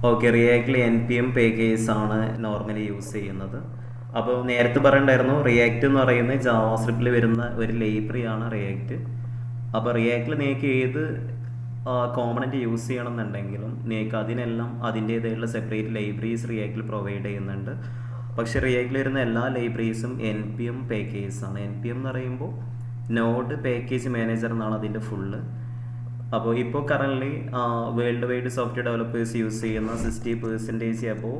Okay, റിയാക്റ്റിൽ N P M package ആണ് normally use ചെയ്യുന്നത്. അപ്പോൾ നേരത്തെ പറയണ്ടായിരുന്നു, റിയാക്റ്റ് എന്ന് പറയുന്നത് ജാവാസ്ക്രിപ്റ്റിൽ വരുന്ന ഒരു ലൈബ്രറിയാണ് റിയാക്റ്റ്. അപ്പോൾ റിയാക്റ്റിൽ നിങ്ങൾക്ക് ഏത് കോമ്പണൻറ്റ് യൂസ് ചെയ്യണമെന്നുണ്ടെങ്കിലും നിങ്ങൾക്ക് അതിനെല്ലാം അതിൻ്റേതായിട്ടുള്ള സെപ്പറേറ്റ് ലൈബ്രറീസ് റിയാക്റ്റിൽ പ്രൊവൈഡ് ചെയ്യുന്നുണ്ട്. പക്ഷേ റിയാക്റ്റിൽ വരുന്ന എല്ലാ ലൈബ്രറീസും എൻ പി എം പാക്കേജ് ആണ്. എൻ പി എം എന്ന് പറയുമ്പോൾ നോഡ് പാക്കേജ് മാനേജർ എന്നാണ് അതിൻ്റെ ഫുള്ള്. അപ്പോൾ ഇപ്പോൾ currently world wide software developers use ചെയ്യുന്ന 60% അപ്പോൾ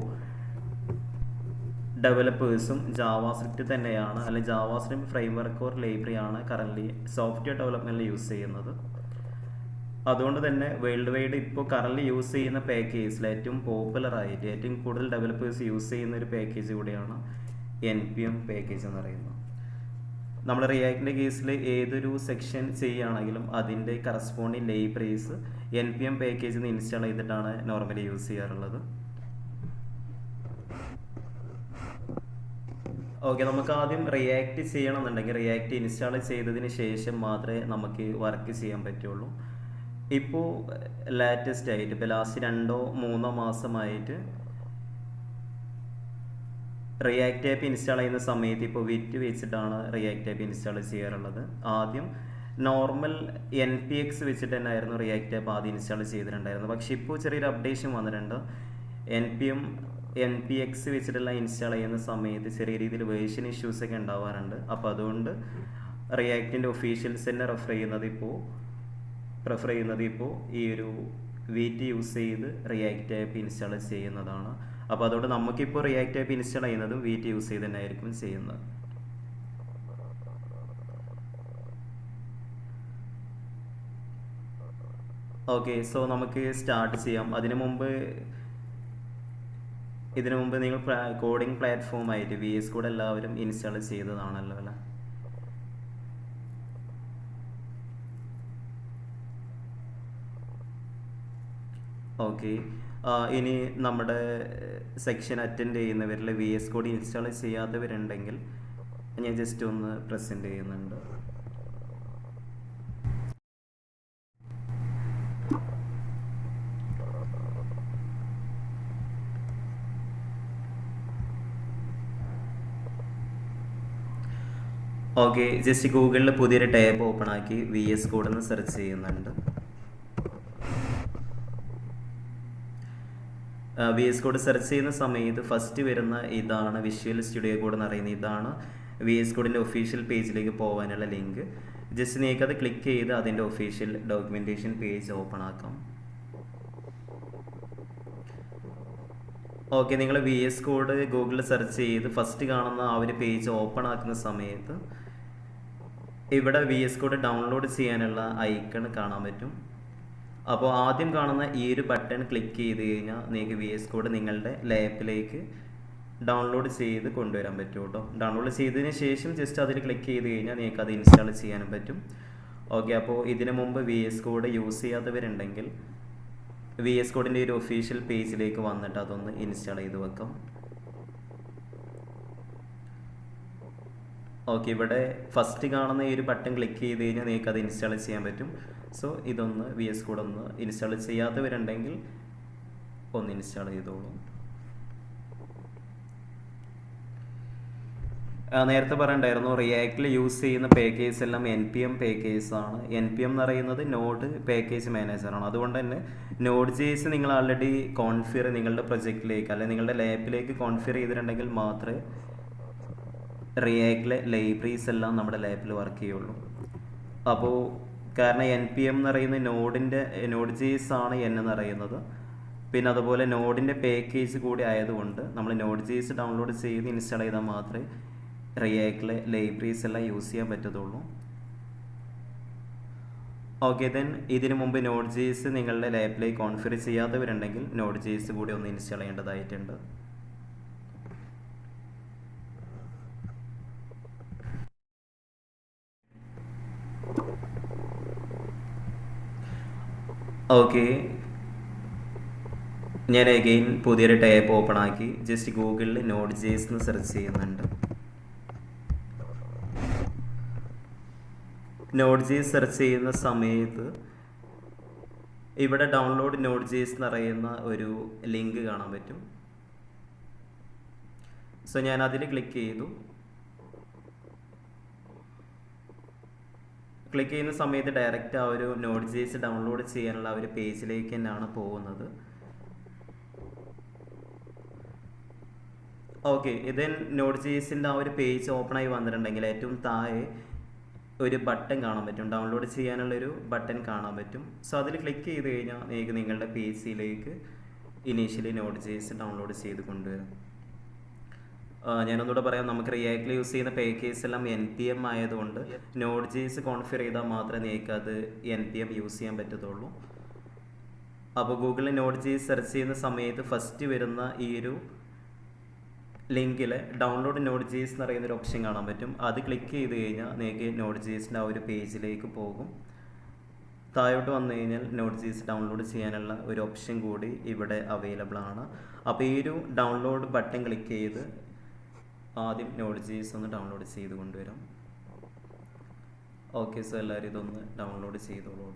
ഡെവലപ്പേഴ്സും ജാവാസ്ക്രിപ്റ്റ് തന്നെയാണ്, അല്ലെങ്കിൽ ജാവാസ്ക്രിപ്റ്റ് ഫ്രെയിംവർക്ക് ഓർ ലൈബ്രറിയാണ് കറൻ്റ്ലി സോഫ്റ്റ്വെയർ ഡെവലപ്മെൻറ്റിൽ യൂസ് ചെയ്യുന്നത്. അതുകൊണ്ട് തന്നെ വേൾഡ് വൈഡ് ഇപ്പോൾ കറൻ്റ്ലി യൂസ് ചെയ്യുന്ന പാക്കേജിൽ ഏറ്റവും പോപ്പുലറായിട്ട് ഏറ്റവും കൂടുതൽ ഡെവലപ്പേഴ്സ് യൂസ് ചെയ്യുന്ന ഒരു പാക്കേജ് കൂടിയാണ് എൻ പി എം പാക്കേജ് എന്ന് പറയുന്നത്. നമ്മൾ റിയാക്റ്റിൻ്റെ കേസിൽ ഏതൊരു സെക്ഷൻ ചെയ്യുകയാണെങ്കിലും അതിൻ്റെ corresponding libraries N P M പാക്കേജിൽ നിന്ന് ഇൻസ്റ്റാൾ ചെയ്തിട്ടാണ് നോർമലി യൂസ് ചെയ്യാറുള്ളത്. ഓക്കെ, നമുക്ക് ആദ്യം റിയാക്റ്റ് ചെയ്യണമെന്നുണ്ടെങ്കിൽ റിയാക്റ്റ് ഇൻസ്റ്റാൾ ചെയ്തതിന് ശേഷം മാത്രമേ നമുക്ക് വർക്ക് ചെയ്യാൻ പറ്റുള്ളൂ. ഇപ്പോൾ ലേറ്റസ്റ്റ് ആയിട്ട് ഇപ്പോൾ ലാസ്റ്റ് 2-3 മാസമായിട്ട് റിയാക്റ്റ് ആപ്പ് ഇൻസ്റ്റാൾ ചെയ്യുന്ന സമയത്ത് ഇപ്പോൾ വിറ്റ് വെച്ചിട്ടാണ് റിയാക്റ്റ് ആപ്പ് ഇൻസ്റ്റാൾ ചെയ്യാറുള്ളത്. ആദ്യം നോർമൽ എൻ പി എക്സ് വെച്ചിട്ട് തന്നെയായിരുന്നു റിയാക്റ്റ് ആപ്പ് ആദ്യം ഇൻസ്റ്റാൾ ചെയ്തിട്ടുണ്ടായിരുന്നത്. പക്ഷേ ഇപ്പോൾ ചെറിയൊരു അപ്ഡേഷൻ വന്നിട്ടുണ്ട്. എൻ പി എക്സ് വെച്ചിട്ടുള്ള ഇൻസ്റ്റാൾ ചെയ്യുന്ന സമയത്ത് ചെറിയ രീതിയിൽ വേർഷൻ ഇഷ്യൂസൊക്കെ ഉണ്ടാവാറുണ്ട്. അപ്പോൾ അതുകൊണ്ട് റിയാക്റ്റിൻ്റെ ഒഫീഷ്യൽസ് തന്നെ പ്രിഫർ ചെയ്യുന്നത് ഇപ്പോൾ ഈ ഒരു വിറ്റ് യൂസ് ചെയ്ത് റിയാക്റ്റ് ആപ്പ് ഇൻസ്റ്റാൾ ചെയ്യുന്നതാണ്. അപ്പോൾ അതുകൊണ്ട് നമുക്കിപ്പോൾ റിയാക്റ്റ് ആപ്പ് ഇൻസ്റ്റാൾ ചെയ്യുന്നതും വിറ്റ് യൂസ് ചെയ്ത് തന്നെ ആയിരിക്കും ചെയ്യുന്നത്. ഓക്കെ, സോ നമുക്ക് സ്റ്റാർട്ട് ചെയ്യാം. ഇതിനു മുമ്പ് നിങ്ങൾ കോഡിംഗ് പ്ലാറ്റ്ഫോമായിട്ട് VS Code എല്ലാവരും ഇൻസ്റ്റാൾ ചെയ്തതാണല്ലോ അല്ലേ? ഓക്കെ, ഇനി നമ്മുടെ സെക്ഷൻ അറ്റൻഡ് ചെയ്യുന്നവരിൽ VS Code ഇൻസ്റ്റാൾ ചെയ്യാത്തവരുണ്ടെങ്കിൽ ഞാൻ ജസ്റ്റ് ഒന്ന് പ്രസൻറ്റ് ചെയ്യുന്നുണ്ട്. ഓക്കെ, ജസ്റ്റ് ഗൂഗിളിൽ പുതിയൊരു ടാബ് ഓപ്പൺ ആക്കി VS Code എന്ന് സെർച്ച് ചെയ്യുന്നുണ്ട്. VS Code സെർച്ച് ചെയ്യുന്ന സമയത്ത് ഫസ്റ്റ് വരുന്ന ഇതാണ് വിഷ്വൽ സ്റ്റുഡിയോ കോഡ് എന്ന് പറയുന്നത്. ഇതാണ് VS Codeൻ്റെ ഒഫീഷ്യൽ പേജിലേക്ക് പോകാനുള്ള ലിങ്ക്. ജസ്റ്റ് നിങ്ങൾക്ക് അത് ക്ലിക്ക് ചെയ്ത് അതിൻ്റെ ഒഫീഷ്യൽ ഡോക്യുമെൻറ്റേഷൻ പേജ് ഓപ്പൺ ആക്കാം. ഓക്കെ, നിങ്ങൾ VS Code ഗൂഗിളിൽ സെർച്ച് ചെയ്ത് ഫസ്റ്റ് കാണുന്ന ആ ഒരു പേജ് ഓപ്പൺ ആക്കുന്ന സമയത്ത് ഇവിടെ VS Code ഡൗൺലോഡ് ചെയ്യാനുള്ള ഐക്കൺ കാണാൻ പറ്റും. അപ്പോൾ ആദ്യം കാണുന്ന ഈ ഒരു ബട്ടൺ ക്ലിക്ക് ചെയ്ത് കഴിഞ്ഞാൽ നിങ്ങൾക്ക് VS Code നിങ്ങളുടെ ലാപ്പിലേക്ക് ഡൗൺലോഡ് ചെയ്ത് കൊണ്ടുവരാൻ പറ്റും കേട്ടോ. ഡൗൺലോഡ് ചെയ്തതിന് ശേഷം ജസ്റ്റ് അതിൽ ക്ലിക്ക് ചെയ്ത് കഴിഞ്ഞാൽ നിങ്ങൾക്ക് അത് ഇൻസ്റ്റാൾ ചെയ്യാനും പറ്റും. ഓക്കെ, അപ്പോൾ ഇതിനു മുമ്പ് VS Code യൂസ് ചെയ്യാത്തവരുണ്ടെങ്കിൽ VS Codeൻ്റെ ഒരു ഒഫീഷ്യൽ പേജിലേക്ക് വന്നിട്ട് അതൊന്ന് ഇൻസ്റ്റാൾ ചെയ്ത് വെക്കാം. ഓക്കെ, ഇവിടെ ഫസ്റ്റ് കാണുന്ന ഈ ഒരു ബട്ടൺ ക്ലിക്ക് ചെയ്ത് കഴിഞ്ഞാൽ നിങ്ങൾക്ക് അത് ഇൻസ്റ്റാൾ ചെയ്യാൻ പറ്റും. സോ ഇതൊന്ന് VS Code ഒന്ന് ഇൻസ്റ്റാൾ ചെയ്യാത്തവരുണ്ടെങ്കിൽ ഒന്ന് ഇൻസ്റ്റാൾ ചെയ്തോളൂ. നേരത്തെ പറയണ്ടായിരുന്നു, റിയാക്റ്റിൽ യൂസ് ചെയ്യുന്ന പാക്കേജ് എല്ലാം NPM പാക്കേജ് ആണ്. NPM എന്ന് പറയുന്നത് നോഡ് പാക്കേജ് മാനേജറാണ്. അതുകൊണ്ട് തന്നെ Node.js നിങ്ങൾ ആൾറെഡി കോൺഫിഗർ നിങ്ങളുടെ പ്രൊജക്റ്റിലേക്ക് അല്ലെങ്കിൽ നിങ്ങളുടെ ലാപ്പിലേക്ക് കോൺഫിഗർ ചെയ്തിട്ടുണ്ടെങ്കിൽ മാത്രമേ റിയാക്റ്റിലെ ലൈബ്രറീസ് എല്ലാം നമ്മുടെ ലാപ്പിൽ വർക്ക് ചെയ്യുള്ളൂ. അപ്പോൾ കാരണം NPM എന്ന് പറയുന്നത് Node.js ആണ് എന്ന് പറയുന്നത്. പിന്നെ അതുപോലെ നോഡിൻ്റെ പാക്കേജ് കൂടി ആയതുകൊണ്ട് നമ്മൾ Node.js ഡൗൺലോഡ് ചെയ്ത് ഇൻസ്റ്റാൾ ചെയ്താൽ മാത്രമേ റിയാക്റ്റിലെ ലൈബ്രറീസ് എല്ലാം യൂസ് ചെയ്യാൻ പറ്റത്തുള്ളൂ. ഓക്കെ, ദെൻ ഇതിനു മുമ്പ് Node.js നിങ്ങളുടെ ലാപ്പിലേക്ക് കോൺഫിഗർ ചെയ്യാത്തവരുണ്ടെങ്കിൽ Node.js കൂടി ഒന്ന് ഇൻസ്റ്റാൾ ചെയ്യേണ്ടതായിട്ടുണ്ട്. ഓക്കെ, ഞാൻ അഗെയിൻ പുതിയൊരു ടാബ് ഓപ്പൺ ആക്കി ജസ്റ്റ് ഗൂഗിളിൽ Node.js എന്ന് സെർച്ച് ചെയ്യുന്നുണ്ട്. Node.js സെർച്ച് ചെയ്യുന്ന സമയത്ത് ഇവിടെ ഡൗൺലോഡ് നോഡ് ജേസ് എന്ന് പറയുന്ന ഒരു ലിങ്ക് കാണാൻ പറ്റും. സോ ഞാൻ അതിൽ ക്ലിക്ക് ചെയ്തു. ക്ലിക്ക് ചെയ്യുന്ന സമയത്ത് ഡയറക്റ്റ് ആ ഒരു നോഡ് ജേസ് ഡൗൺലോഡ് ചെയ്യാനുള്ള ആ ഒരു പേജിലേക്ക് തന്നെയാണ് പോകുന്നത്. ഓക്കെ, ഇത് നോഡ് ജേസിൻ്റെ ആ ഒരു പേജ് ഓപ്പൺ ആയി വന്നിട്ടുണ്ടെങ്കിൽ ഏറ്റവും താഴെ ഒരു ബട്ടൺ കാണാൻ പറ്റും, ഡൗൺലോഡ് ചെയ്യാനുള്ളൊരു ബട്ടൺ കാണാൻ പറ്റും. സോ അതിൽ ക്ലിക്ക് ചെയ്ത് കഴിഞ്ഞാൽ നിങ്ങൾക്ക് നിങ്ങളുടെ പി സിയിലേക്ക് ഇനീഷ്യലി നോഡ് ജേസ് ഡൗൺലോഡ് ചെയ്ത് കൊണ്ടുവരും. ഞാനൊന്നുകൂടെ പറയാം, നമുക്ക് റിയാക്റ്റിൽ യൂസ് ചെയ്യുന്ന പാക്കേജ് എല്ലാം NPM ആയതുകൊണ്ട് നോഡ് ജേസ് കോൺഫിഗർ ചെയ്താൽ മാത്രമേ നിങ്ങൾക്ക് അത് NPM യൂസ് ചെയ്യാൻ പറ്റത്തുള്ളൂ. അപ്പോൾ ഗൂഗിളിൽ നോഡ് ജേസ് സെർച്ച് ചെയ്യുന്ന സമയത്ത് ഫസ്റ്റ് വരുന്ന ഈ ഒരു ലിങ്കിൽ ഡൗൺലോഡ് നോഡ് ജേസ് എന്ന് പറയുന്നൊരു ഓപ്ഷൻ കാണാൻ പറ്റും. അത് ക്ലിക്ക് ചെയ്ത് കഴിഞ്ഞാൽ നിങ്ങൾക്ക് നോഡ് ജേസിൻ്റെ ആ ഒരു പേജിലേക്ക് പോകും. താഴോട്ട് വന്നു കഴിഞ്ഞാൽ നോഡ് ജേസ് ഡൗൺലോഡ് ചെയ്യാനുള്ള ഒരു ഓപ്ഷൻ കൂടി ഇവിടെ അവൈലബിൾ ആണ്. അപ്പോൾ ഈ ഒരു ഡൗൺലോഡ് ബട്ടൺ ക്ലിക്ക് ചെയ്ത് ആദ്യം നോഡ് ജേസ് ഒന്ന് ഡൗൺലോഡ് ചെയ്ത് കൊണ്ടുവരാം. ഓക്കെ, സോ എല്ലാവരും ഇതൊന്ന് ഡൗൺലോഡ് ചെയ്തോളൂ.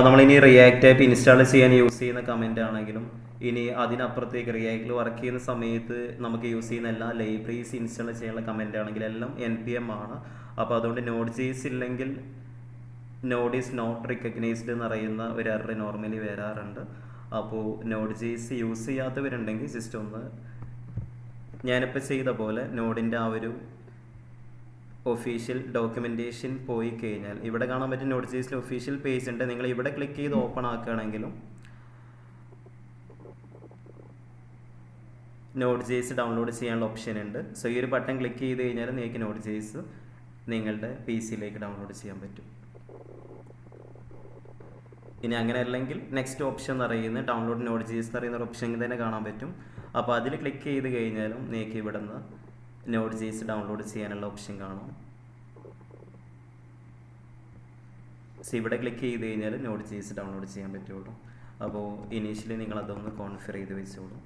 നമ്മളിനി റിയാക്റ്റ് ആപ്പ് ഇൻസ്റ്റാൾ ചെയ്യാൻ യൂസ് ചെയ്യുന്ന കമൻ്റ് ആണെങ്കിലും ഇനി അതിനപ്പുറത്തേക്ക് റിയാക്റ്റിൽ വർക്ക് ചെയ്യുന്ന സമയത്ത് നമുക്ക് യൂസ് ചെയ്യുന്ന എല്ലാ ലൈബ്രറീസ് ഇൻസ്റ്റാൾ ചെയ്യാനുള്ള കമൻ്റ് ആണെങ്കിലും എല്ലാം NPM ആണ്. അപ്പോൾ അതുകൊണ്ട് നോഡ് ജേസ് ഇല്ലെങ്കിൽ നോഡ് ഈസ് നോട്ട് റിക്കഗ്നൈസ്ഡ് എന്ന് പറയുന്ന ഒരു എറർ നോർമലി വരാറുണ്ട്. അപ്പോൾ നോഡ് ജേസ് യൂസ് ചെയ്യാത്തവരുണ്ടെങ്കിൽ ജസ്റ്റ് ഒന്ന് ഞാനിപ്പോൾ ചെയ്ത പോലെ നോഡിൻ്റെ ആ ഒരു ഒഫീഷ്യൽ ഡോക്യുമെൻറ്റേഷൻ പോയി കഴിഞ്ഞാൽ ഇവിടെ കാണാൻ പറ്റും നോഡ് ജേസിൽ ഒഫീഷ്യൽ പേജ് ഉണ്ട്. നിങ്ങൾ ഇവിടെ ക്ലിക്ക് ചെയ്ത് ഓപ്പൺ ആക്കുകയാണെങ്കിലും നോഡ് ജേസ് ഡൗൺലോഡ് ചെയ്യാനുള്ള ഓപ്ഷൻ ഉണ്ട്. സോ ഈ ഒരു ബട്ടൺ ക്ലിക്ക് ചെയ്ത് കഴിഞ്ഞാൽ നിങ്ങൾക്ക് നോഡ് ജേസ് നിങ്ങളുടെ പി സിയിലേക്ക് ഡൗൺലോഡ് ചെയ്യാൻ പറ്റും. ഇനി അങ്ങനെ അല്ലെങ്കിൽ നെക്സ്റ്റ് ഓപ്ഷൻ എന്ന് പറയുന്നത് ഡൗൺലോഡ് നോഡ് ജേസ് എന്ന് പറയുന്ന ഒരു ഓപ്ഷൻ തന്നെ കാണാൻ പറ്റും. അപ്പോൾ അതിൽ ക്ലിക്ക് ചെയ്ത് കഴിഞ്ഞാലും നിങ്ങൾക്ക് ഇവിടെ നിന്ന് നോഡ് ജേസ് ഡൗൺലോഡ് ചെയ്യാനുള്ള ഓപ്ഷൻ കാണും. സോ ഇവിടെ ക്ലിക്ക് ചെയ്ത് കഴിഞ്ഞാൽ നോഡ് ജേസ് ഡൗൺലോഡ് ചെയ്യാൻ പറ്റുള്ളൂ. അപ്പോൾ ഇനീഷ്യലി നിങ്ങളതൊന്ന് കോൺഫിഗർ ചെയ്ത് വെച്ചോളൂ.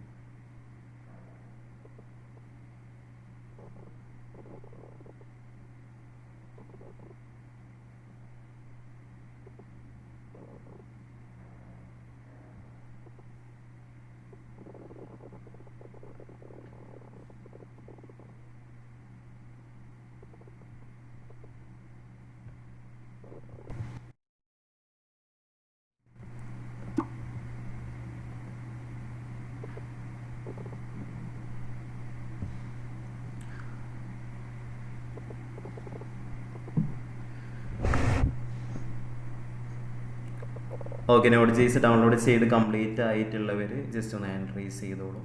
ഓക്കെ, നോഡ് ജേസ് ഡൗൺലോഡ് ചെയ്ത് കംപ്ലീറ്റ് ആയിട്ടുള്ളവർ ജസ്റ്റ് ഒന്ന് ഹാൻഡ് റൈസ് ചെയ്തോളൂ.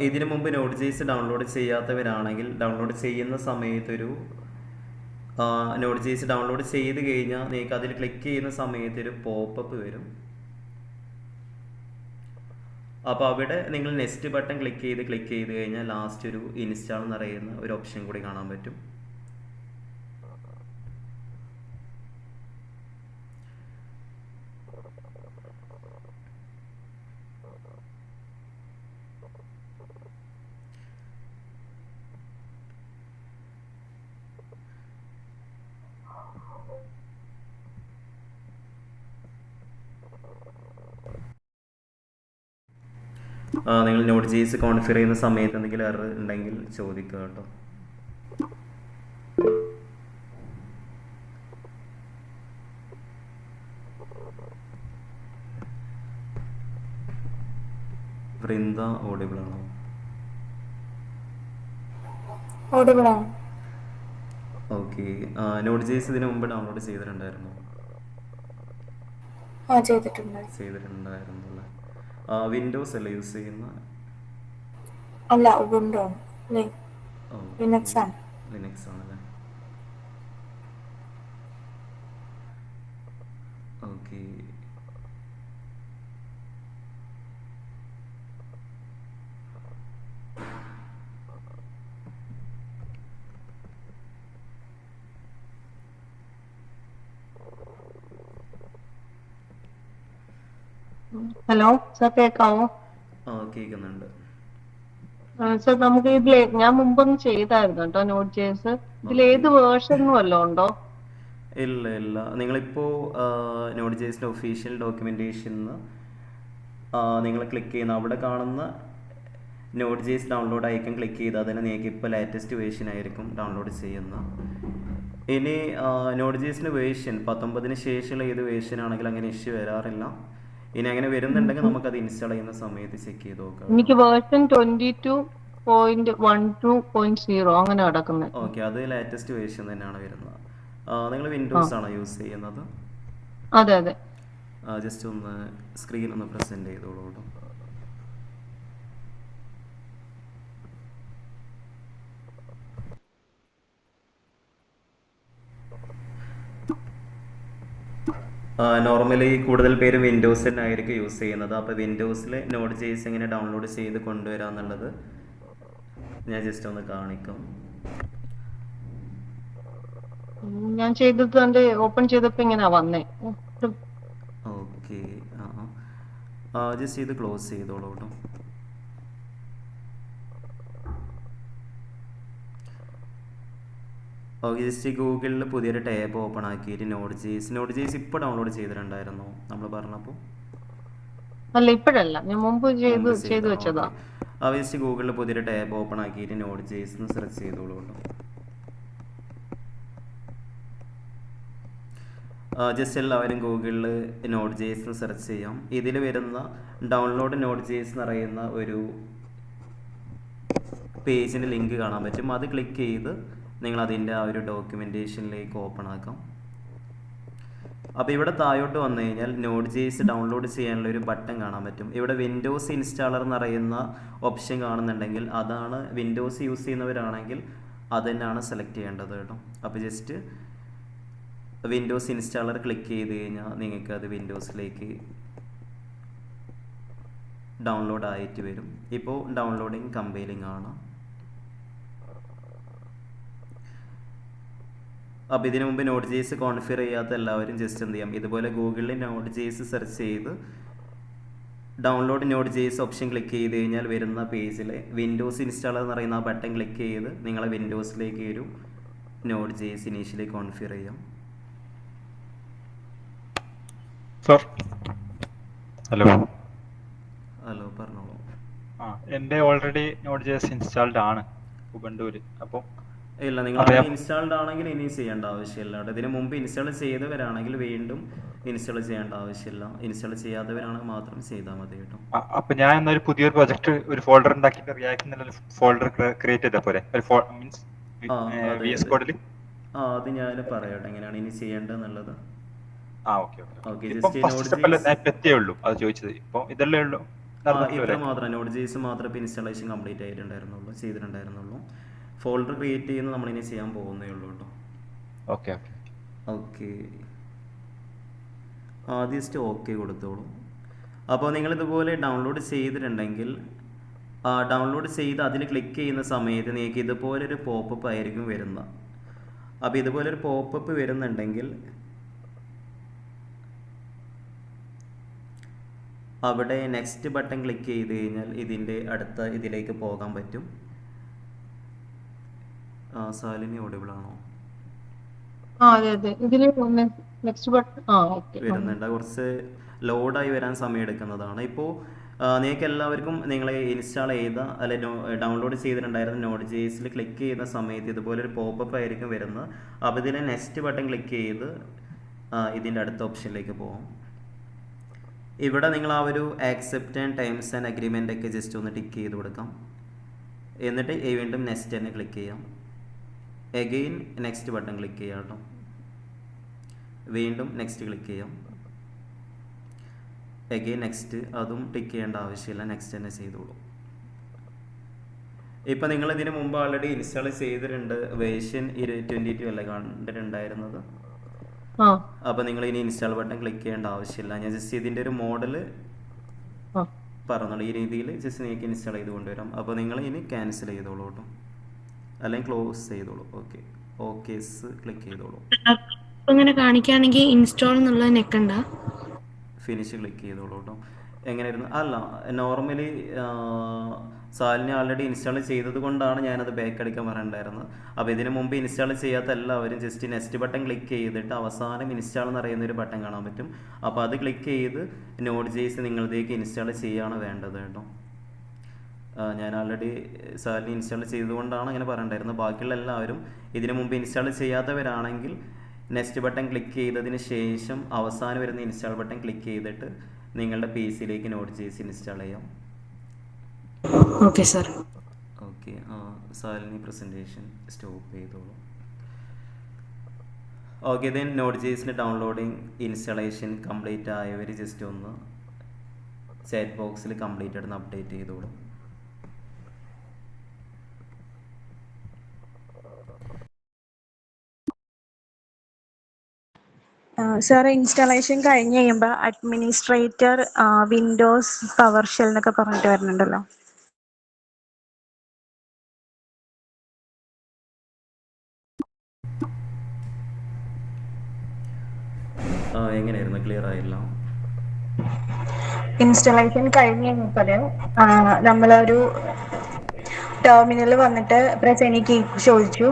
ഇതിനു മുമ്പ് നോഡ് ജേസ് ഡൗൺലോഡ് ചെയ്യാത്തവരാണെങ്കിൽ ഡൗൺലോഡ് ചെയ്യുന്ന സമയത്തൊരു നോഡ് ജേസ് ഡൗൺലോഡ് ചെയ്ത് കഴിഞ്ഞാൽ നിങ്ങൾക്ക് അതിൽ ക്ലിക്ക് ചെയ്യുന്ന സമയത്തൊരു പോപ്പപ്പ് വരും. അപ്പോൾ അവിടെ നിങ്ങൾ നെക്സ്റ്റ് ബട്ടൺ ക്ലിക്ക് ചെയ്ത് കഴിഞ്ഞാൽ ലാസ്റ്റ് ഒരു ഇൻസ്റ്റാൾ എന്ന് പറയുന്ന ഒരു ഓപ്ഷൻ കൂടി കാണാൻ പറ്റും. നിങ്ങൾ നോഡ് ജേസ് കോൺഫിഗർ ചെയ്യുന്ന സമയത്ത് എന്തെങ്കിലും എറർ ഉണ്ടെങ്കിൽ ചോദിക്കുക കേട്ടോ. വൃന്ദ ഓഡിബിൾ ആണോ? ഓക്കെ, നോഡ് ജേസ് ഇതിനു മുമ്പ് ഡൗൺലോഡ് ചെയ്തിട്ടുണ്ടായിരുന്നോ? ചെയ്തിട്ടുണ്ടായിരുന്നു അല്ലേ? വിൻഡോസ് അല്ലേ യൂസ് ചെയ്യുന്ന? അല്ല, ഉബുണ്ടു ലിനക്സ് ആണ്. ലിനക്സ് ആണല്ലേ? ഓക്കെ, ഹലോ സർ, കേൾക്കാവോ? കേൾക്കുന്നുണ്ട്. സർ നമുക്ക് ഇതിൽ ഞാൻ മുമ്പൊന്ന് ചെയ്തായിരുന്നു കേട്ടോ നോട്ട് ജേസ്. ഇതിൽ ഓക്കെ. ഏത് വേർഷൻ വല്ലതും ഉണ്ടോ? ഇല്ല ഇല്ല, നിങ്ങളിപ്പോൾ നോട്ട് ജേസിൻ്റെ ഒഫീഷ്യൽ ഡോക്യുമെൻറ്റേഷനിൽ നിങ്ങൾ ക്ലിക്ക് ചെയ്യുന്ന അവിടെ കാണുന്ന നോട്ട് ജേസ് ഡൗൺലോഡ് ഐക്കൺ ക്ലിക്ക് ചെയ്താൽ തന്നെ നിങ്ങൾക്ക് ഇപ്പോൾ ലേറ്റസ്റ്റ് വേർഷൻ ആയിരിക്കും ഡൗൺലോഡ് ചെയ്യുന്നത്. ഇനി നോട്ട് ജേസിൻ്റെ വേർഷൻ 19 ശേഷമുള്ള ഏത് വേർഷൻ ആണെങ്കിലും അങ്ങനെ ഇഷ്യൂ വരാറില്ല. ഇനി അങ്ങനെ വരുന്നുണ്ടെങ്കിൽ നമുക്കത് ഇൻസ്റ്റാൾ ചെയ്യുന്ന സമയത്ത് ചെക്ക് ചെയ്ത് നോക്കാം. എനിക്ക് വേർഷൻ 22.12.0 അങ്ങനെ കിടക്കുന്നത്. ഓക്കെ, അത് ലേറ്റസ്റ്റ് വേർഷൻ തന്നെയാണ് വരുന്നത്. നിങ്ങൾ വിൻഡോസ് ആണോ യൂസ് ചെയ്യുന്നത്? അതെ അതെ. ജസ്റ്റ് ഒന്ന് സ്ക്രീൻ ഒന്ന് പ്രസൻറ്റ് ചെയ്തോളൂ കേട്ടോ. നോർമലി കൂടുതൽ പേര് വിൻഡോസ് തന്നെ ആയിരിക്കും യൂസ് ചെയ്യുന്നത്. അപ്പോൾ വിൻഡോസിൽ നോട്ട് ജേസ് എങ്ങനെ ഡൗൺലോഡ് ചെയ്ത് കൊണ്ടുവരാം എന്നുള്ളത് ഞാൻ ജസ്റ്റ് ഒന്ന് കാണിക്കാം. ഞാൻ ചെയ്തത് എന്റെ ഓപ്പൺ ചെയ്തപ്പോ ഇങ്ങനെ വന്നേ. ഓക്കെ, ജസ്റ്റ് ഇത് ക്ലോസ് ചെയ്തോളൂ കേട്ടോ. ഓക്കെ, ജസ്റ്റ് ഗൂഗിളിൽ പുതിയൊരു ടാബ് ഓപ്പൺ ആക്കിയിട്ട് നോട്ട് ജേസ് ഇപ്പോൾ ഡൗൺലോഡ് ചെയ്തിട്ടുണ്ടായിരുന്നോ നമ്മൾ പറഞ്ഞപ്പോൾ? അല്ല ഇപ്പോഴല്ല, ഞാൻ മുമ്പ് ചെയ്തു വെച്ചതാ. ജസ്റ്റ് ഗൂഗിളിൽ പുതിയൊരു ടാബ് ഓപ്പൺ ആക്കിയിട്ട് നോട്ട് ജേസ് എന്ന് സെർച്ച് ചെയ്തോളൂ കേട്ടോ. ജസ്റ്റ് എല്ലാവരും ഗൂഗിളിൽ നോട്ട് ജേസ് എന്ന് സെർച്ച് ചെയ്യാം. ഇതിൽ വരുന്ന ഡൗൺലോഡ് നോട്ട് ജേസ് എന്ന് പറയുന്ന ഒരു പേജിൻ്റെ ലിങ്ക് കാണാൻ പറ്റും. അത് ക്ലിക്ക് ചെയ്ത് നിങ്ങൾ അതിൻ്റെ ആ ഒരു ഡോക്യുമെൻറ്റേഷനിലേക്ക് ഓപ്പൺ ആക്കാം. അപ്പോൾ ഇവിടെ താഴോട്ട് വന്നു കഴിഞ്ഞാൽ നോട്ട് ജേസ് ഡൗൺലോഡ് ചെയ്യാനുള്ള ഒരു ബട്ടൺ കാണാൻ പറ്റും. ഇവിടെ വിൻഡോസ് ഇൻസ്റ്റാളർ എന്ന് പറയുന്ന ഓപ്ഷൻ കാണുന്നുണ്ടെങ്കിൽ അതാണ്, വിൻഡോസ് യൂസ് ചെയ്യുന്നവരാണെങ്കിൽ അത് തന്നെയാണ് സെലക്ട് ചെയ്യേണ്ടത് കേട്ടോ. അപ്പോൾ ജസ്റ്റ് വിൻഡോസ് ഇൻസ്റ്റാളർ ക്ലിക്ക് ചെയ്ത് കഴിഞ്ഞാൽ നിങ്ങൾക്ക് അത് വിൻഡോസിലേക്ക് ഡൗൺലോഡ് ആയിട്ട് വരും. ഇപ്പോൾ ഡൗൺലോഡിങ് കമ്പൈലിംഗ് ആണ്. അപ്പോൾ ഇതിനു മുമ്പ് നോട്ട് ജേസ് കോൺഫിഗർ ചെയ്യാത്ത എല്ലാവരും ജസ്റ്റ് എന്ത് ചെയ്യാം, ഇതുപോലെ ഗൂഗിളിൽ നോട്ട് ജേസ് സെർച്ച് ചെയ്ത് ഡൗൺലോഡ് നോട്ട് ജേസ് ഓപ്ഷൻ ക്ലിക്ക് ചെയ്ത് കഴിഞ്ഞാൽ വരുന്ന പേജിൽ വിൻഡോസ് ഇൻസ്റ്റാളർ എന്ന് പറയുന്ന ആ ബട്ടൺ ക്ലിക്ക് ചെയ്ത് നിങ്ങളെ വിൻഡോസിലേക്ക് ഒരു നോട്ട് ജേസ് ഇനീഷ്യലി കോൺഫിഗർ ചെയ്യാം. Sir hello. ഹലോ, പറഞ്ഞോളൂ. എൻ്റെ ഓൾറെഡി നോട്ട് ജേസ് ഇൻസ്റ്റാൾഡ് ആണ് ഉബുണ്ടുവിൽ. അപ്പോൾ ഇല്ല, നിങ്ങൾ ഇൻസ്റ്റാൾഡ് ആണെങ്കിൽ ഇനി ചെയ്യേണ്ട ആവശ്യമില്ല. ഇതിന് മുമ്പ് ഇൻസ്റ്റാൾ ചെയ്തവരാണെങ്കിൽ വീണ്ടും ഇൻസ്റ്റാൾ ചെയ്യേണ്ട ആവശ്യമില്ല. ഇൻസ്റ്റാൾ ചെയ്യാത്തവരാണെങ്കിൽ മാത്രം ചെയ്താൽ മതി കേട്ടോ. അപ്പൊ ഞാൻ എന്നൊരു പുതിയൊരു പ്രൊജക്ട് ഒരു ഫോൾഡർ ഉണ്ടാക്കിയിട്ട് റിയാക്ട് എന്നുള്ള ഫോൾഡർ ക്രിയേറ്റ് ചെയ്താൽ പോരെ? മീൻസ് VS കോഡിൽ. അത് ഞാൻ പറയട്ടെ എങ്ങനെയാണ് ഇനി ചെയ്യേണ്ടതെന്നുള്ളത്. അത് ചോദിച്ചത് ഇപ്പൊ ഇതല്ലേ ഉള്ളൂ. ഇത്ര മാത്രം നോട്ട് ജേസ് മാത്രം ഇപ്പൊ ഇൻസ്റ്റാളേഷൻ കംപ്ലീറ്റ് ചെയ്തിട്ടുണ്ടായിരുന്നുള്ളൂ. ഫോൾഡർ ക്രിയേറ്റ് ചെയ്യുന്നത് നമ്മളിനി ചെയ്യാൻ പോകുന്നേ ഉള്ളൂ കേട്ടോ. ഓക്കെ ആദ്യം ജസ്റ്റ് ഓക്കെ കൊടുത്തോളൂ. അപ്പോൾ നിങ്ങളിതുപോലെ ഡൗൺലോഡ് ചെയ്തിട്ടുണ്ടെങ്കിൽ ഡൗൺലോഡ് ചെയ്ത് അതിൽ ക്ലിക്ക് ചെയ്യുന്ന സമയത്ത് നിങ്ങൾക്ക് ഇതുപോലൊരു പോപ്പപ്പ് ആയിരിക്കും വരുന്നത്. അപ്പോൾ ഇതുപോലൊരു പോപ്പപ്പ് വരുന്നുണ്ടെങ്കിൽ അവിടെ നെക്സ്റ്റ് ബട്ടൺ ക്ലിക്ക് ചെയ്ത് കഴിഞ്ഞാൽ ഇതിൻ്റെ അടുത്ത ഇതിലേക്ക് പോകാൻ പറ്റും. സാലിനി ഓഡിബിൾ ആണോ? വരുന്നുണ്ട്. കുറച്ച് ലോഡായി വരാൻ സമയം എടുക്കുന്നതാണ്. ഇപ്പോൾ നിങ്ങൾക്ക് എല്ലാവർക്കും നിങ്ങൾ ഇൻസ്റ്റാൾ ചെയ്ത അല്ലെ ഡൗൺലോഡ് ചെയ്തിട്ടുണ്ടായിരുന്ന നോട്ട് ജേസിൽ ക്ലിക്ക് ചെയ്യുന്ന സമയത്ത് ഇതുപോലൊരു പോപ്പപ്പ് ആയിരിക്കും വരുന്നത്. അപ്പോൾ ഇതിൽ നെക്സ്റ്റ് ബട്ടൺ ക്ലിക്ക് ചെയ്ത് ഇതിൻ്റെ അടുത്ത ഓപ്ഷനിലേക്ക് പോകാം. ഇവിടെ നിങ്ങൾ ആ ഒരു accept and terms and agreement ഒക്കെ ജസ്റ്റ് ഒന്ന് ടിക്ക് ചെയ്ത് കൊടുക്കാം. എന്നിട്ട് വീണ്ടും നെക്സ്റ്റ് തന്നെ ക്ലിക്ക് ചെയ്യാം. എഗെയിൻ നെക്സ്റ്റ് ബട്ടൺ ക്ലിക്ക് ചെയ്യാം കേട്ടോ. വീണ്ടും നെക്സ്റ്റ് ക്ലിക്ക് ചെയ്യാം. എഗെയിൻ നെക്സ്റ്റ്, അതും ടിക്ക് ചെയ്യേണ്ട ആവശ്യമില്ല, നെക്സ്റ്റ് തന്നെ ചെയ്തോളൂ. ഇപ്പം നിങ്ങൾ ഇതിന് മുമ്പ് ഓൾറെഡി ഇൻസ്റ്റാൾ ചെയ്തിട്ടുണ്ട്. വേർഷൻ 22 അല്ലേ കണ്ടിട്ടുണ്ടായിരുന്നത്. അപ്പോൾ നിങ്ങൾ ഇനി ഇൻസ്റ്റാൾ ബട്ടൺ ക്ലിക്ക് ചെയ്യേണ്ട ആവശ്യമില്ല. ഞാൻ ജസ്റ്റ് ഇതിൻ്റെ ഒരു മോഡൽ പറഞ്ഞോളൂ. ഈ രീതിയിൽ ജസ്റ്റ് നിങ്ങൾക്ക് ഇൻസ്റ്റാൾ ചെയ്ത് കൊണ്ടുവരാം. അപ്പോൾ നിങ്ങൾ ഇനി ക്യാൻസൽ ചെയ്തോളൂ കേട്ടോ, അല്ലെങ്കിൽ ക്ലോസ് ചെയ്തോളൂ. ഓക്കേസ് ക്ലിക്ക് ചെയ്തോളൂ. അങ്ങനെ കാണിക്കുകയാണെങ്കിൽ ഇൻസ്റ്റാൾ എന്നുള്ളത് നെക്കണ്ട, ഫിനിഷ് ക്ലിക്ക് ചെയ്തോളൂ കേട്ടോ. എങ്ങനെയായിരുന്നു? അല്ല, നോർമലി സാലിന് ആൾറെഡി ഇൻസ്റ്റാൾ ചെയ്തത് കൊണ്ടാണ് ഞാനത് ബാക്ക് അടിക്കാൻ പറയണ്ടായിരുന്നത്. അപ്പോൾ ഇതിന് മുമ്പ് ഇൻസ്റ്റാൾ ചെയ്യാത്ത എല്ലാവരും ജസ്റ്റ് നെക്സ്റ്റ് ബട്ടൺ ക്ലിക്ക് ചെയ്തിട്ട് അവസാനം ഇൻസ്റ്റാൾ എന്ന് പറയുന്ന ഒരു ബട്ടൺ കാണാൻ പറ്റും. അപ്പോൾ അത് ക്ലിക്ക് ചെയ്ത് Node.js നിങ്ങളിലേക്ക് ഇൻസ്റ്റാൾ ചെയ്യുകയാണ് വേണ്ടത് കേട്ടോ. ഞാൻ ആൾറെഡി സാലിന് ഇൻസ്റ്റാൾ ചെയ്തുകൊണ്ടാണ് അങ്ങനെ പറയണ്ടായിരുന്നത്. ബാക്കിയുള്ള എല്ലാവരും ഇതിന് മുമ്പ് ഇൻസ്റ്റാൾ ചെയ്യാത്തവരാണെങ്കിൽ നെക്സ്റ്റ് ബട്ടൺ ക്ലിക്ക് ചെയ്തതിന് ശേഷം അവസാനം വരുന്ന ഇൻസ്റ്റാൾ ബട്ടൺ ക്ലിക്ക് ചെയ്തിട്ട് നിങ്ങളുടെ പി സിയിലേക്ക് Node.js ഇൻസ്റ്റാൾ ചെയ്യാം. Okay sir. Okay, Salini presentation stop ചെയ്തോളൂ. ഓക്കെ, ദെൻ Node.jsന്റെ ഡൗൺലോഡിങ് ഇൻസ്റ്റാളേഷൻ കംപ്ലീറ്റ് ആയവർ ജസ്റ്റ് ഒന്ന് ചാറ്റ് ബോക്സിൽ കംപ്ലീറ്റ് ആയിട്ട് അപ്ഡേറ്റ് ചെയ്തോളൂ. സാർ ഇൻസ്റ്റാളേഷൻ കഴിഞ്ഞ് കഴിയുമ്പോൾ അഡ്മിനിസ്ട്രേറ്റർ വിൻഡോസ് പവർ ഷെൽ എന്നൊക്കെ പറഞ്ഞിട്ട് വരുന്നുണ്ടല്ലോ. എങ്ങനെയായിരുന്നു? ക്ലിയർ ആയില്ല. ഇൻസ്റ്റലേഷൻ കഴിഞ്ഞ് കഴിഞ്ഞപ്പോൾ നമ്മളൊരു ടെർമിനൽ വന്നിട്ട് പ്രസ് എനി കീ ചോദിച്ചു.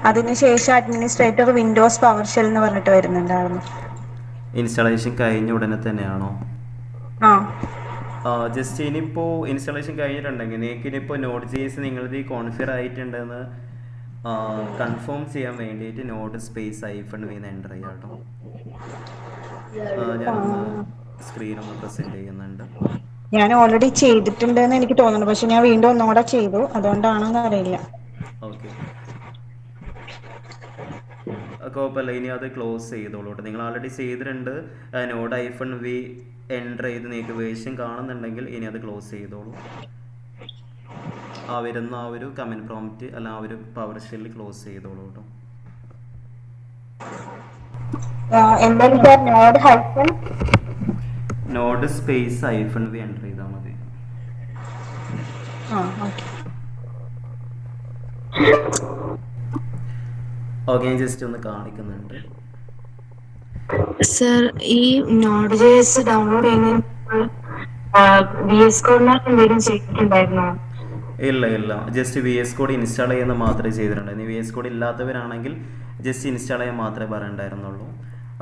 അതിനുശേഷം അഡ്മിനിസ്ട്രേറ്റർ വിൻഡോസ് പവർ ഷെൽ എന്ന് പറഞ്ഞിട്ട് വരുന്നുണ്ടായിരുന്നു. ഇൻസ്റ്റാളേഷൻ കഴിഞ്ഞ ഉടനെ തന്നെയാണോ? ആ, ജസ്റ്റ് ഇനിയിപ്പോൾ ഇൻസ്റ്റാളേഷൻ കഴിഞ്ഞിട്ടുണ്ടെങ്കിൽ നിങ്ങൾക്ക് ഇനിയിപ്പോൾ Node.js നിങ്ങളത് കോൺഫിഗർ ആയിട്ടുണ്ടെന്ന് കൺഫേം ചെയ്യാൻ വേണ്ടിയിട്ട് Node_v എൻ്റർ ചെയ്യാം കേട്ടോ. ഞാനൊന്ന് സ്ക്രീനൊന്ന് പ്രസൻറ്റ് ചെയ്യുന്നുണ്ട്. ഞാൻ ഓൾറെഡി ചെയ്തിട്ടുണ്ടെന്ന് എനിക്ക് തോന്നുന്നു, പക്ഷെ ഞാൻ വീണ്ടും ഒന്നുകൂടെ ചെയ്തു, അതുകൊണ്ടാണെന്ന് അറിയില്ല. ഓക്കെ, കുഴപ്പമില്ല. ഇനി അത് ക്ലോസ് ചെയ്തോളൂ കേട്ടോ. നിങ്ങൾ ആൾറെഡി ചെയ്തിട്ടുണ്ട്. Node-v എൻ്റർ ചെയ്ത് നിങ്ങൾക്ക് വേർഷൻ കാണുന്നുണ്ടെങ്കിൽ ഇനി അത് ക്ലോസ് ചെയ്തോളൂ. വരുന്ന ആ ഒരു കമൻറ്റ് പ്രോംപ്റ്റ് അല്ല ആ ഒരു പവർ ഷെല്ല് ക്ലോസ് ചെയ്തോളൂ കേട്ടോ. Node_v എൻ്റർ ചെയ്താൽ മതി. ഓക്കെ, ജസ്റ്റ് ഒന്ന് കാണിക്കുന്നുണ്ട്. സർ ഈ Node.js ഡൗൺലോഡ് ചെയ്യുന്നതിന് VS Code എന്തെങ്കിലും ചെയ്തിട്ടുണ്ടായിരുന്നോ? ഇല്ല, ജസ്റ്റ് VS Code ഇൻസ്റ്റാൾ ചെയ്യുന്ന മാത്രമേ ചെയ്തിട്ടുണ്ടായിരുന്നു. VS Code ഇല്ലാത്തവരാണെങ്കിൽ ജസ്റ്റ് ഇൻസ്റ്റാൾ ചെയ്യാൻ മാത്രമേ പറയണ്ടായിരുന്നുള്ളൂ.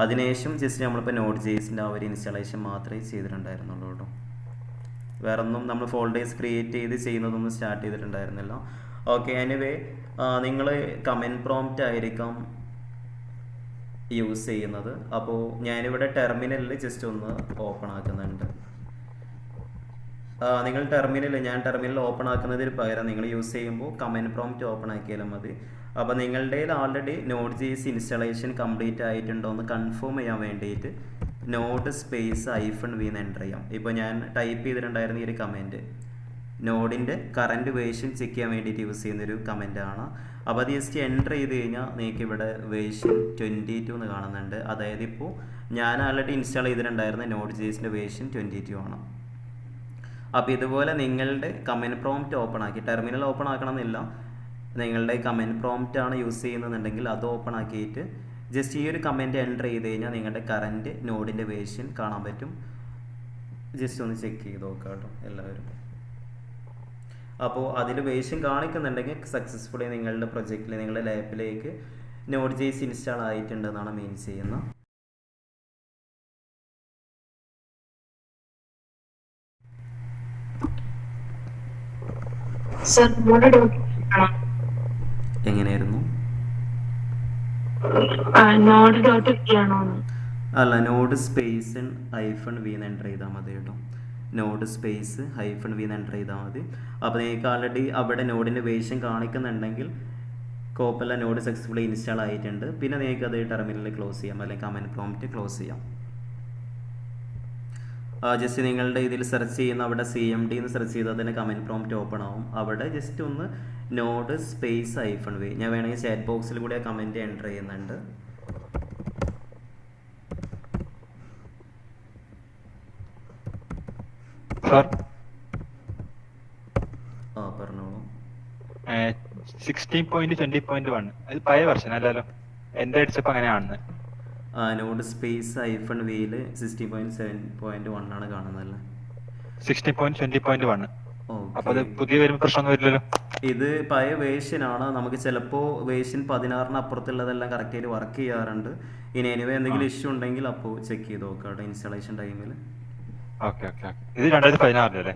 അതിനുശേഷം ജസ്റ്റ് നമ്മളിപ്പോൾ Node.jsൻ്റെ ആ ഒരു ഇൻസ്റ്റാളേഷൻ മാത്രമേ ചെയ്തിട്ടുണ്ടായിരുന്നുള്ളൂ കേട്ടോ. വേറെ ഒന്നും നമ്മൾ ഫോൾഡേഴ്സ് ക്രിയേറ്റ് ചെയ്ത് ചെയ്യുന്നതൊന്നും സ്റ്റാർട്ട് ചെയ്തിട്ടുണ്ടായിരുന്നില്ല. ഓക്കെ, എനിവേ നിങ്ങൾ കമൻറ്റ് പ്രോംപ്റ്റ് ആയിരിക്കാം യൂസ് ചെയ്യുന്നത്. അപ്പോൾ ഞാനിവിടെ ടെർമിനലിൽ ജസ്റ്റ് ഒന്ന് ഓപ്പൺ ആക്കുന്നുണ്ട്. നിങ്ങൾ ഞാൻ ടെർമിനൽ ഓപ്പൺ ആക്കുന്നതിന് പകരം നിങ്ങൾ യൂസ് ചെയ്യുമ്പോൾ കമൻറ്റ് പ്രോംപ്റ്റ് ഓപ്പൺ ആക്കിയാലും മതി. അപ്പോൾ നിങ്ങളുടെ ആൾറെഡി Node.js ഇൻസ്റ്റാളേഷൻ കംപ്ലീറ്റ് ആയിട്ടുണ്ടോ എന്ന് കൺഫേം ചെയ്യാൻ വേണ്ടിയിട്ട് Node_v എന്ന് എൻ്റർ ചെയ്യാം. ഇപ്പോൾ ഞാൻ ടൈപ്പ് ചെയ്തിട്ടുണ്ടായിരുന്ന ഈ ഒരു കമൻറ്റ് നോഡിൻ്റെ കറൻറ്റ് വേർഷൻ ചെക്ക് ചെയ്യാൻ വേണ്ടിയിട്ട് യൂസ് ചെയ്യുന്നൊരു കമൻറ്റാണ്. അപ്പോൾ അത് ജസ്റ്റ് എൻ്റർ ചെയ്ത് കഴിഞ്ഞാൽ നിങ്ങൾക്ക് ഇവിടെ വേർഷൻ 22 എന്ന് കാണുന്നുണ്ട്. അതായത് ഇപ്പോൾ ഞാൻ ആൾറെഡി ഇൻസ്റ്റാൾ ചെയ്തിട്ടുണ്ടായിരുന്ന Node.jsൻ്റെ വേർഷൻ 22 ആണ്. അപ്പോൾ ഇതുപോലെ നിങ്ങളുടെ കമൻറ്റ് പ്രോംപ്റ്റ് ഓപ്പൺ ആക്കി, ടെർമിനൽ ഓപ്പൺ ആക്കണമെന്നില്ല, നിങ്ങളുടെ കമൻറ്റ് പ്രോംപ്റ്റ് ആണ് യൂസ് ചെയ്യുന്നതെന്നുണ്ടെങ്കിൽ അത് ഓപ്പൺ ആക്കിയിട്ട് ജസ്റ്റ് ഈ ഒരു കമൻറ്റ് എൻ്റർ ചെയ്ത് കഴിഞ്ഞാൽ നിങ്ങളുടെ കറൻറ്റ് നോഡിൻ്റെ വേർഷൻ കാണാൻ പറ്റും. ജസ്റ്റ് ഒന്ന് ചെക്ക് ചെയ്ത് നോക്കാം കേട്ടോ എല്ലാവരും. അപ്പോൾ അതിൽ വേർഷൻ കാണിക്കുന്നുണ്ടെങ്കിൽ സക്സസ്ഫുള്ളി നിങ്ങളുടെ പ്രൊജക്റ്റിൽ നിങ്ങളുടെ ലാപ്പിലേക്ക് Node.js ഇൻസ്റ്റാൾ ആയിട്ടുണ്ടെന്നാണ് മീൻ ചെയ്യുന്നത്. എങ്ങനെയായിരുന്നു? അല്ല, Node_v എന്ന് എൻ്റർ ചെയ്താൽ മതി കേട്ടോ. Node_v എന്ന് എൻ്റർ ചെയ്താൽ മതി. അപ്പോൾ നിങ്ങൾക്ക് ആൾറെഡി അവിടെ നോഡിൻ്റെ വേർഷൻ കാണിക്കുന്നുണ്ടെങ്കിൽ കോപ്പല്ല, നോഡ് സക്സസ്ഫുള്ളി ഇൻസ്റ്റാൾ ആയിട്ടുണ്ട്. പിന്നെ നിങ്ങൾക്ക് അത് ടെർമിനലിൽ ക്ലോസ് ചെയ്യാം, അല്ലെങ്കിൽ കമൻറ്റ് പ്രോംപ്റ്റ് ക്ലോസ് ചെയ്യാം. ജസ്റ്റ് നിങ്ങളുടെ ഇതിൽ സെർച്ച് ചെയ്യുന്ന അവിടെ CMD എന്ന് സെർച്ച് ചെയ്താൽ തന്നെ കമൻറ്റ് പ്രോംപ്റ്റ് ഓപ്പൺ ആവും. അവിടെ ജസ്റ്റ് ഒന്ന് Node_v, ഞാൻ വേണമെങ്കിൽ ചാറ്റ് ബോക്സിൽ കൂടി ആ കമൻറ്റ് എൻ്റർ ചെയ്യുന്നുണ്ട്. പറഞ്ഞോളൂ. 16.20.1 അത് പഴയ വെർഷൻ അല്ലല്ലോ, എൻ്റെ അടിച്ചപ്പോൾ അങ്ങനെയാണെന്ന്. Node_v 16.7.1 ആണ് കാണുന്നതല്ലേ. 16.20.1. അപ്പൊ അത് ഓക്കെ, പുതിയ വരുമ്പോൾ പ്രശ്നമൊന്നും വരില്ലല്ലോ. ഇത് പഴയ വേർഷനാണ്. നമുക്ക് ചിലപ്പോൾ വേർഷൻ 16 അപ്പുറത്തുള്ളതെല്ലാം കറക്റ്റായിട്ട് വർക്ക് ചെയ്യാറുണ്ട്. ഇനി എനിവേ എന്തെങ്കിലും ഇഷ്യൂ ഉണ്ടെങ്കിൽ അപ്പോൾ ചെക്ക് ചെയ്ത് നോക്കാം കേട്ടോ ഇൻസ്റ്റാളേഷൻ ടൈമിൽ. Okay okay okay. ഇത് 2016 അല്ലേ?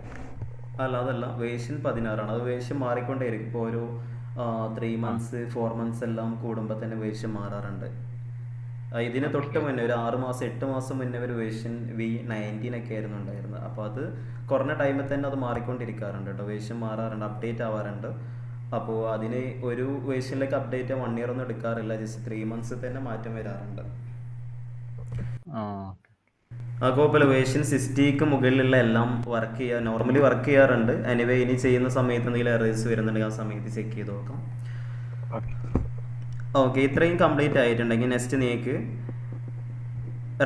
അല്ല, അതല്ല, വേർഷൻ 16 അത് വേർഷൻ മാറിക്കൊണ്ടേയിരിക്കും. ഇപ്പോൾ ഒരു 3 മന്ത്സ് 4 മന്ത്സ് എല്ലാം കൂടുമ്പോൾ തന്നെ വേർഷൻ മാറാറുണ്ട്. ഇതിന് തൊട്ട് മുന്നേ ഒരു 6 മാസം 8 മാസം മുന്നേ ഒരു വേർഷൻ V19 ഒക്കെ ആയിരുന്നു ഉണ്ടായിരുന്നത്. അപ്പോൾ അത് കുറഞ്ഞ ടൈമിൽ തന്നെ അത് മാറിക്കൊണ്ടിരിക്കാറുണ്ട് കേട്ടോ, വേർഷൻ മാറാറുണ്ട്, അപ്ഡേറ്റ് ആവാറുണ്ട്. അപ്പോൾ അതിന് ഒരു വേർഷനിലേക്ക് അപ്ഡേറ്റ് 1 ഇയർ ഒന്നും എടുക്കാറില്ല, ജസ്റ്റ് 3 മന്ത്സ് തന്നെ മാറ്റം വരാറുണ്ട്. കുഴപ്പമില്ല, വേർഷൻ 60ക്ക് മുകളിലുള്ള എല്ലാം വർക്ക് ചെയ്യുക, നോർമലി വർക്ക് ചെയ്യാറുണ്ട്. എനിവേ ഇനി ചെയ്യുന്ന സമയത്ത് എന്തെങ്കിലും എറേഴ്സ് വരുന്നുണ്ടെങ്കിൽ ആ സമയത്ത് ചെക്ക് ചെയ്ത് നോക്കാം. ഓക്കെ, ഇത്രയും കംപ്ലീറ്റ് ആയിട്ടുണ്ടെങ്കിൽ നെക്സ്റ്റ് നിങ്ങൾക്ക്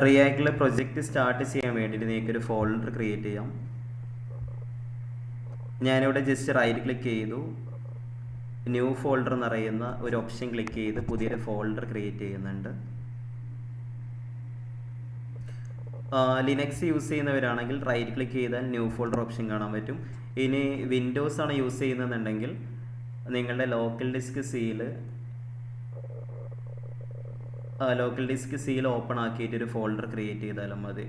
റിയാക്റ്റിലെ പ്രൊജക്റ്റ് സ്റ്റാർട്ട് ചെയ്യാൻ വേണ്ടിയിട്ട് നിങ്ങൾക്ക് ഒരു ഫോൾഡർ ക്രിയേറ്റ് ചെയ്യാം. ഞാനിവിടെ ജസ്റ്റ് റൈറ്റ് ക്ലിക്ക് ചെയ്തു, ന്യൂ ഫോൾഡർ എന്ന് പറയുന്ന ഒരു ഓപ്ഷൻ ക്ലിക്ക് ചെയ്ത് പുതിയൊരു ഫോൾഡർ ക്രിയേറ്റ് ചെയ്യുന്നുണ്ട്. ലിനക്സ് യൂസ് ചെയ്യുന്നവരാണെങ്കിൽ റൈറ്റ് ക്ലിക്ക് ചെയ്താൽ ന്യൂ ഫോൾഡർ ഓപ്ഷൻ കാണാൻ പറ്റും. ഇനി വിൻഡോസ് ആണ് യൂസ് ചെയ്യുന്നതെന്നുണ്ടെങ്കിൽ നിങ്ങളുടെ ലോക്കൽ ഡിസ്ക് സീൽ ഓപ്പൺ ആക്കിയിട്ട് ഒരു ഫോൾഡർ ക്രിയേറ്റ് ചെയ്താലും മതി.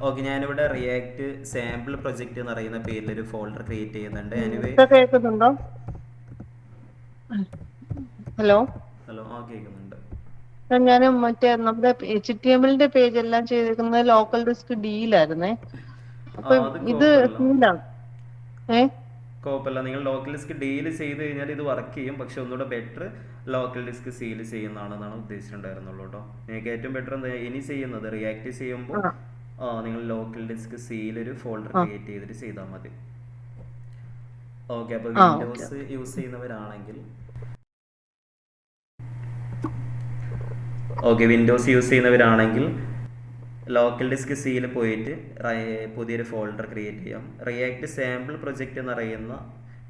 ഓക്കെ, ഞാനിവിടെ റിയാക്ട് സാമ്പിൾ പ്രൊജക്റ്റ് എന്ന് പറയുന്ന പേരിൽ ഒരു ഫോൾഡർ ക്രിയേറ്റ് ചെയ്യുന്നുണ്ട്. എനിവേ കേൾക്കുന്നുണ്ടോ? ഹലോ, കേൾക്കുന്നുണ്ട്. ഞാൻ മറ്റേ നമ്മുടെ HTML പേജ് എല്ലാം ചെയ്തിരിക്കുന്നത് ലോക്കൽ ഡിസ്ക് ഡിയിലായിരുന്നേ. അപ്പൊ ഇത് സീലാണ്. കുഴപ്പമില്ല, നിങ്ങൾ ലോക്കൽ ഡിസ്ക് ഡീൽ ചെയ്ത് കഴിഞ്ഞാൽ ഇത് വർക്ക് ചെയ്യും. പക്ഷെ ഒന്നുകൂടെ ബെറ്റർ ലോക്കൽ ഡിസ്ക് സീൽ ചെയ്യുന്നതാണെന്നാണ് ഉദ്ദേശിച്ചിട്ടുണ്ടായിരുന്നുള്ളൂ കേട്ടോ. നിങ്ങൾക്ക് ഏറ്റവും ബെറ്റർ എന്താ ഇനി ചെയ്യുന്നത്, റിയാക്ട് ചെയ്യുമ്പോൾ നിങ്ങൾ ലോക്കൽ ഡിസ്ക് സീൽ ഒരു ഫോൾഡർ ക്രിയേറ്റ് ചെയ്തിട്ട് ചെയ്താൽ മതി. ഓക്കെ, അപ്പോൾ വിൻഡോസ് യൂസ് ചെയ്യുന്നവരാണെങ്കിൽ ലോക്കൽ ഡിസ്ക് സീൽ പോയിട്ട് പുതിയൊരു ഫോൾഡർ ക്രിയേറ്റ് ചെയ്യാം. റിയാക്ട് സാമ്പിൾ പ്രൊജക്റ്റ് എന്ന് പറയുന്ന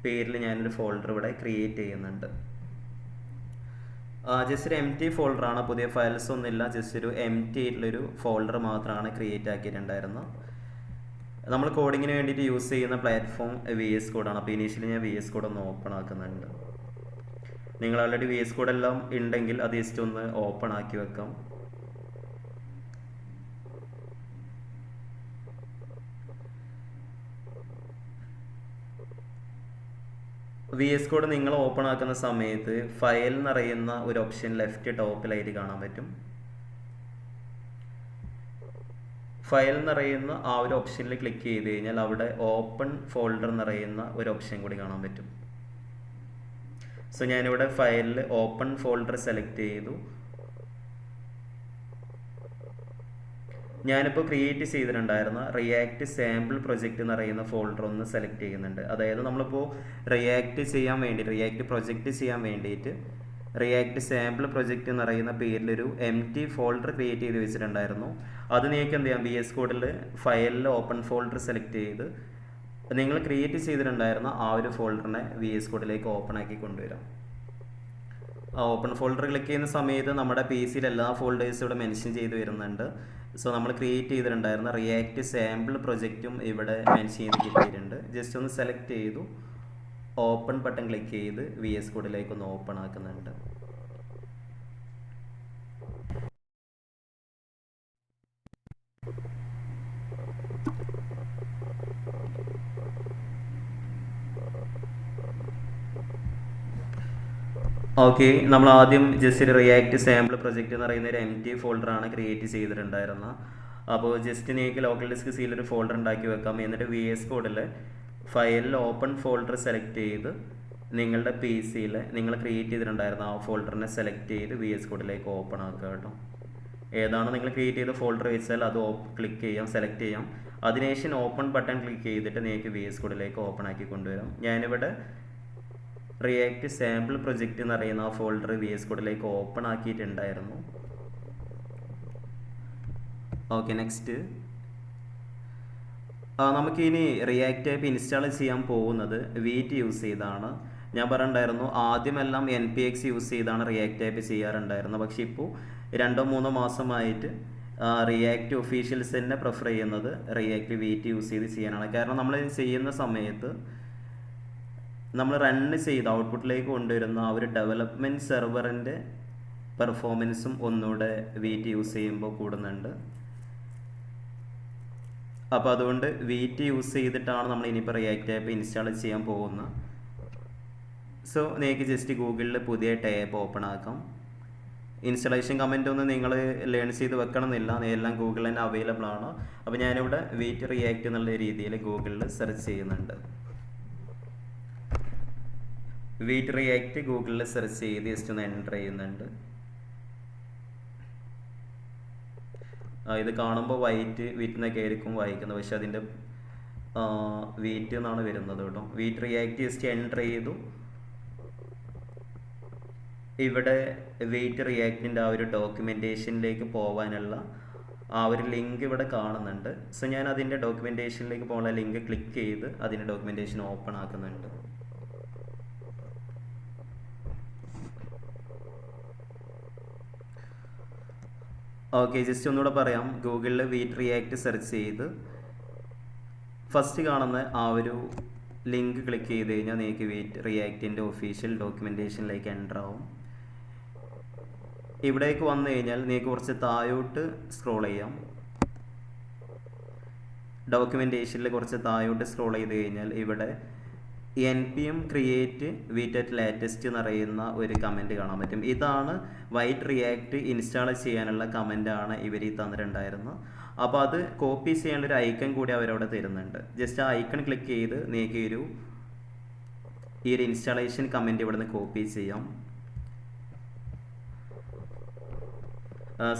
പേരിൽ ഞാനൊരു ഫോൾഡർ ഇവിടെ ക്രിയേറ്റ് ചെയ്യുന്നുണ്ട്. ജസ്റ്റ് ഒരു empty ഫോൾഡറാണ്, പുതിയ ഫയൽസ് ഒന്നുമില്ല, ജസ്റ്റ് ഒരു empty ആയിട്ടുള്ളൊരു ഫോൾഡർ മാത്രമാണ് ക്രിയേറ്റ് ആക്കിയിട്ടുണ്ടായിരുന്നത്. നമ്മൾ കോഡിങ്ങിന് വേണ്ടിയിട്ട് യൂസ് ചെയ്യുന്ന പ്ലാറ്റ്ഫോം VS കോഡാണ്. അപ്പോൾ ഇനീഷ്യലി ഞാൻ VS കോഡ് ഒന്ന് ഓപ്പൺ ആക്കുന്നുണ്ട്. നിങ്ങൾ ഓൾറെഡി VS കോഡ് എല്ലാം ഉണ്ടെങ്കിൽ അത് ജസ്റ്റ് ഒന്ന് ഓപ്പൺ ആക്കി വെക്കാം. VS കോഡ് നിങ്ങൾ ഓപ്പൺ ആക്കുന്ന സമയത്ത് ഫയൽ എന്നറിയുന്ന ഒരു ഓപ്ഷൻ ലെഫ്റ്റ് ടോപ്പിലായിട്ട് കാണാൻ പറ്റും. ഫയൽ എന്നറിയുന്ന ആ ഒരു ഓപ്ഷനിൽ ക്ലിക്ക് ചെയ്ത് കഴിഞ്ഞാൽ അവിടെ ഓപ്പൺ ഫോൾഡർ എന്നറിയുന്ന ഒരു ഓപ്ഷൻ കൂടി കാണാൻ പറ്റും. സോ ഞാനിവിടെ ഫയലിൽ ഓപ്പൺ ഫോൾഡർ സെലക്ട് ചെയ്തു. ഞാനിപ്പോൾ ക്രിയേറ്റ് ചെയ്തിട്ടുണ്ടായിരുന്ന റിയാക്ട് സാമ്പിൾ പ്രൊജക്റ്റ് എന്ന് പറയുന്ന ഫോൾഡർ ഒന്ന് സെലക്ട് ചെയ്യുന്നുണ്ട്. അതായത് നമ്മളിപ്പോൾ റിയാക്ട് പ്രൊജക്റ്റ് ചെയ്യാൻ വേണ്ടിയിട്ട് റിയാക്ട് സാമ്പിൾ പ്രൊജക്റ്റ് എന്ന് പറയുന്ന പേരിലൊരു empty ഫോൾഡർ ക്രിയേറ്റ് ചെയ്ത് വെച്ചിട്ടുണ്ടായിരുന്നു. അത് നിങ്ങൾക്ക് എന്ത് ചെയ്യാം, VS കോഡിൽ ഫയലിൽ ഓപ്പൺ ഫോൾഡർ സെലക്ട് ചെയ്ത് നിങ്ങൾ ക്രിയേറ്റ് ചെയ്തിട്ടുണ്ടായിരുന്ന ആ ഒരു ഫോൾഡറിനെ VS കോഡിലേക്ക് ഓപ്പൺ ആക്കി കൊണ്ടുവരാം. ഓപ്പൺ ഫോൾഡർ ക്ലിക്ക് ചെയ്യുന്ന സമയത്ത് നമ്മുടെ PC-യിൽ എല്ലാ ഫോൾഡേഴ്സും ഇവിടെ മെൻഷൻ ചെയ്ത് വരുന്നുണ്ട്. സോ നമ്മൾ ക്രിയേറ്റ് ചെയ്തിട്ടുണ്ടായിരുന്ന റിയാക്ട് സാമ്പിൾ പ്രൊജക്റ്റും ഇവിടെ മെൻഷൻ ചെയ്ത് കിട്ടിയിട്ടുണ്ട്. ജസ്റ്റ് ഒന്ന് സെലക്ട് ചെയ്തു, ഓപ്പൺ ബട്ടൺ ക്ലിക്ക് ചെയ്ത് VS കോഡിലേക്ക് ഒന്ന് ഓപ്പൺ ആക്കുന്നുണ്ട്. ഓക്കെ, നമ്മൾ ആദ്യം ജസ്റ്റ് ഒരു റിയാക്ട് സാമ്പിൾ പ്രൊജക്റ്റ് എന്ന് പറയുന്ന ഒരു empty ഫോൾഡറാണ് ക്രിയേറ്റ് ചെയ്തിട്ടുണ്ടായിരുന്നത്. അപ്പോൾ ജസ്റ്റ് നിങ്ങൾക്ക് ലോക്കൽ ഡിസ്ക് സീൽ ഒരു ഫോൾഡർ ഉണ്ടാക്കി വെക്കാം. എന്നിട്ട് VS കോഡിൽ ഫയലിൽ ഓപ്പൺ ഫോൾഡർ സെലക്ട് ചെയ്ത് നിങ്ങളുടെ PC-യിൽ നിങ്ങൾ ക്രിയേറ്റ് ചെയ്തിട്ടുണ്ടായിരുന്ന ആ ഫോൾഡറിനെ സെലക്ട് ചെയ്ത് VS കോഡിലേക്ക് ഓപ്പൺ ആക്കുക കേട്ടോ. ഏതാണ് നിങ്ങൾ ക്രിയേറ്റ് ചെയ്ത ഫോൾഡർ വെച്ചാൽ അത് ക്ലിക്ക് ചെയ്യാം, സെലക്ട് ചെയ്യാം. അതിനുശേഷം ഓപ്പൺ ബട്ടൺ ക്ലിക്ക് ചെയ്തിട്ട് നിങ്ങൾക്ക് VS കോഡിലേക്ക് ഓപ്പൺ ആക്കി കൊണ്ടുവരാം. ഞാനിവിടെ റിയാക്ട് സാമ്പിൾ പ്രൊജക്റ്റ് എന്ന് പറയുന്ന ആ ഫോൾഡർ VS കോഡിലേക്ക് ഓപ്പൺ ആക്കിയിട്ടുണ്ടായിരുന്നു. ഓക്കെ, നെക്സ്റ്റ് നമുക്കിനി റിയാക്ട് ആപ്പ് ഇൻസ്റ്റാൾ ചെയ്യാൻ പോകുന്നത് വീറ്റ് യൂസ് ചെയ്താണ്. ഞാൻ പറഞ്ഞിട്ടുണ്ടായിരുന്നു ആദ്യമെല്ലാം NPX യൂസ് ചെയ്താണ് റിയാക്ട് ആപ്പ് ചെയ്യാറുണ്ടായിരുന്നത്. പക്ഷേ ഇപ്പോൾ 2-3 മാസമായിട്ട് റിയാക്റ്റ് ഒഫീഷ്യൽസ് തന്നെ പ്രിഫർ ചെയ്യുന്നത് റിയാക്റ്റ് വീറ്റ് യൂസ് ചെയ്ത് ചെയ്യാനാണ്. കാരണം നമ്മൾ ചെയ്യുന്ന സമയത്ത് നമ്മൾ റണ്ണ് ചെയ്ത് ഔട്ട്പുട്ടിലേക്ക് കൊണ്ടുവരുന്ന ആ ഒരു ഡെവലപ്മെൻറ്റ് സെർവറിൻ്റെ പെർഫോമൻസും ഒന്നുകൂടെ വീറ്റ് യൂസ് ചെയ്യുമ്പോൾ കൂടുന്നുണ്ട്. അപ്പോൾ അതുകൊണ്ട് വീറ്റ് യൂസ് ചെയ്തിട്ടാണ് നമ്മൾ ഇനിയിപ്പോൾ റിയാക്റ്റ് ആപ്പ് ഇൻസ്റ്റാൾ ചെയ്യാൻ പോകുന്നത്. സോ നിങ്ങൾക്ക് ജസ്റ്റ് ഗൂഗിളിൽ പുതിയ ടാബ് ഓപ്പൺ ആക്കാം. ഇൻസ്റ്റലേഷൻ കമൻ്റ് ഒന്നും നിങ്ങൾ ലേൺ ചെയ്ത് വെക്കണമെന്നില്ല, എല്ലാം ഗൂഗിളിൽ തന്നെ അവൈലബിൾ ആണ്. അപ്പോൾ ഞാനിവിടെ വീറ്റ് റിയാക്റ്റ് എന്നുള്ള രീതിയിൽ ഗൂഗിളിൽ സെർച്ച് ചെയ്യുന്നുണ്ട്. വീറ്റ് റിയാക്റ്റ് ഗൂഗിളിൽ സെർച്ച് ചെയ്ത് ജസ്റ്റ് ഒന്ന് എൻ്റർ ചെയ്യുന്നുണ്ട്. ഇത് കാണുമ്പോൾ വൈറ്റ് വീറ്റ് എന്നൊക്കെ ആയിരിക്കും വായിക്കുന്നത്, പക്ഷെ അതിൻ്റെ വീറ്റ് എന്നാണ് വരുന്നത് കേട്ടോ. വീറ്റ് റിയാക്റ്റ് ജസ്റ്റ് എൻ്റർ ചെയ്തു. ഇവിടെ വീറ്റ് റിയാക്റ്റിൻ്റെ ആ ഒരു ഡോക്യുമെൻറ്റേഷനിലേക്ക് പോകാനുള്ള ആ ഒരു ലിങ്ക് ഇവിടെ കാണുന്നുണ്ട്. സോ ഞാൻ അതിൻ്റെ ഡോക്യുമെൻറ്റേഷനിലേക്ക് പോകാനുള്ള ലിങ്ക് ക്ലിക്ക് ചെയ്ത് അതിൻ്റെ ഡോക്യുമെൻറ്റേഷൻ ഓപ്പൺ ആക്കുന്നുണ്ട്. ഓക്കെ, ജസ്റ്റ് ഒന്നുകൂടെ പറയാം. ഗൂഗിളിൽ വീറ്റ് റിയാക്റ്റ് സെർച്ച് ചെയ്ത് ഫസ്റ്റ് കാണുന്ന ആ ഒരു ലിങ്ക് ക്ലിക്ക് ചെയ്ത് കഴിഞ്ഞാൽ നിങ്ങൾക്ക് വീറ്റ് റിയാക്റ്റിൻ്റെ ഒഫീഷ്യൽ ഡോക്യുമെൻറ്റേഷനിലേക്ക് എൻ്റർ ആവും. ഇവിടേക്ക് വന്നു കഴിഞ്ഞാൽ നിങ്ങൾക്ക് കുറച്ച് താഴോട്ട് സ്ക്രോൾ ചെയ്യാം. ഡോക്യുമെൻറ്റേഷനിൽ കുറച്ച് താഴോട്ട് സ്ക്രോൾ ചെയ്ത് കഴിഞ്ഞാൽ ഇവിടെ npm create wheat at latest എന്ന് പറയുന്ന ഒരു കമൻറ്റ് കാണാൻ പറ്റും. ഇതാണ് വൈറ്റ് റിയാക്റ്റ് ഇൻസ്റ്റാൾ ചെയ്യാനുള്ള കമൻറ്റാണ് ഇവർ ഈ തന്നിട്ടുണ്ടായിരുന്നത്. അപ്പോൾ അത് കോപ്പി ചെയ്യാനുള്ളൊരു ഐക്കൺ കൂടി അവരവിടെ തരുന്നുണ്ട്. ജസ്റ്റ് ആ ഐക്കൺ ക്ലിക്ക് ചെയ്ത് നിങ്ങൾക്ക് ഈ ഒരു ഇൻസ്റ്റാളേഷൻ കമൻറ്റ് ഇവിടെ നിന്ന് കോപ്പി ചെയ്യാം.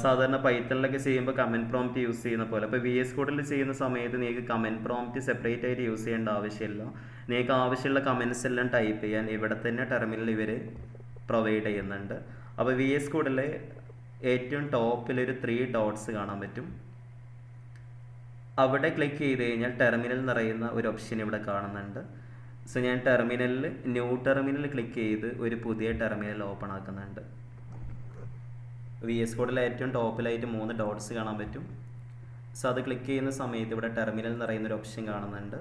സാധാരണ പൈത്തണിലൊക്കെ ചെയ്യുമ്പോൾ കമൻറ്റ് പ്രോംപ്റ്റ് യൂസ് ചെയ്യുന്ന പോലെ, അപ്പോൾ VS കോഡിൽ ചെയ്യുന്ന സമയത്ത് നിങ്ങൾക്ക് കമൻറ്റ് പ്രോംപ്റ്റ് സെപ്പറേറ്റ് ആയിട്ട് യൂസ് ചെയ്യേണ്ട ആവശ്യമില്ല. നിങ്ങൾക്ക് ആവശ്യമുള്ള കമൻറ്റ്സ് എല്ലാം ടൈപ്പ് ചെയ്യാൻ ഇവിടെ തന്നെ ടെർമിനൽ ഇവർ പ്രൊവൈഡ് ചെയ്യുന്നുണ്ട്. അപ്പോൾ VS കോഡിൽ ഏറ്റവും ടോപ്പിലൊരു 3 ഡോട്ട്സ് കാണാൻ പറ്റും. അവിടെ ക്ലിക്ക് ചെയ്ത് കഴിഞ്ഞാൽ ടെർമിനൽ എന്ന് പറയുന്ന ഒരു ഓപ്ഷൻ ഇവിടെ കാണുന്നുണ്ട്. സോ ഞാൻ ടെർമിനലിൽ ന്യൂ ടെർമിനൽ ക്ലിക്ക് ചെയ്ത് ഒരു പുതിയ ടെർമിനൽ ഓപ്പൺ ആക്കുന്നുണ്ട്. VS കോഡിൽ ഏറ്റവും ടോപ്പിലായിട്ട് 3 ഡോട്ട്സ് കാണാൻ പറ്റും. സോ അത് ക്ലിക്ക് ചെയ്യുന്ന സമയത്ത് ഇവിടെ ടെർമിനൽ എന്ന് പറയുന്നൊരു ഓപ്ഷൻ കാണുന്നുണ്ട്.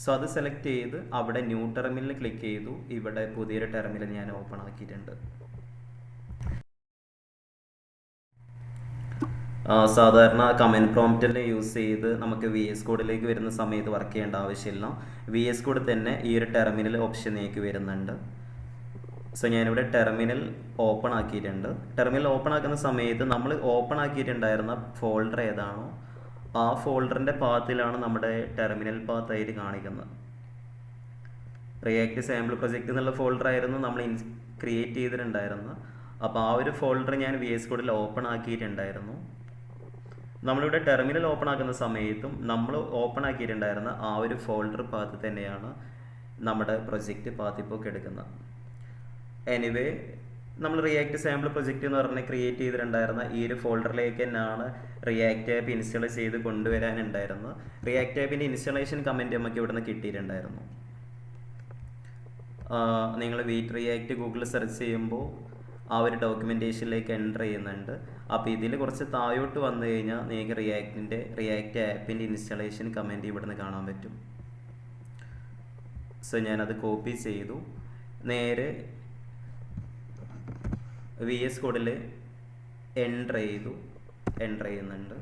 സോ അത് സെലക്ട് ചെയ്ത് അവിടെ ന്യൂ ടെർമിനൽ ക്ലിക്ക് ചെയ്തു. ഇവിടെ പുതിയൊരു ടെർമിനൽ ഞാൻ ഓപ്പൺ ആക്കിയിട്ടുണ്ട്. സാധാരണ കമൻറ്റ് പ്രോംപ്റ്റിൽ യൂസ് ചെയ്ത് നമുക്ക് VS കോഡിലേക്ക് വരുന്ന സമയത്ത് വർക്ക് ചെയ്യേണ്ട ആവശ്യമില്ല. VS കോഡ് തന്നെ ഈ ഒരു ടെർമിനൽ ഓപ്ഷനിലേക്ക് വരുന്നുണ്ട്. സോ ഞാനിവിടെ ടെർമിനൽ ഓപ്പൺ ആക്കിയിട്ടുണ്ട്. ടെർമിനൽ ഓപ്പൺ ആക്കുന്ന സമയത്ത് നമ്മൾ ഓപ്പൺ ആക്കിയിട്ടുണ്ടായിരുന്ന ഫോൾഡർ ഏതാണോ ആ ഫോൾഡറിൻ്റെ പാത്തിലാണ് നമ്മുടെ ടെർമിനൽ പാത്ത് ആയിട്ട് കാണിക്കുന്നത്. റിയാക്റ്റ് സാമ്പിൾ പ്രൊജക്റ്റ് എന്നുള്ള ഫോൾഡർ ആയിരുന്നു നമ്മൾ ക്രിയേറ്റ് ചെയ്തിട്ടുണ്ടായിരുന്നത്. അപ്പോൾ ആ ഒരു ഫോൾഡർ ഞാൻ VS കോഡിൽ ഓപ്പൺ ആക്കിയിട്ടുണ്ടായിരുന്നു. നമ്മളിവിടെ ടെർമിനൽ ഓപ്പൺ ആക്കുന്ന സമയത്തും നമ്മൾ ഓപ്പൺ ആക്കിയിട്ടുണ്ടായിരുന്ന ആ ഒരു ഫോൾഡർ പാത്ത് തന്നെയാണ് നമ്മുടെ പ്രൊജക്റ്റ് പാത്ത് ഇപ്പോൾ എടുക്കുന്നത്. എനിവേ നമ്മൾ റിയാക്റ്റ് സാമ്പിൾ പ്രൊജക്റ്റ് എന്ന് പറഞ്ഞ് ക്രിയേറ്റ് ചെയ്തിട്ടുണ്ടായിരുന്ന ഈ ഒരു ഫോൾഡറിലേക്ക് തന്നെയാണ് റിയാക്റ്റ് ആപ്പ് ഇൻസ്റ്റാൾ ചെയ്ത് കൊണ്ടുവരാനുണ്ടായിരുന്നത്. റിയാക്റ്റ് ആപ്പിൻ്റെ ഇൻസ്റ്റാളേഷൻ കമൻറ്റ് നമുക്ക് ഇവിടെ നിന്ന് കിട്ടിയിട്ടുണ്ടായിരുന്നു. നിങ്ങൾ വീറ്റ് റിയാക്റ്റ് ഗൂഗിളിൽ സെർച്ച് ചെയ്യുമ്പോൾ ആ ഒരു ഡോക്യുമെൻറ്റേഷനിലേക്ക് എൻ്റർ ചെയ്യുന്നുണ്ട്. അപ്പോൾ ഇതിൽ കുറച്ച് താഴോട്ട് വന്നു കഴിഞ്ഞാൽ നിങ്ങൾക്ക് റിയാക്റ്റ് ആപ്പിൻ്റെ ഇൻസ്റ്റാളേഷൻ കമൻറ്റ് ഇവിടെ നിന്ന് കാണാൻ പറ്റും. സോ ഞാനത് കോപ്പി ചെയ്തു. നേരെ VS കോഡിൽ എൻ്റർ ചെയ്യുന്നുണ്ട്.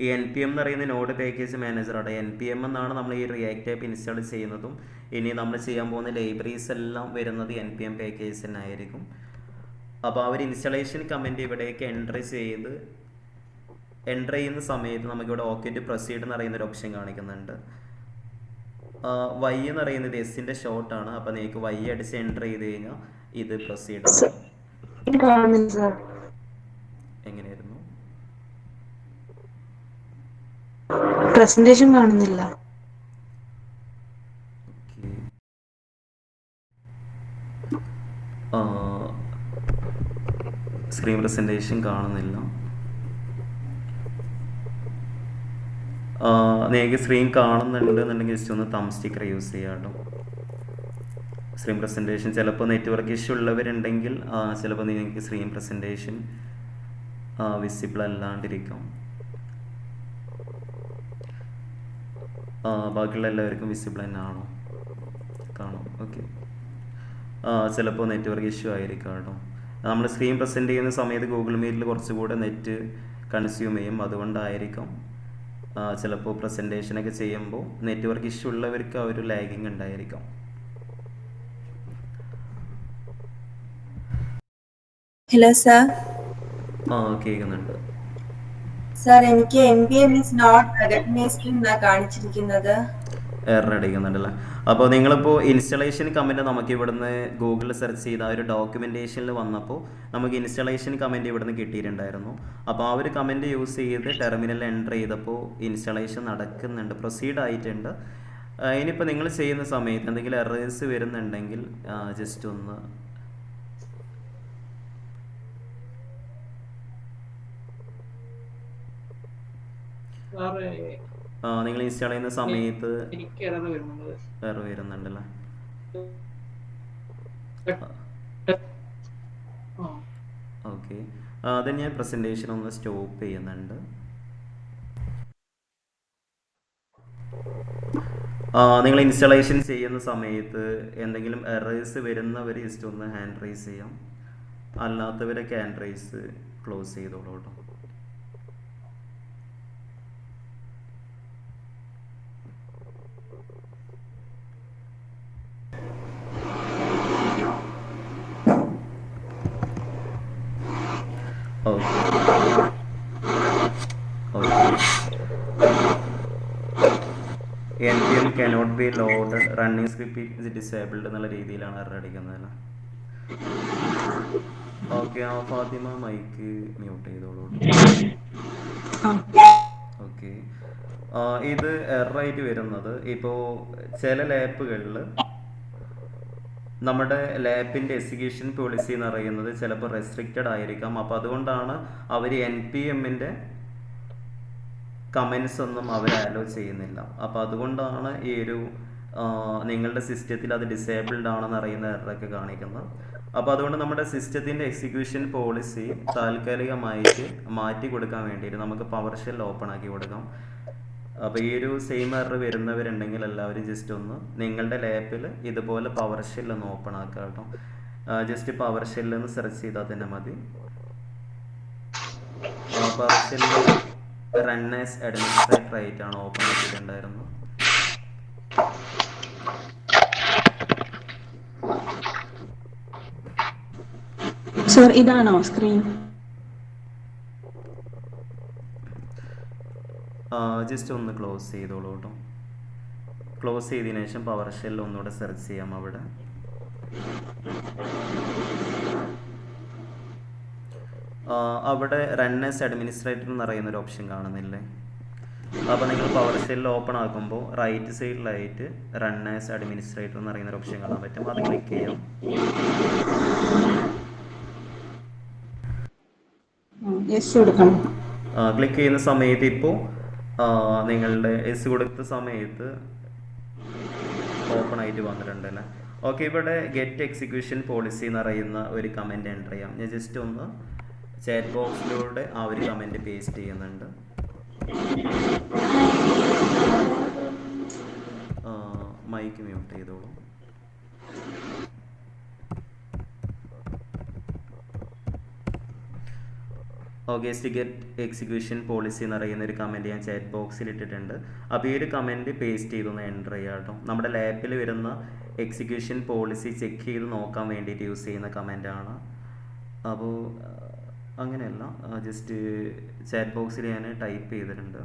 ഈ NPM എന്ന് പറയുന്ന നോഡ് പാക്കേജ് മാനേജറാണ്. NPM എന്നാണ് നമ്മൾ ഈ റിയാക്റ്റ് ആപ്പ് ഇൻസ്റ്റാൾ ചെയ്യുന്നതും. ഇനി നമ്മൾ ചെയ്യാൻ പോകുന്ന ലൈബ്രറീസ് എല്ലാം വരുന്നത് NPM പാക്കേജ് തന്നെ ആയിരിക്കും. അപ്പോൾ ആ ഒരു ഇൻസ്റ്റാളേഷൻ കമൻറ്റ് ഇവിടേക്ക് എൻ്റർ ചെയ്യുന്ന സമയത്ത് നമുക്കിവിടെ ഓക്കെ ടു പ്രൊസീഡ് എന്ന് പറയുന്നൊരു ഓപ്ഷൻ കാണിക്കുന്നുണ്ട്. Y എന്ന് പറയുന്നത് എസിൻ്റെ ഷോർട്ടാണ്. അപ്പോൾ നിങ്ങൾക്ക് Y അടിച്ച് എൻ്റർ ചെയ്ത് കഴിഞ്ഞാൽ ഇത് പ്രൊസീഡ് എങ്ങനെയായിരുന്നു? പ്രസന്റേഷൻ കാണുന്നില്ല. സ്ക്രീൻ പ്രസന്റേഷൻ കാണുന്നില്ല. നിങ്ങൾക്ക് സ്ക്രീൻ കാണുന്നുണ്ട് എന്നുണ്ടെങ്കിൽ ജസ്റ്റ് ഒന്ന് തം സ്റ്റിക്കർ യൂസ് ചെയ്യാം കേട്ടോ. സ്ക്രീൻ പ്രസൻറ്റേഷൻ ചിലപ്പോൾ നെറ്റ്വർക്ക് ഇഷ്യൂ ഉള്ളവരുണ്ടെങ്കിൽ ചിലപ്പോൾ നിങ്ങൾക്ക് സ്ക്രീൻ പ്രസൻറ്റേഷൻ വിസിബിൾ അല്ലാണ്ടിരിക്കും. ബാക്കിയുള്ള എല്ലാവർക്കും വിസിബിൾ തന്നെ ആണോ? കാണും. ഓക്കെ. ചിലപ്പോൾ നെറ്റ്വർക്ക് ഇഷ്യൂ ആയിരിക്കാം കേട്ടോ. നമ്മൾ സ്ക്രീൻ പ്രസൻറ്റ് ചെയ്യുന്ന സമയത്ത് ഗൂഗിൾ മീറ്റിൽ കുറച്ചുകൂടെ നെറ്റ് കൺസ്യൂം ചെയ്യും, അതുകൊണ്ടായിരിക്കും ചിലപ്പോൾ പ്രസൻറ്റേഷനൊക്കെ ചെയ്യുമ്പോൾ നെറ്റ്വർക്ക് ഇഷ്യൂ ഉള്ളവർക്ക് ആ ഒരു ലാഗിങ് ഉണ്ടായിരിക്കാം. Hello sir. കേൾക്കുന്നുണ്ട്. സാർ, എനിക്ക് MBA മീൻസ് നോട്ട് റെക്കഗ്നൈസ്ഡ് എന്നാണ് കാണിച്ചിരിക്കുന്നത്. എറർ അടിക്കുന്നുണ്ടല്ലേ. അപ്പോൾ നിങ്ങളിപ്പോൾ ഇൻസ്റ്റലേഷൻ കമൻറ്റ് നമുക്ക് ഇവിടുന്ന് ഗൂഗിളിൽ സെർച്ച് ചെയ്ത ആ ഒരു ഡോക്യുമെൻറ്റേഷനിൽ വന്നപ്പോൾ നമുക്ക് ഇൻസ്റ്റലേഷൻ കമൻറ്റ് ഇവിടുന്ന് കിട്ടിയിട്ടുണ്ടായിരുന്നു. അപ്പോൾ ആ ഒരു കമൻറ്റ് യൂസ് ചെയ്ത് ടെർമിനലിൽ എൻ്റർ ചെയ്തപ്പോൾ ഇൻസ്റ്റലേഷൻ നടക്കുന്നുണ്ട്, പ്രൊസീഡ് ആയിട്ടുണ്ട്. ഇനിയിപ്പോൾ നിങ്ങൾ ചെയ്യുന്ന സമയത്ത് എന്തെങ്കിലും എറേഴ്സ് വരുന്നുണ്ടെങ്കിൽ ജസ്റ്റ് ഒന്ന് നിങ്ങൾ ഇൻസ്റ്റാൾ ചെയ്യുന്ന സമയത്ത് എറർ വരുന്നുണ്ടല്ലേ. ഓക്കെ, അത് ഞാൻ പ്രസൻറ്റേഷൻ ഒന്ന് സ്റ്റോപ്പ് ചെയ്യുന്നുണ്ട്. നിങ്ങൾ ഇൻസ്റ്റാളേഷൻ ചെയ്യുന്ന സമയത്ത് എന്തെങ്കിലും എറേഴ്സ് വരുന്നവർ ജസ്റ്റ് ഒന്ന് ഹാൻഡ് റൈസ് ചെയ്യാം, അല്ലാത്തവരൊക്കെ ഹാൻഡ് റൈസ് ക്ലോസ് ചെയ്തോളൂ കേട്ടോ. NPM cannot be loaded, running script is disabled എന്നുള്ള രീതിയിലാണ് എറർ അടിക്കുന്നത്. ഓക്കെ, ഫാത്തിമ മൈക്ക് മ്യൂട്ട് ചെയ്തോളൂ. ഓക്കെ, ഇത് എററായിട്ട് വരുന്നത് ഇപ്പോൾ ചില ലാപ്പുകളിൽ നമ്മുടെ ലാപ്പിൻ്റെ എക്സിക്യൂഷൻ പോളിസി എന്ന് പറയുന്നത് ചിലപ്പോൾ റെസ്ട്രിക്റ്റഡ് ആയിരിക്കാം. അപ്പോൾ അതുകൊണ്ടാണ് അവർ NPMൻ്റെ കമൻസ് ഒന്നും അവർ അലോ ചെയ്യുന്നില്ല. അപ്പോൾ അതുകൊണ്ടാണ് ഈ ഒരു നിങ്ങളുടെ സിസ്റ്റത്തിൽ അത് ഡിസേബിൾഡ് ആണെന്ന് അറിയുന്ന എററൊക്കെ കാണിക്കുന്നത്. അപ്പോൾ അതുകൊണ്ട് നമ്മുടെ സിസ്റ്റത്തിൻ്റെ എക്സിക്യൂഷൻ പോളിസി താൽക്കാലികമായിട്ട് മാറ്റി കൊടുക്കാൻ വേണ്ടിയിട്ട് നമുക്ക് പവർ ഷെൽ ഓപ്പൺ ആക്കി കൊടുക്കാം. അപ്പോൾ ഈ ഒരു സെയിം എറർ വരുന്നവരുണ്ടെങ്കിൽ എല്ലാവരും ജസ്റ്റ് ഒന്ന് നിങ്ങളുടെ ലാപ്പിൽ ഇതുപോലെ പവർ ഷെൽ ഒന്ന് ഓപ്പൺ ആക്കുക കേട്ടോ. ജസ്റ്റ് പവർ ഷെല്ലെന്ന് സെർച്ച് ചെയ്താൽ തന്നെ മതി. Power shell run as administrator ആയിട്ടാണ് ഓപ്പൺ ആക്കിയിട്ടുണ്ടായിരുന്നത്. സർ, ഇതാണോ സ്ക്രീൻ? ജസ്റ്റ് ഒന്ന് ക്ലോസ് ചെയ്തോളൂ കേട്ടോ. ക്ലോസ് ചെയ്തതിനു ശേഷം പവർ ഷെൽ ഒന്നുകൂടെ സെർച്ച് ചെയ്യാം. അവിടെ റൺ ആസ് അഡ്മിനിസ്ട്രേറ്റർ എന്ന് പറയുന്ന ഒരു ഓപ്ഷൻ കാണുന്നില്ലേ? അപ്പോൾ നിങ്ങൾ പവർ ഷെൽ ഓപ്പൺ ആക്കുമ്പോൾ റൈറ്റ് സൈഡിലായിട്ട് റൺ ആസ് അഡ്മിനിസ്ട്രേറ്റർ എന്ന് പറയുന്ന ഒരു ഓപ്ഷൻ കാണാൻ പറ്റും. അത് ക്ലിക്ക് ചെയ്യാം. ക്ലിക്ക് ചെയ്യുന്ന സമയത്ത് ഇപ്പോൾ നിങ്ങളുടെ എസ് കൊടുത്ത സമയത്ത് ഓപ്പൺ ആയിട്ട് വന്നിട്ടുണ്ടല്ലേ. ഓക്കെ, ഇവിടെ ഗെറ്റ് എക്സിക്യൂഷൻ പോളിസി എന്ന് പറയുന്ന ഒരു കമൻറ്റ് എൻ്റർ ചെയ്യാം. ഞാൻ ജസ്റ്റ് ഒന്ന് ചാറ്റ് ബോക്സിലൂടെ ആ ഒരു കമൻറ്റ് പേസ്റ്റ് ചെയ്യുന്നുണ്ട്. മൈക്ക് മ്യൂട്ട് ചെയ്തോളൂ. ഓക്കെ, ഗെറ്റ് എക്സിക്യൂഷൻ പോളിസി എന്ന് പറയുന്ന ഒരു കമൻറ്റ് ഞാൻ ചാറ്റ് ബോക്സിൽ ഇട്ടിട്ടുണ്ട്. അപ്പോൾ ഈ ഒരു കമൻറ്റ് പേസ്റ്റ് ചെയ്തൊന്ന് എൻ്റർ ചെയ്യാം കേട്ടോ. നമ്മുടെ ലാപ്പിൽ വരുന്ന എക്സിക്യൂഷൻ പോളിസി ചെക്ക് ചെയ്ത് നോക്കാൻ വേണ്ടിയിട്ട് യൂസ് ചെയ്യുന്ന കമൻറ്റാണ്. അപ്പോൾ അങ്ങനെയല്ല, ജസ്റ്റ് ചാറ്റ് ബോക്സിൽ ഞാൻ ടൈപ്പ് ചെയ്തിട്ടുണ്ട്,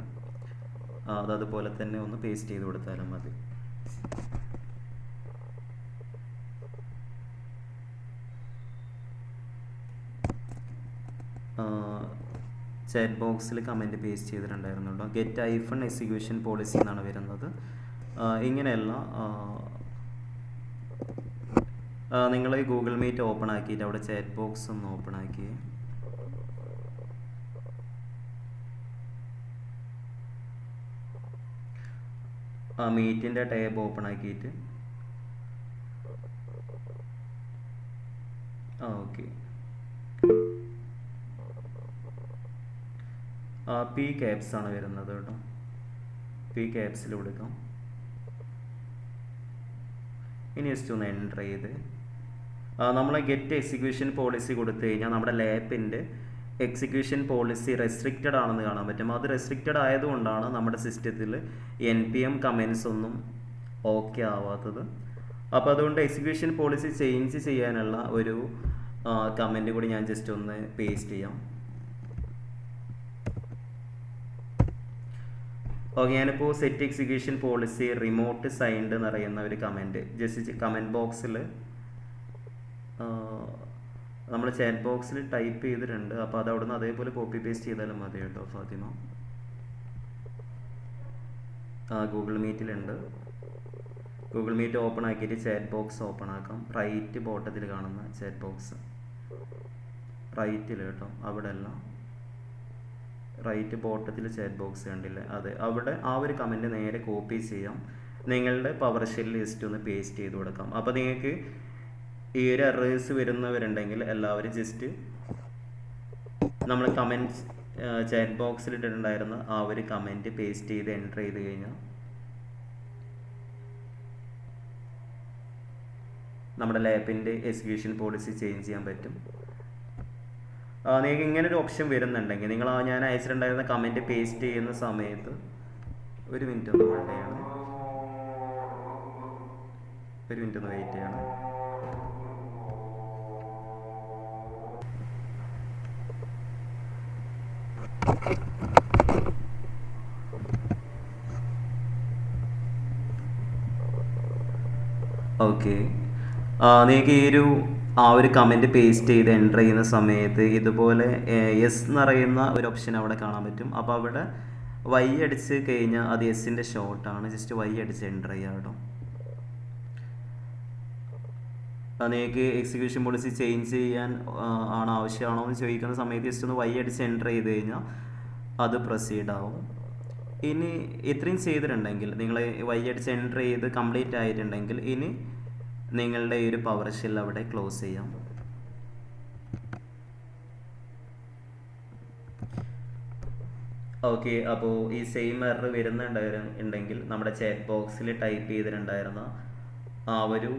അതുപോലെ തന്നെ ഒന്ന് പേസ്റ്റ് ചെയ്ത് കൊടുത്താലും മതി. ചാറ്റ് ബോക്സിൽ comment paste ചെയ്തിട്ടുണ്ടായിരുന്നുണ്ടോ. Get ഐഫൺ execution policy എന്നാണ് വരുന്നത്. ഇങ്ങനെയല്ല, നിങ്ങൾ ഗൂഗിൾ മീറ്റ് ഓപ്പൺ ആക്കിയിട്ട് അവിടെ ചാറ്റ് ബോക്സ് ഒന്ന് ഓപ്പൺ ആക്കി. മീറ്റിൻ്റെ ടാബ് ഓപ്പൺ ആക്കിയിട്ട് ഓക്കെ പി ക്യാപ്സ് ആണ് വരുന്നത് കേട്ടോ. പി ക്യാപ്സിൽ കൊടുക്കാം. ഇനി ജസ്റ്റ് ഒന്ന് എൻ്റർ ചെയ്ത് നമ്മൾ ഗെറ്റ് എക്സിക്യൂഷൻ പോളിസി കൊടുത്തു കഴിഞ്ഞാൽ നമ്മുടെ ലാപ്പിൻ്റെ എക്സിക്യൂഷൻ പോളിസി റെസ്ട്രിക്റ്റഡ് ആണെന്ന് കാണാൻ പറ്റും. അത് റെസ്ട്രിക്റ്റഡ് ആയതുകൊണ്ടാണ് നമ്മുടെ സിസ്റ്റത്തിൽ NPM കമൻസ് ഒന്നും ഓക്കെ ആവാത്തത്. അപ്പോൾ അതുകൊണ്ട് എക്സിക്യൂഷൻ പോളിസി ചേഞ്ച് ചെയ്യാനുള്ള ഒരു കമൻറ്റ് കൂടി ഞാൻ ജസ്റ്റ് ഒന്ന് പേസ്റ്റ് ചെയ്യാം. ഓക്കെ, ഞാനിപ്പോൾ set execution policy remote signed എന്ന് പറയുന്ന ഒരു കമൻറ്റ് ജസ്റ്റ് കമൻറ്റ് ബോക്സിൽ നമ്മൾ ചാറ്റ് ബോക്സിൽ ടൈപ്പ് ചെയ്തിട്ടുണ്ട്. അപ്പോൾ അത് അവിടെ നിന്ന് അതേപോലെ കോപ്പി പേസ്റ്റ് ചെയ്താലും മതി കേട്ടോ ഫാത്തിമ. ഗൂഗിൾ മീറ്റിലുണ്ട്. ഗൂഗിൾ മീറ്റ് ഓപ്പൺ ആക്കിയിട്ട് ചാറ്റ് ബോക്സ് ഓപ്പൺ ആക്കാം. റൈറ്റ് ബോട്ടത്തിൽ കാണുന്ന ചാറ്റ് ബോക്സ് റൈറ്റിൽ കേട്ടോ, അവിടെ അല്ല, റൈറ്റ് ബോട്ടത്തിൽ ചാറ്റ് ബോക്സ് കണ്ടില്ലേ, അതെ, അവിടെ ആ ഒരു കമൻറ്റ് നേരെ കോപ്പി ചെയ്യാം. നിങ്ങളുടെ പവർ ഷെൽ ലിസ്റ്റ് ഒന്ന് പേസ്റ്റ് ചെയ്ത് കൊടുക്കാം. അപ്പോൾ നിങ്ങൾക്ക് ഈ ഒരു എറേഴ്സ് വരുന്നവരുണ്ടെങ്കിൽ എല്ലാവരും ജസ്റ്റ് നമ്മൾ കമൻറ്റ് ചാറ്റ് ബോക്സിൽ ഇട്ടിട്ടുണ്ടായിരുന്ന ആ ഒരു കമൻറ്റ് പേസ്റ്റ് ചെയ്ത് എൻ്റർ ചെയ്ത് കഴിഞ്ഞാൽ നമ്മുടെ ലാപ്പിൻ്റെ എക്സിക്യൂഷൻ പോളിസി ചേഞ്ച് ചെയ്യാൻ പറ്റും. നിങ്ങൾക്ക് ഇങ്ങനൊരു ഓപ്ഷൻ വരുന്നുണ്ടെങ്കിൽ നിങ്ങൾ ഞാൻ അയച്ചിട്ടുണ്ടായിരുന്ന കമൻറ്റ് പേസ്റ്റ് ചെയ്യുന്ന സമയത്ത് ഒരു മിനിറ്റ് ഒന്ന് വെയിറ്റ് ചെയ്യണം. ഓക്കെ, നിങ്ങൾക്ക് ഈ ഒരു കമൻറ്റ് പേസ്റ്റ് ചെയ്ത് എൻ്റർ ചെയ്യുന്ന സമയത്ത് ഇതുപോലെ എസ് എന്ന് പറയുന്ന ഒരു ഓപ്ഷൻ അവിടെ കാണാൻ പറ്റും. അപ്പോൾ അവിടെ വൈ അടിച്ച് കഴിഞ്ഞാൽ അത് എസിൻ്റെ ഷോർട്ടാണ്. ജസ്റ്റ് വൈ അടിച്ച് എൻ്റർ ചെയ്യുക കേട്ടോ. നിങ്ങൾക്ക് എക്സിക്യൂഷൻ പോളിസി ചേഞ്ച് ചെയ്യാൻ ആവശ്യമാണോ എന്ന് ചോദിക്കുന്ന സമയത്ത് ജസ്റ്റ് ഒന്ന് വൈ അടിച്ച് എൻ്റർ ചെയ്ത് കഴിഞ്ഞാൽ അത് പ്രൊസീഡ് ആവും. ഇനി ഇത്രയും ചെയ്തിട്ടുണ്ടെങ്കിൽ നിങ്ങൾ വൈ അടിച്ച് എൻ്റർ ചെയ്ത് കംപ്ലീറ്റ് ആയിട്ടുണ്ടെങ്കിൽ ഇനി നിങ്ങളുടെ ഈ ഒരു പവർ ഷെൽ അവിടെ ക്ലോസ് ചെയ്യാം. ഓക്കെ, അപ്പോൾ ഈ സെയിം എറർ വരുന്നുണ്ടെങ്കിൽ നമ്മുടെ ചാറ്റ് ബോക്സിൽ ടൈപ്പ് ചെയ്തിട്ടുണ്ടായിരുന്ന ആ ഒരു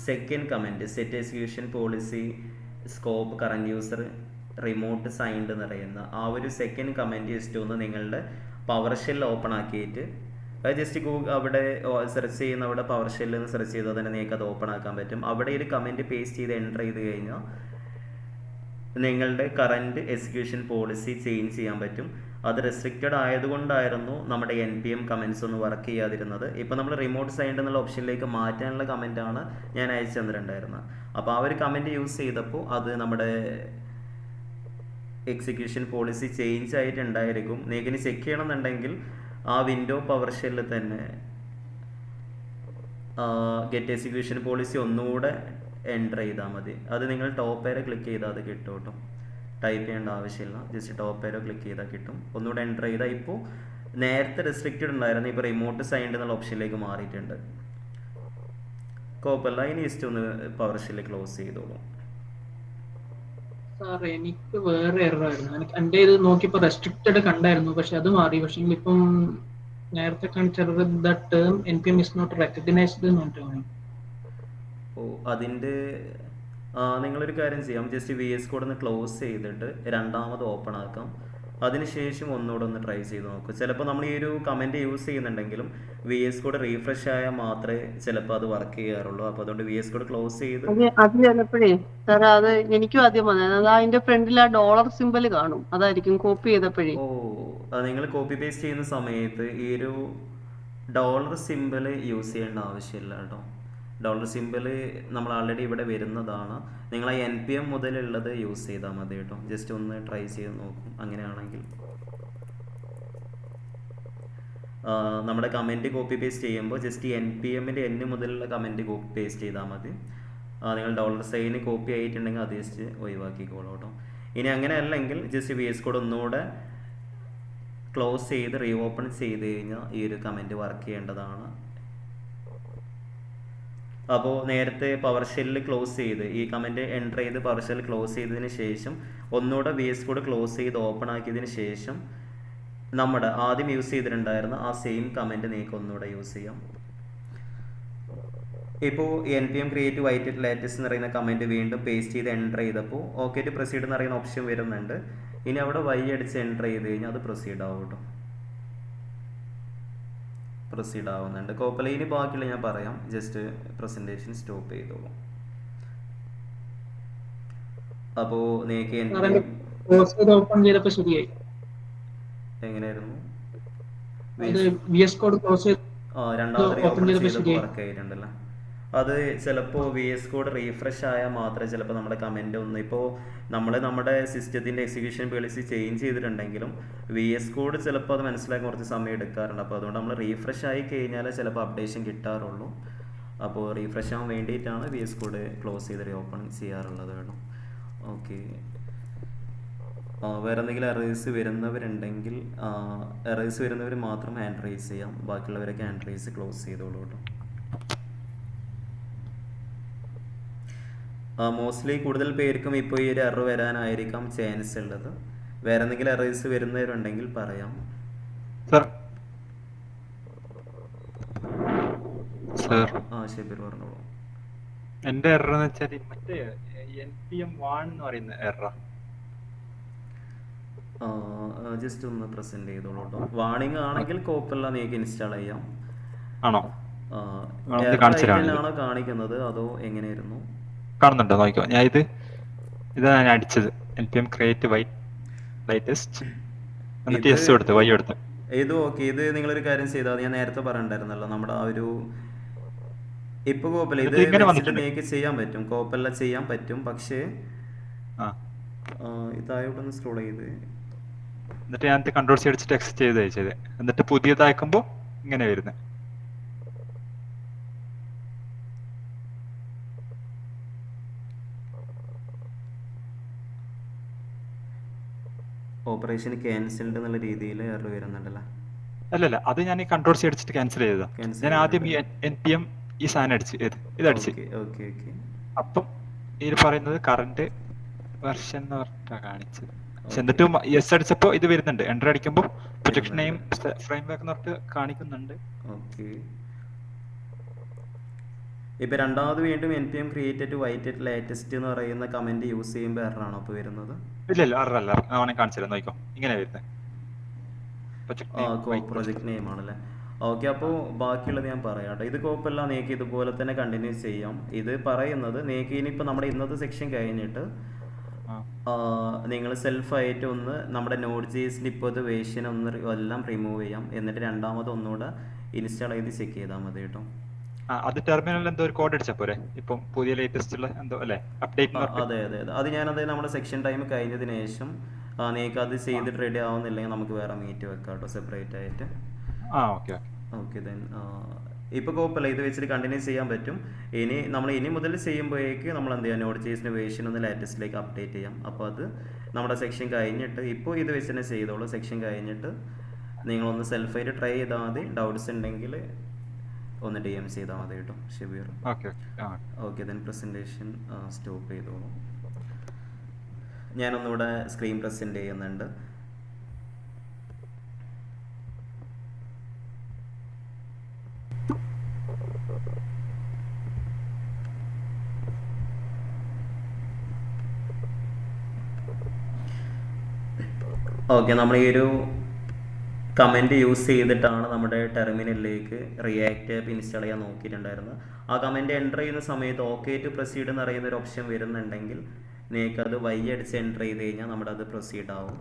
second comment set execution policy scope current user remote signed എന്ന് പറയുന്ന ആ ഒരു സെക്കൻഡ് കമൻറ്റ് ജസ്റ്റ് ഒന്ന് നിങ്ങളുടെ പവർ ഷെൽ ഓപ്പൺ ആക്കിയിട്ട് അത് ജസ്റ്റ് അവിടെ സെർച്ച് ചെയ്യുന്ന അവിടെ പവർ ഷെല്ലിൽ നിന്ന് സെർച്ച് ചെയ്താൽ തന്നെ നിങ്ങൾക്ക് അത് ഓപ്പൺ ആക്കാൻ പറ്റും. അവിടെ ഒരു കമൻറ്റ് പേസ്റ്റ് ചെയ്ത് എൻ്റർ ചെയ്ത് കഴിഞ്ഞാൽ നിങ്ങളുടെ കറൻറ്റ് എക്സിക്യൂഷൻ പോളിസി ചേഞ്ച് ചെയ്യാൻ പറ്റും. അത് റെസ്ട്രിക്റ്റഡ് ആയതുകൊണ്ടായിരുന്നു നമ്മുടെ NPM കമൻറ്റ്സ് ഒന്നും വർക്ക് ചെയ്യാതിരുന്നത്. ഇപ്പോൾ നമ്മൾ റിമോട്ട് സൈൻഡ് എന്നുള്ള ഓപ്ഷനിലേക്ക് മാറ്റാനുള്ള കമൻറ്റാണ് ഞാൻ അയച്ചു തന്നിട്ടുണ്ടായിരുന്നത്. അപ്പോൾ ആ ഒരു കമൻറ്റ് യൂസ് ചെയ്തപ്പോൾ അത് നമ്മുടെ എക്സിക്യൂഷൻ പോളിസി ചേഞ്ച് ആയിട്ടുണ്ടായിരിക്കും. നിങ്ങൾക്ക് ഇനി ചെക്ക് ചെയ്യണമെന്നുണ്ടെങ്കിൽ ആ വിൻഡോ പവർ ഷെല്ലിൽ തന്നെ ഗെറ്റ് എക്സിക്യൂഷൻ പോളിസി ഒന്നുകൂടെ എൻ്റർ ചെയ്താൽ മതി. അത് നിങ്ങൾ ടോപ്പ് ഏരോ ക്ലിക്ക് ചെയ്താൽ അത് കിട്ടും കേട്ടോ. ടൈപ്പ് ചെയ്യേണ്ട ആവശ്യമില്ല, ജസ്റ്റ് ടോപ്പ് ഏരോ ക്ലിക്ക് ചെയ്താൽ കിട്ടും. ഒന്നുകൂടെ എൻ്റർ ചെയ്താൽ ഇപ്പോൾ നേരത്തെ റെസ്ട്രിക്റ്റഡ് ഉണ്ടായിരുന്നു, ഇപ്പോൾ റിമോട്ട് സൈൻഡ് എന്നുള്ള ഓപ്ഷനിലേക്ക് മാറിയിട്ടുണ്ട്. കുഴപ്പമില്ല, ഇനി ജസ്റ്റ് ഒന്ന് പവർ ഷെല്ല് ക്ലോസ് ചെയ്തോളൂ. സാർ എനിക്ക് വേറെ എററായിരുന്നു. എനിക്ക് എൻ്റെ ഇത് നോക്കിയപ്പോൾ റെസ്ട്രിക്റ്റഡ് കണ്ടായിരുന്നു, പക്ഷെ അത് മാറി. പക്ഷേ ഇപ്പം നേരത്തെ കാണിച്ചത് that term NPM is not recognized എന്ന് പറഞ്ഞിട്ടാണ്. ഓ, അതിൻ്റെ നിങ്ങളൊരു കാര്യം ചെയ്യാം, ജസ്റ്റ് VS കോഡ് ഒന്ന് ക്ലോസ് ചെയ്തിട്ട് രണ്ടാമത് ഓപ്പൺ ആക്കാം. അതിനുശേഷം ഒന്നുകൂടെ ഒന്ന് ട്രൈ ചെയ്ത് നോക്കും. ചിലപ്പോൾ നമ്മൾ ഈ ഒരു കമൻറ്റ് യൂസ് ചെയ്യുന്നുണ്ടെങ്കിലും VS കോഡ് റീഫ്രഷ് ആയാൽ മാത്രമേ ചിലപ്പോൾ അത് വർക്ക് ചെയ്യാറുള്ളൂ. അപ്പോൾ അതുകൊണ്ട് VS കോഡ് ക്ലോസ് ചെയ്ത് അത് ചിലപ്പോഴേ സാർ അത് എനിക്കും ആദ്യം വന്നത് അത് അതിന്റെ ഫ്രണ്ടിൽ ആ ഡോളർ സിമ്പൽ കാണും, അതായിരിക്കും കോപ്പി ചെയ്തപ്പോഴേ. ഓ, അത് നിങ്ങൾ കോപ്പി പേസ്റ്റ് ചെയ്യുന്ന സമയത്ത് ഈ ഒരു ഡോളർ സിമ്പൽ യൂസ് ചെയ്യേണ്ട ആവശ്യമില്ല കേട്ടോ. ഡോളർ സിമ്പൽ നമ്മൾ ആൾറെഡി ഇവിടെ വരുന്നതാണ്. നിങ്ങൾ ആ NPM മുതലുള്ളത് യൂസ് ചെയ്താൽ മതി കേട്ടോ. ജസ്റ്റ് ഒന്ന് ട്രൈ ചെയ്ത് നോക്കും. അങ്ങനെയാണെങ്കിൽ നമ്മുടെ കമൻറ്റ് കോപ്പി പേസ്റ്റ് ചെയ്യുമ്പോൾ ജസ്റ്റ് NPMൻ്റെ N മുതലുള്ള കമൻറ്റ് കോപ്പി പേസ്റ്റ് ചെയ്താൽ മതി. നിങ്ങൾ ഡോളർ സൈന് കോപ്പി ആയിട്ടുണ്ടെങ്കിൽ അത് ജസ്റ്റ് ഒഴിവാക്കിക്കോളൂ കേട്ടോ. ഇനി അങ്ങനെ അല്ലെങ്കിൽ ജസ്റ്റ് VS കോഡ് ഒന്നുകൂടെ ക്ലോസ് ചെയ്ത് റീഓപ്പൺ ചെയ്ത് കഴിഞ്ഞാൽ ഈ ഒരു കമൻറ്റ് വർക്ക് ചെയ്യേണ്ടതാണ്. അപ്പോൾ നേരത്തെ പവർ ഷെല്ല് ക്ലോസ് ചെയ്ത് ഈ കമൻറ്റ് എൻ്റർ ചെയ്ത് പവർ ഷെല്ല് ക്ലോസ് ചെയ്തതിന് ശേഷം ഒന്നുകൂടെ VS കോഡ് ക്ലോസ് ചെയ്ത് ഓപ്പൺ ആക്കിയതിന് ശേഷം നമ്മുടെ ആദ്യം യൂസ് ചെയ്തിട്ടുണ്ടായിരുന്ന ആ സെയിം കമൻറ്റ് നിങ്ങൾക്ക് ഒന്നുകൂടെ യൂസ് ചെയ്യാം. ഇപ്പോൾ NPM ക്രിയേറ്റ് വൈറ്റ് ലേറ്റസ്റ്റ് എന്ന് പറയുന്ന കമൻറ്റ് വീണ്ടും പേസ്റ്റ് ചെയ്ത് എൻ്റർ ചെയ്തപ്പോൾ ഓക്കെ ടു പ്രൊസീഡ് എന്ന് പറയുന്ന ഓപ്ഷൻ വരുന്നുണ്ട്. ഇനി അവിടെ Y അടിച്ച് എൻ്റർ ചെയ്ത് കഴിഞ്ഞാൽ അത് പ്രൊസീഡ് ആവും കേട്ടോ, പ്രൊസീഡ് ആവുന്നുണ്ട്. കുഴപ്പമില്ല. ഇനി ബാക്കിയുള്ള ഞാൻ പറയാം, ജസ്റ്റ് പ്രസൻറ്റേഷൻ സ്റ്റോപ്പ് ചെയ്തോളൂ. അപ്പോൾ നിങ്ങൾക്ക് ക്ലോസ് ചെയ്ത് ഓപ്പൺ ചെയ്തപ്പോൾ ശരിയായി. എങ്ങനെയായിരുന്നു? അത് VS കോഡ് ക്ലോസ് ചെയ്ത് രണ്ടാമത് ഓപ്പൺ ഓപ്പൺ ചെയ്തപ്പോൾ ചെയ്തപ്പോൾ ശരിയായി. വർക്ക് ആയിട്ടുണ്ടല്ലേ. അത് ചിലപ്പോൾ VS കോഡ് റീഫ്രഷ് ആയാൽ മാത്രമേ ചിലപ്പോൾ നമ്മുടെ കമൻറ്റ് ഒന്ന്, ഇപ്പോൾ നമ്മുടെ സിസ്റ്റത്തിൻ്റെ എക്സിക്യൂഷൻ പോളിസി ചേഞ്ച് ചെയ്തിട്ടുണ്ടെങ്കിലും VS കോഡ് ചിലപ്പോൾ അത് മനസ്സിലാക്കാൻ കുറച്ച് സമയം എടുക്കാറുണ്ട്. അപ്പോൾ അതുകൊണ്ട് നമ്മൾ റീഫ്രഷ് ആയി കഴിഞ്ഞാൽ ചിലപ്പോൾ അപ്ഡേഷൻ കിട്ടാറുള്ളൂ. അപ്പോൾ റീഫ്രഷ് ആവാൻ വേണ്ടിയിട്ടാണ് VS കോഡ് ക്ലോസ് ചെയ്ത് റീ ഓപ്പൺ ചെയ്യാറുള്ളത് കേട്ടോ. ഓക്കെ, വേറെ എന്തെങ്കിലും എറേഴ്സ് വരുന്നവരുണ്ടെങ്കിൽ എറേഴ്സ് വരുന്നവർ മാത്രം ഹാൻഡ് റൈസ് ചെയ്യാം, ബാക്കിയുള്ളവരൊക്കെ ഹാൻഡ് റൈസ് ക്ലോസ് ചെയ്തോളൂ കേട്ടോ. മോസ്റ്റ്ലി കൂടുതൽ പേർക്കും ഇപ്പോൾ ഈ ഒരു എറർ വരാനായിരിക്കാം ചാൻസ് ഉള്ളത്. വേറെ എന്തെങ്കിലും എറേഴ്സ് വരുന്നവരുണ്ടെങ്കിൽ പറയാം. ഷബീർ പറഞ്ഞോളൂ. എന്റെ എറർ എന്ന് വെച്ചാൽ മറ്റേ NPM1 എന്ന് പറയുന്ന എറർ ജസ്റ്റ് ഒന്ന് പ്രസന്റ് ചെയ്തോളൂ കേട്ടോ. വാണിംഗ് ആണെങ്കിൽ കുഴപ്പമില്ല, നിങ്ങൾക്ക് ഇൻസ്റ്റാൾ ചെയ്യാം. ആണോ? ആണോ കാണിക്കുന്നത് അതോ എങ്ങനെയായിരുന്നു? കാണുന്നുണ്ടോ നോക്കിക്കോ. ഇതാ ഞാൻ അടിച്ചത് NPM ക്രിയേറ്റ് വൈറ്റ് ലേറ്റസ്റ്റ് എന്നിട്ട് S കൊടുത്ത് Y കൊടുത്ത്. ഇത് ഓക്കെ. ഇത് നിങ്ങളൊരു കാര്യം ചെയ്താൽ ഞാൻ നേരത്തെ പറഞ്ഞിട്ടുണ്ടായിരുന്നല്ലോ, നമ്മുടെ ആ ഒരു ഇപ്പൊ കുഴപ്പമില്ല, ഇത് വെച്ചിട്ട് നിങ്ങൾക്ക് ചെയ്യാൻ പറ്റും, കുഴപ്പമില്ല ചെയ്യാൻ പറ്റും. പക്ഷേ ഇതായോട്ടൊന്ന് സ്ക്രോൾ ചെയ്ത് എന്നിട്ട് ഞാൻ കൺട്രോൾ C അടിച്ചിട്ട് എക്സിറ്റ് ചെയ്ത് അയച്ചത്. എന്നിട്ട് പുതിയതാക്കുമ്പോ ഇങ്ങനെ വരുന്നത്. ഓപ്പറേഷൻ ക്യാൻസൽഡ് എന്നുള്ള രീതിയിൽ എറർ വരുന്നുണ്ടല്ലോ. അല്ലല്ല, അത് ഞാൻ ഈ കൺട്രോൾ C അടിച്ചിട്ട് ക്യാൻസൽ ചെയ്തതാ. ഞാൻ ആദ്യം ഈ NPM ഈ സാധനം അടിച്ച് ഇതടിച്ച്. അപ്പം ഇതിൽ പറയുന്നത് കറന്റ് വെർഷൻ എന്ന് പറഞ്ഞിട്ടാ കാണിച്ചത്. പക്ഷെ എന്നിട്ട് S അടിച്ചപ്പോ ഇത് വരുന്നുണ്ട്. എൻ്റർ അടിക്കുമ്പോൾ പ്രൊജക്ഷൻ നെയിം ഫ്രെയിം വർക്ക് എന്ന് പറഞ്ഞിട്ട് കാണിക്കുന്നുണ്ട്. ഓക്കെ, ഇപ്പൊ രണ്ടാമത് വീണ്ടും NPM ക്രിയേറ്റ് വൈറ്റ് ലേറ്റസ്റ്റ് എന്ന് പറയുന്ന കമന്റ് യൂസ് ചെയ്യുമ്പോൾ എറർ ആണോ ഇപ്പൊ വരുന്നത്? ഇല്ല അല്ല, അവനെ കാണിച്ചു നോക്കിക്കോ, ഇങ്ങനെ വരുന്നത് പ്രൊജക്ട് നെയിം ആണല്ലേ. ഓക്കെ, അപ്പോൾ ബാക്കിയുള്ളത് ഞാൻ പറയാം കേട്ടോ. ഇത് കുഴപ്പമില്ല, നിങ്ങൾക്ക് ഇതുപോലെ തന്നെ കണ്ടിന്യൂ ചെയ്യാം. ഇത് പറയുന്നത് നിങ്ങൾക്ക് ഇനിയിപ്പോൾ നമ്മുടെ ഇന്നത്തെ സെക്ഷൻ കഴിഞ്ഞിട്ട് നിങ്ങൾ സെൽഫായിട്ട് ഒന്ന് നമ്മുടെ Node.js ഇപ്പോഴത്തെ വേർഷൻ ഒന്ന് എല്ലാം റിമൂവ് ചെയ്യാം. എന്നിട്ട് രണ്ടാമത് ഒന്നുകൂടെ ഇൻസ്റ്റാൾ ചെയ്ത് ചെക്ക് ചെയ്താൽ മതി കേട്ടോ. അത് ടെർമിനലിൽ എന്തോ ഒരു കോഡ് അടിച്ചാൽ പോരെ? ഇപ്പം പുതിയ ലേറ്റസ്റ്റ് ഉള്ള എന്തോ അല്ലേ അപ്ഡേറ്റ്? അതെ, അത് ഞാനത് നമ്മുടെ സെക്ഷൻ ടൈം കഴിഞ്ഞതിന് ശേഷം നിങ്ങൾക്ക് അത് ചെയ്തിട്ട് റെഡി ആവുന്നില്ലെങ്കിൽ നമുക്ക് വേറെ മീറ്റ് വെക്കാം കേട്ടോ, സെപ്പറേറ്റ് ആയിട്ട്. ഓക്കെ ദെൻ ഇപ്പോൾ കുഴപ്പമില്ല, ഇത് വെച്ചിട്ട് കണ്ടിന്യൂ ചെയ്യാൻ പറ്റും. ഇനി മുതൽ ചെയ്യുമ്പോഴേക്ക് നമ്മൾ എന്ത് ചെയ്യാം, Node.js വേർഷൻ ഒന്ന് ലേറ്റസ്റ്റിലേക്ക് അപ്ഡേറ്റ് ചെയ്യാം. അപ്പോൾ അത് നമ്മുടെ സെക്ഷൻ കഴിഞ്ഞിട്ട് ഇപ്പോൾ ഇത് വെച്ച് തന്നെ ചെയ്തോളൂ. സെക്ഷൻ കഴിഞ്ഞിട്ട് നിങ്ങളൊന്ന് സെൽഫായിട്ട് ട്രൈ ചെയ്താൽ മതി. ഡൗട്ട്സ് ഉണ്ടെങ്കിൽ ഒന്ന് DM ചെയ്താൽ മതി കേട്ടോ Shabeer. Okay then presentation stop ചെയ്തോളൂ. ഞാനൊന്നുകൂടെ സ്ക്രീൻ പ്രസൻറ്റ് ചെയ്യുന്നുണ്ട്. ഓക്കെ, നമ്മൾ ഈ ഒരു കമൻറ്റ് യൂസ് ചെയ്തിട്ടാണ് നമ്മുടെ ടെർമിനലിലേക്ക് റിയാക്റ്റ് ആപ്പ് ഇൻസ്റ്റാൾ ചെയ്യാൻ നോക്കിയിട്ടുണ്ടായിരുന്നത്. ആ കമൻറ്റ് എൻ്റർ ചെയ്യുന്ന സമയത്ത് ഓക്കെ ടു പ്രൊസീഡ് എന്ന് പറയുന്ന ഒരു ഓപ്ഷൻ വരുന്നുണ്ടെങ്കിൽ നിങ്ങൾക്കത് Y അടിച്ച് എൻ്റർ ചെയ്ത് കഴിഞ്ഞാൽ നമ്മുടെ അത് പ്രൊസീഡ് ആവും.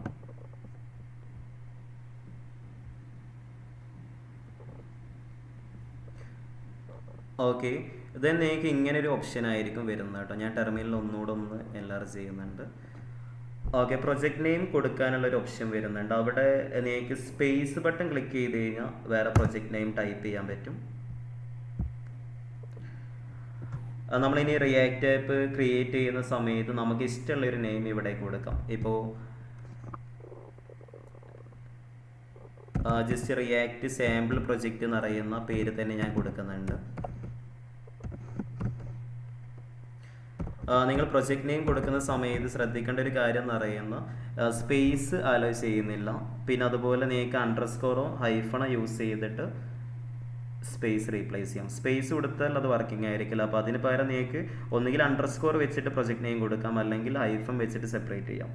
ഓക്കെ, ദെൻ നിങ്ങൾക്ക് ഇങ്ങനെ ഒരു ഓപ്ഷൻ ആയിരിക്കും വരുന്നത് കേട്ടോ. ഞാൻ ടെർമിനലിൽ ഒന്നുകൂടെ ഒന്ന് എൻലാർജ് ചെയ്യുന്നുണ്ട്. ഓക്കെ, പ്രൊജക്ട് നെയിം കൊടുക്കാനുള്ളൊരു ഓപ്ഷൻ വരുന്നുണ്ട്. അവിടെ നിങ്ങൾക്ക് സ്പേസ് ബട്ടൺ ക്ലിക്ക് ചെയ്ത് കഴിഞ്ഞാൽ വേറെ പ്രൊജക്ട് നെയിം ടൈപ്പ് ചെയ്യാൻ പറ്റും. നമ്മളിനി റിയാക്റ്റ് ആപ്പ് ക്രിയേറ്റ് ചെയ്യുന്ന സമയത്ത് നമുക്ക് ഇഷ്ടമുള്ളൊരു നെയിം ഇവിടെ കൊടുക്കാം. ഇപ്പോൾ ജസ്റ്റ് റിയാക്റ്റ് സാമ്പിൾ പ്രൊജക്റ്റ് എന്ന് പറയുന്ന പേര് തന്നെ ഞാൻ കൊടുക്കുന്നുണ്ട്. നിങ്ങൾ പ്രൊജക്റ്റ് നെയിം കൊടുക്കുന്ന സമയത്ത് ശ്രദ്ധിക്കേണ്ട ഒരു കാര്യം എന്ന് പറയുന്നത് സ്പേസ് അലോ ചെയ്യുന്നില്ല. പിന്നെ അതുപോലെ നിങ്ങൾക്ക് അണ്ടർസ്കോറോ ഹൈഫണോ യൂസ് ചെയ്തിട്ട് സ്പേസ് റീപ്ലേസ് ചെയ്യാം. സ്പേസ് കൊടുത്താൽ അത് വർക്കിംഗ് ആയിരിക്കില്ല. അപ്പോൾ അതിന് പകരം നിങ്ങൾക്ക് ഒന്നുകിൽ അണ്ടർസ്കോർ വെച്ചിട്ട് പ്രൊജക്റ്റ് നെയിം കൊടുക്കാം, അല്ലെങ്കിൽ ഹൈഫൺ വെച്ചിട്ട് സെപ്പറേറ്റ് ചെയ്യാം.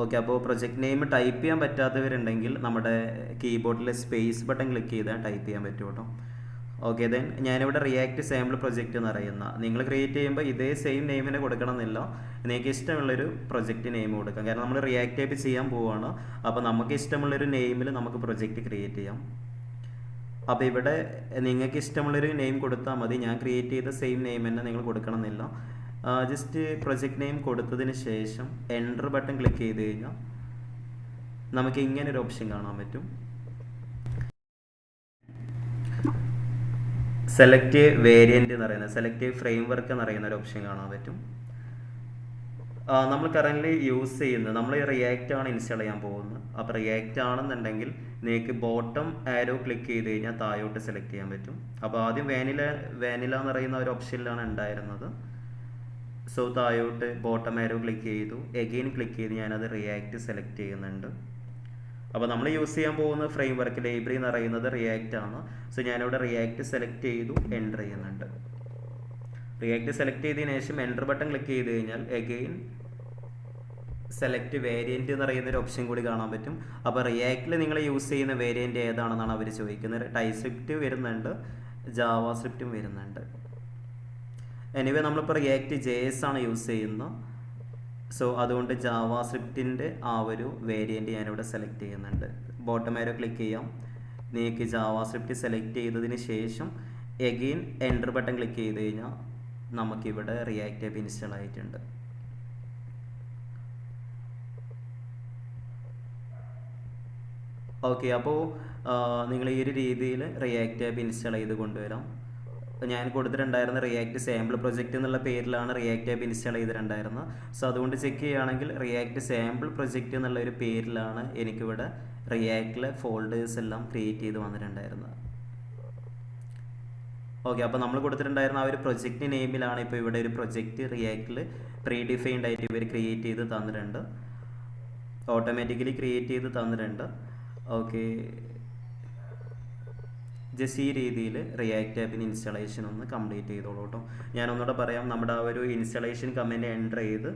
ഓക്കെ, അപ്പോൾ പ്രൊജക്റ്റ് നെയിം ടൈപ്പ് ചെയ്യാൻ പറ്റാത്തവരുണ്ടെങ്കിൽ നമ്മുടെ കീബോർഡിലെ സ്പേസ് ബട്ടൺ ക്ലിക്ക് ചെയ്താൽ ടൈപ്പ് ചെയ്യാൻ പറ്റും കേട്ടോ. ഓക്കെ, ദെൻ ഞാനിവിടെ റിയാക്ട് സാമ്പിൾ പ്രൊജക്റ്റ് എന്ന് പറയുന്ന നിങ്ങൾ ക്രിയേറ്റ് ചെയ്യുമ്പോൾ ഇതേ സെയിം നെയിമിനെ കൊടുക്കണം എന്നില്ല. നിങ്ങൾക്ക് ഇഷ്ടമുള്ളൊരു പ്രൊജക്റ്റ് നെയിം കൊടുക്കാം. കാരണം നമ്മൾ റിയാക്ട് ആയിട്ട് ചെയ്യാൻ പോവുകയാണ്. അപ്പോൾ നമുക്ക് ഇഷ്ടമുള്ളൊരു നെയിമിൽ നമുക്ക് പ്രൊജക്റ്റ് ക്രിയേറ്റ് ചെയ്യാം. അപ്പോൾ ഇവിടെ നിങ്ങൾക്ക് ഇഷ്ടമുള്ളൊരു നെയിം കൊടുത്താൽ മതി. ഞാൻ ക്രിയേറ്റ് ചെയ്ത സെയിം നെയിം തന്നെ നിങ്ങൾ കൊടുക്കണം എന്നില്ല. ജസ്റ്റ് പ്രൊജക്റ്റ് നെയിം കൊടുത്തതിന് ശേഷം എൻ്റർ ബട്ടൺ ക്ലിക്ക് ചെയ്ത് കഴിഞ്ഞാൽ നമുക്ക് ഇങ്ങനെ ഒരു ഓപ്ഷൻ കാണാൻ പറ്റും. സെലക്ട് വേരിയൻ്റ് എന്ന് പറയുന്നത്, സെലക്ട് ഫ്രെയിം വർക്ക് എന്ന് പറയുന്ന ഒരു ഓപ്ഷൻ കാണാൻ പറ്റും. നമ്മൾ കറൻ്റ് യൂസ് ചെയ്യുന്നത് നമ്മൾ റിയാക്റ്റ് ആണ് ഇൻസ്റ്റാൾ ചെയ്യാൻ പോകുന്നത്. അപ്പോൾ റിയാക്റ്റ് ആണെന്നുണ്ടെങ്കിൽ നിങ്ങൾക്ക് ബോട്ടം ആരോ ക്ലിക്ക് ചെയ്ത് കഴിഞ്ഞാൽ താഴോട്ട് സെലക്ട് ചെയ്യാൻ പറ്റും. അപ്പോൾ ആദ്യം വാനില എന്ന് പറയുന്ന ഒരു ഓപ്ഷനിലാണ് ഉണ്ടായിരുന്നത്. സോ താഴോട്ട് ബോട്ടം ആരോ ക്ലിക്ക് ചെയ്തു, എഗെയിൻ ക്ലിക്ക് ചെയ്ത് ഞാനത് റിയാക്റ്റ് സെലക്ട് ചെയ്യുന്നുണ്ട്. അപ്പോൾ നമ്മൾ യൂസ് ചെയ്യാൻ പോകുന്ന ഫ്രെയിം വർക്ക് ലൈബ്രറി എന്ന് പറയുന്നത് റിയാക്റ്റ് ആണ്. സോ ഞാനിവിടെ റിയാക്റ്റ് സെലക്ട് ചെയ്തു, എൻ്റർ ചെയ്യുന്നുണ്ട്. റിയാക്റ്റ് സെലക്ട് ചെയ്തതിന് ശേഷം എൻ്റർ ബട്ടൺ ക്ലിക്ക് ചെയ്ത് കഴിഞ്ഞാൽ എഗെയിൻ സെലക്ട് വേരിയൻറ്റ് എന്ന് പറയുന്ന ഒരു ഓപ്ഷൻ കൂടി കാണാൻ പറ്റും. അപ്പോൾ റിയാക്റ്റിൽ നിങ്ങൾ യൂസ് ചെയ്യുന്ന വേരിയൻറ്റ് ഏതാണെന്നാണ് അവർ ചോദിക്കുന്നത്. ടൈപ്പ് സ്ക്രിപ്റ്റ് വരുന്നുണ്ട്, ജാവാ സ്ക്രിപ്റ്റും വരുന്നുണ്ട്. എനിവേ നമ്മളിപ്പോൾ റിയാക്റ്റ് JS ആണ് യൂസ് ചെയ്യുന്നത്. സോ അതുകൊണ്ട് ജാവാ സ്ക്രിപ്റ്റിൻ്റെ ആ ഒരു വേരിയൻറ്റ് ഞാനിവിടെ സെലക്ട് ചെയ്യുന്നുണ്ട്. ബോട്ടം ആരോ ക്ലിക്ക് ചെയ്യാം. നിങ്ങൾക്ക് ജാവാ സ്ക്രിപ്റ്റ് സെലക്ട് ചെയ്തതിന് ശേഷം എഗെയിൻ എൻ്റർ ബട്ടൺ ക്ലിക്ക് ചെയ്ത് കഴിഞ്ഞാൽ നമുക്കിവിടെ റിയാക്റ്റ് ആപ്പ് ഇൻസ്റ്റാൾ ആയിട്ടുണ്ട്. ഓക്കെ, അപ്പോൾ നിങ്ങൾ ഈ ഒരു രീതിയിൽ റിയാക്റ്റ് ആപ്പ് ഇൻസ്റ്റാൾ ചെയ്ത് കൊണ്ടുവരാം. ഞാൻ കൊടുത്തിട്ടുണ്ടായിരുന്ന റിയാക്റ്റ് സാമ്പിൾ പ്രൊജക്റ്റ് എന്നുള്ള പേരിലാണ് റിയാക്റ്റ് ആപ്പ് ഇൻസ്റ്റാൾ ചെയ്തിട്ടുണ്ടായിരുന്നത്. സോ അതുകൊണ്ട് ചെക്ക് ചെയ്യുകയാണെങ്കിൽ റിയാക്റ്റ് സാമ്പിൾ പ്രൊജക്റ്റ് എന്നുള്ള ഒരു പേരിലാണ് എനിക്കിവിടെ റിയാക്റ്റിലെ ഫോൾഡേഴ്സ് എല്ലാം ക്രിയേറ്റ് ചെയ്ത് വന്നിട്ടുണ്ടായിരുന്നത്. ഓക്കെ, അപ്പോൾ നമ്മൾ കൊടുത്തിട്ടുണ്ടായിരുന്ന ആ ഒരു പ്രൊജക്റ്റ് നെയിമിലാണ് ഇപ്പോൾ ഇവിടെ ഒരു പ്രൊജക്റ്റ് റിയാക്റ്റിൽ പ്രീ ഡിഫൈൻഡ് ആയിട്ട് ഇവർ ക്രിയേറ്റ് ചെയ്ത് തന്നിട്ടുണ്ട്, ഓട്ടോമാറ്റിക്കലി ക്രിയേറ്റ് ചെയ്ത് തന്നിട്ടുണ്ട്. ഓക്കെ, ജസ്റ്റ് ഈ രീതിയിൽ റിയാക്റ്റ് ആപ്പിന് ഇൻസ്റ്റാളേഷൻ ഒന്ന് കംപ്ലീറ്റ് ചെയ്തോളൂ കേട്ടോ. ഞാനൊന്നുകൂടെ പറയാം, നമ്മുടെ ആ ഒരു ഇൻസ്റ്റാളേഷൻ കമൻറ്റ് എൻ്റർ ചെയ്ത്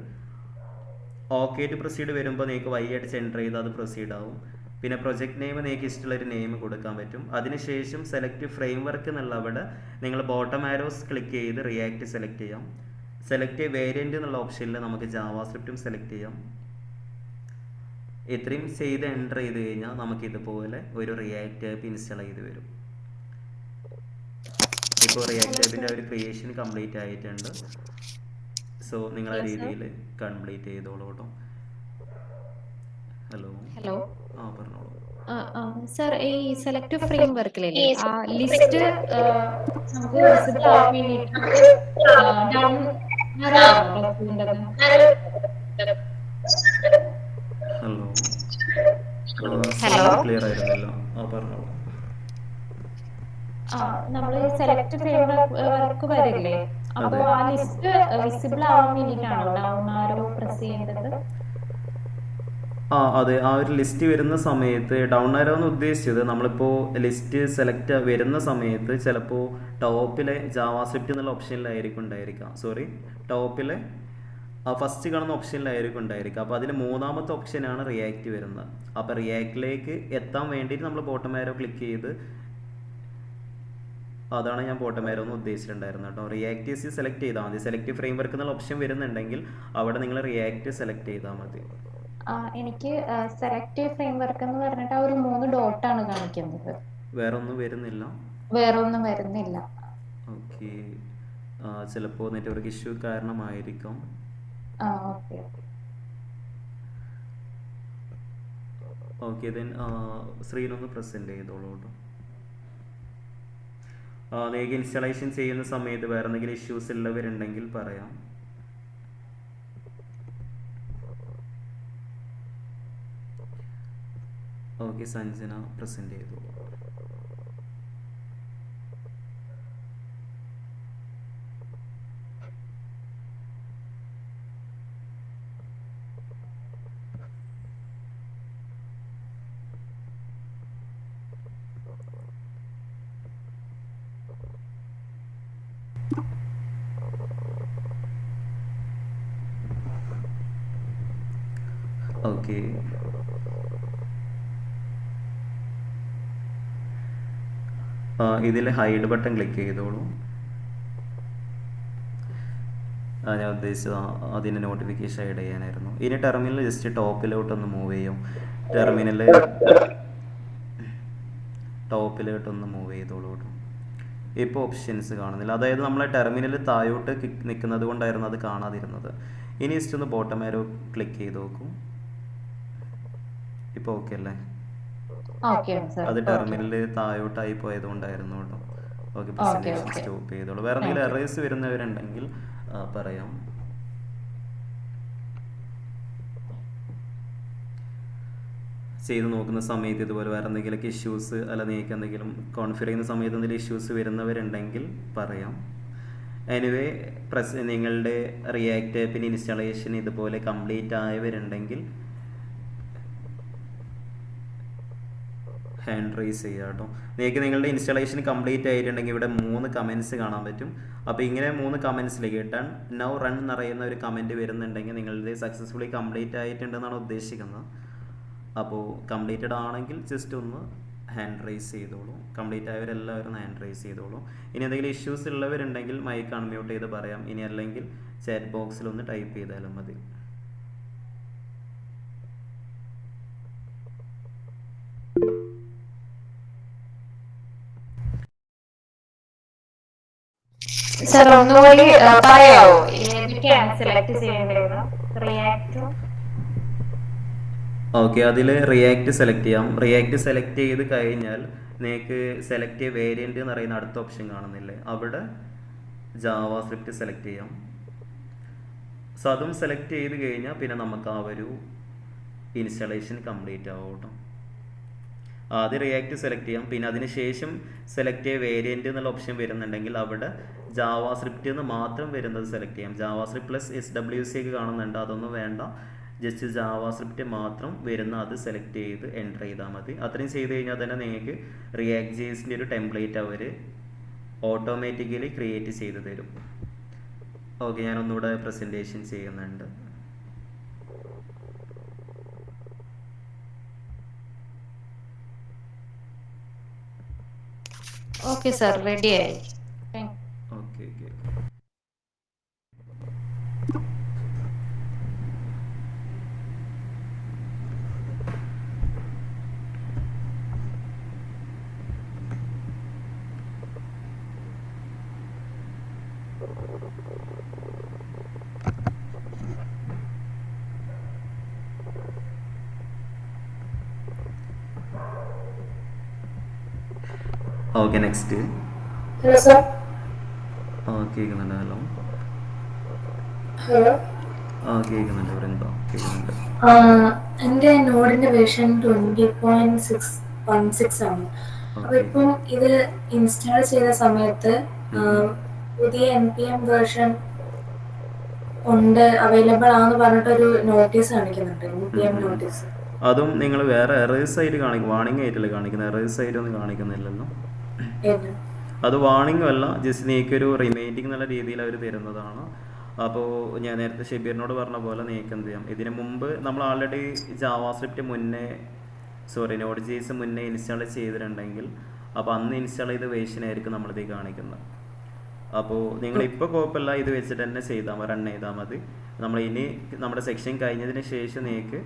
ഓക്കെ ടു പ്രൊസീഡ് വരുമ്പോൾ നിങ്ങൾക്ക് വൈ അടിച്ച് എൻ്റർ ചെയ്ത് അത് പ്രൊസീഡ് ആവും. പിന്നെ പ്രൊജക്റ്റ് നെയിം നിങ്ങൾക്ക് ഇഷ്ടമുള്ളൊരു നെയിം കൊടുക്കാൻ പറ്റും. അതിനുശേഷം സെലക്ട് ഫ്രെയിം വർക്ക് എന്നുള്ള അവിടെ നിങ്ങൾ ബോട്ടം ആരോസ് ക്ലിക്ക് ചെയ്ത് റിയാക്റ്റ് സെലക്ട് ചെയ്യാം. സെലക്ട് വേരിയൻ്റ് എന്നുള്ള ഓപ്ഷനിൽ നമുക്ക് ജാവാ സ്ക്രിപ്റ്റും സെലക്ട് ചെയ്യാം. ഇത്രയും ചെയ്ത് എൻ്റർ ചെയ്ത് കഴിഞ്ഞാൽ നമുക്കിതുപോലെ ഒരു റിയാക്റ്റ് ആപ്പ് ഇൻസ്റ്റാൾ ചെയ്ത് വരും. ഇപ്പോൾ റിയാക്റ്റ് ആപ്പിൻ്റെ ഒരു ക്രിയേഷൻ കംപ്ലീറ്റ് ആയിട്ടുണ്ട്. സോ നിങ്ങൾ ആ രീതിയിൽ കംപ്ലീറ്റ് ചെയ്തോളൂ കേട്ടോ. ഹലോ, പറഞ്ഞോളൂ. സർ, ഈ സെലക്ട് ഫ്രെയിം വർക്കിലല്ലേ ആ ലിസ്റ്റ് നമുക്ക് വിസിബിൾ ആവാൻ വേണ്ടിയിട്ട് ഡൗൺ ഹലോ, ക്ലിയർ ആയിരുന്നല്ലോ. പറഞ്ഞോളൂ. നമ്മൾ സെലക്ട് ഫ്രെയിം വർക്ക് വരില്ലേ, അപ്പൊ ആ ലിസ്റ്റ് വിസിബിൾ ആവാൻ വേണ്ടിയിട്ടാണോ ഡൗൺ ആരോ പ്രസ് ചെയ്യേണ്ടത്? അതെ, ആ ഒരു ലിസ്റ്റ് വരുന്ന സമയത്ത് ഡൗൺ ആരോ എന്ന് ഉദ്ദേശിച്ചത് നമ്മളിപ്പോൾ ലിസ്റ്റ് സെലക്ട് വരുന്ന സമയത്ത് ചിലപ്പോൾ ടോപ്പിലെ ജാവാ സ്ക്രിപ്റ്റ് എന്നുള്ള ഓപ്ഷനിലായിരിക്കും ഉണ്ടായിരിക്കാം. ടോപ്പിലെ ഫസ്റ്റ് കാണുന്ന ഓപ്ഷനിലായിരിക്കും ഉണ്ടായിരിക്കുക. അപ്പോൾ അതിൽ മൂന്നാമത്തെ ഓപ്ഷനാണ് റിയാക്റ്റ് വരുന്നത്. അപ്പോൾ റിയാക്റ്റിലേക്ക് എത്താൻ വേണ്ടിയിട്ട് നമ്മൾ ബോട്ടം ആരോ ക്ലിക്ക് ചെയ്ത്, അതാണ് ഞാൻ ബോട്ടം ആരോ എന്ന് ഉദ്ദേശിച്ചിട്ടുണ്ടായിരുന്നത് കേട്ടോ. റിയാക്റ്റ് സെലക്ട് ചെയ്താൽ മതി. സെലക്ട് ഫ്രെയിം വർക്ക് എന്നുള്ള ഓപ്ഷൻ വരുന്നുണ്ടെങ്കിൽ അവിടെ നിങ്ങൾ റിയാക്റ്റ് സെലക്ട് ചെയ്താൽ മതി. എനിക്ക് സെലക്ട് ഫ്രെയിം വർക്ക് എന്ന് പറഞ്ഞിട്ട് ആ ഒരു 3 ഡോട്ടാണ് കാണിക്കുന്നത്, വേറെ ഒന്നും വരുന്നില്ല. ഓക്കെ, ചിലപ്പോൾ നെറ്റ്വർക്ക് ഇഷ്യൂ കാരണമായിരിക്കും. ഓക്കെ, ദെൻ സ്ക്രീനൊന്ന് പ്രസൻറ്റ് ചെയ്തോളൂ കേട്ടോ. നിങ്ങൾക്ക് ഇൻസ്റ്റാളേഷൻ ചെയ്യുന്ന സമയത്ത് വേറെ എന്തെങ്കിലും ഇഷ്യൂസ് ഉള്ളവരുണ്ടെങ്കിൽ പറയാം. ഓക്കെ, സഞ്ജന പ്രസൻറ്റ് ചെയ്തോളൂ. ഓക്കെ, ഇതിൽ ഹൈഡ് ബട്ടൺ ക്ലിക്ക് ചെയ്തോളൂ. ഞാൻ ഉദ്ദേശിച്ചത് അതിൻ്റെ നോട്ടിഫിക്കേഷൻ ഹൈഡ് ചെയ്യാനായിരുന്നു. ഇനി ടെർമിനൽ ജസ്റ്റ് ടോപ്പിലോട്ടൊന്ന് മൂവ് ചെയ്യും. ടോപ്പിലോട്ടൊന്ന് മൂവ് ചെയ്തോളൂ. ഇപ്പോൾ ഓപ്ഷൻസ് കാണുന്നില്ല, അതായത് നമ്മളെ ടെർമിനൽ താഴോട്ട് നിൽക്കുന്നത് കൊണ്ടായിരുന്നു അത് കാണാതിരുന്നത്. ഇനി ജസ്റ്റ് ഒന്ന് ബോട്ടം ആരോ ക്ലിക്ക് ചെയ്ത് നോക്കൂ. ഇപ്പോൾ ഓക്കെ അല്ലേ? അത് ടെർമിനൽ താഴോട്ടായി പോയത് കൊണ്ടായിരുന്നു കേട്ടോ. ഓക്കെ, പ്രസന്റേഷൻ സ്റ്റോപ്പ് ചെയ്തോളൂ. വേറെ എന്തെങ്കിലും എറേഴ്സ് വരുന്നവരുണ്ടെങ്കിൽ പറയാം. ചെയ്ത് നോക്കുന്ന സമയത്ത് ഇതുപോലെ വേറെ എന്തെങ്കിലുമൊക്കെ ഇഷ്യൂസ് അല്ല നിങ്ങൾക്ക് എന്തെങ്കിലും കോൺഫിഗർ ചെയ്യുന്ന സമയത്ത് എന്തെങ്കിലും ഇഷ്യൂസ് വരുന്നവരുണ്ടെങ്കിൽ പറയാം. എനിവേ നിങ്ങളുടെ റിയാക്ട് ആപ്പിന് ഇൻസ്റ്റാളേഷൻ ഇതുപോലെ കംപ്ലീറ്റ് ആയവരുണ്ടെങ്കിൽ ഹാൻഡ് റൈസ് ചെയ്യുക കേട്ടോ. നിങ്ങൾക്ക് നിങ്ങളുടെ ഇൻസ്റ്റാളേഷൻ കംപ്ലീറ്റ് ആയിട്ടുണ്ടെങ്കിൽ ഇവിടെ 3 കമൻറ്റ്സ് കാണാൻ പറ്റും. അപ്പോൾ ഇങ്ങനെ 3 കമൻറ്റ്സിലേക്ക് ടൺ നൗ റൺ എന്ന് പറയുന്ന ഒരു കമൻറ്റ് വരുന്നുണ്ടെങ്കിൽ നിങ്ങളുടെ സക്സസ്ഫുള്ളി കംപ്ലീറ്റ് ആയിട്ടുണ്ടെന്നാണ് ഉദ്ദേശിക്കുന്നത്. അപ്പോൾ കംപ്ലീറ്റഡ് ആണെങ്കിൽ ജസ്റ്റ് ഒന്ന് ഹാൻഡ് റൈസ് ചെയ്തോളൂ. കംപ്ലീറ്റ് ആയവരെല്ലാവരും ഹാൻഡ് റൈസ് ചെയ്തോളൂ. ഇനി എന്തെങ്കിലും ഇഷ്യൂസ് ഉള്ളവരുണ്ടെങ്കിൽ മൈക്ക് അൺമ്യൂട്ട് ചെയ്ത് പറയാം. ഇനി അല്ലെങ്കിൽ ചാറ്റ് ബോക്സിൽ ഒന്ന് ടൈപ്പ് ചെയ്താലും മതി. സർ ഒന്നുകൂടി പറയാവോ ഏതൊക്കെയാണ് സെലക്ട് ചെയ്യേണ്ടത്? റിയാക്ട്. ഓക്കെ, അതിൽ റിയാക്ട് സെലക്ട് ചെയ്യാം. റിയാക്ട് സെലക്ട് ചെയ്ത് കഴിഞ്ഞാൽ നിങ്ങൾക്ക് സെലക്ട് വേരിയൻ്റ് എന്ന് പറയുന്ന അടുത്ത ഓപ്ഷൻ കാണുന്നില്ലേ, അവിടെ ജാവാസ്ക്രിപ്റ്റ് സെലക്ട് ചെയ്യാം. സോ അതും സെലക്ട് ചെയ്ത് കഴിഞ്ഞാൽ പിന്നെ നമുക്ക് ആ ഒരു ഇൻസ്റ്റാളേഷൻ കംപ്ലീറ്റ് ആവും കേട്ടോ. ആദ്യം റിയാക്ട് സെലക്ട് ചെയ്യാം, പിന്നെ അതിന് ശേഷം സെലക്ട് വേരിയൻ്റ് എന്നുള്ള ഓപ്ഷൻ വരുന്നുണ്ടെങ്കിൽ അവിടെ ജാവാസ്ക്രിപ്റ്റ് എന്ന് മാത്രം വരുന്നത് സെലക്ട് ചെയ്യാം. ജാവാസ്ക്രിപ്റ്റ് പ്ലസ് SWC ഒക്കെ കാണുന്നുണ്ട്, അതൊന്നും വേണ്ട. ജസ്റ്റ് ജാവാസ്ക്രിപ്റ്റ് മാത്രം വരുന്ന അത് സെലക്ട് ചെയ്ത് എൻ്റർ ചെയ്താൽ മതി. അത്രയും ചെയ്ത് കഴിഞ്ഞാൽ തന്നെ നിങ്ങൾക്ക് റിയാക്ട് JSൻ്റെ ഒരു ടെംപ്ലേറ്റ് അവർ ഓട്ടോമാറ്റിക്കലി ക്രിയേറ്റ് ചെയ്ത് തരും. ഓക്കെ, ഞാനൊന്നുകൂടെ പ്രസൻറ്റേഷൻ ചെയ്യുന്നുണ്ട്. ഓക്കെ സർ, റെഡി ആയി. Okay okay okay, next. Hello sir. കേൾക്കുന്നുണ്ട്. ഹലോ. ഹലോ. കേൾക്കുന്നുണ്ട്. ഇവിടെ എന്തോ കേൾക്കുന്നുണ്ട്. എൻ്റെ നോഡിന്റെ വേർഷൻ 20.616 ആണ്. അപ്പൊ ഇപ്പം ഇത് ഇൻസ്റ്റാൾ ചെയ്ത സമയത്ത് പുതിയ NPM വേർഷൻ ഉണ്ട്, അവൈലബിൾ ആണെന്ന് പറഞ്ഞിട്ടൊരു നോട്ടീസ് കാണിക്കുന്നുണ്ട്, NPM നോട്ടീസ്. അതും നിങ്ങൾ വേറെ എറേഴ്സ് ആയിട്ട് കാണിക്കും, വാണിംഗ് ആയിട്ടല്ലേ കാണിക്കുന്നത്? എറേഴ്സ് ആയിട്ടൊന്നും കാണിക്കുന്നില്ലല്ലോ. അത് വാണിംഗും അല്ല, ജസ്റ്റ് നീക്കൊരു റിമൈൻഡിങ് എന്നുള്ള രീതിയിൽ അവർ തരുന്നതാണ്. അപ്പോൾ ഞാൻ നേരത്തെ ഷെബീറിനോട് പറഞ്ഞ പോലെ നീക്ക് എന്ത് ചെയ്യാം, ഇതിന് മുമ്പ് നമ്മൾ ആൾറെഡി ജാവാസ്ക്രിപ്റ്റ് Node.js മുന്നേ ഇൻസ്റ്റാൾ ചെയ്തിട്ടുണ്ടെങ്കിൽ അപ്പോൾ അന്ന് ഇൻസ്റ്റാൾ ചെയ്ത വേർഷൻ ആയിരിക്കും നമ്മളിത് കാണിക്കുന്നത്. അപ്പോൾ നിങ്ങളിപ്പോൾ കുഴപ്പമില്ല, ഇത് വെച്ചിട്ട് തന്നെ റൺ ചെയ്താൽ മതി. ഇനി നമ്മുടെ സെക്ഷൻ കഴിഞ്ഞതിന് ശേഷം നിങ്ങൾക്ക്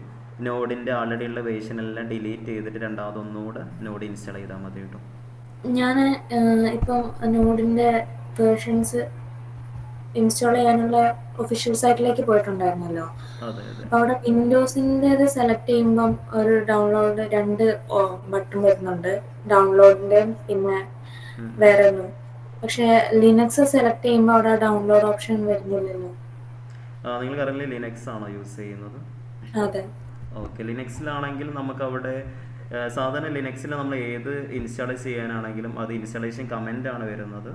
നോഡിൻ്റെ ആൾറെഡി ഉള്ള വേർഷൻ എല്ലാം ഡിലീറ്റ് ചെയ്തിട്ട് രണ്ടാമതൊന്നുകൂടെ നോഡ് ഇൻസ്റ്റാൾ ചെയ്താൽ മതി കേട്ടോ. ഞാൻ ഇപ്പം നോഡിന്റെ വേർഷൻസ് ഇൻസ്റ്റാൾ ചെയ്യാനുള്ള ഒഫീഷ്യൽ സൈറ്റിലേക്ക് പോയിട്ടുണ്ടായിരുന്നല്ലോ. അപ്പൊ അവിടെ വിൻഡോസിന്റെ സെലക്ട് ചെയ്യുമ്പം ഒരു ഡൗൺലോഡ് 2 ബട്ടൺ വരുന്നുണ്ട്, ഡൗൺലോഡിന്റെ പിന്നെ വേറെ ഒന്നും. പക്ഷെ ലിനക്സ് സെലക്ട് ചെയ്യുമ്പോൾ അവിടെ ഡൗൺലോഡ് ഓപ്ഷൻ വരുന്നില്ലല്ലോ. നിങ്ങൾ കറന്റ് ലിനക്സ് ആണോ യൂസ് ചെയ്യുന്നത്? അതെ. ഓക്കെ, ലിനക്സിലാണെങ്കിൽ നമുക്ക് അവിടെ സാധാരണ ലിനക്സിൽ നമ്മൾ ഏത് ഇൻസ്റ്റാൾ ചെയ്യാനാണെങ്കിലും അത് ഇൻസ്റ്റാളേഷൻ കമൻ്റ് ആണ് വരുന്നത്.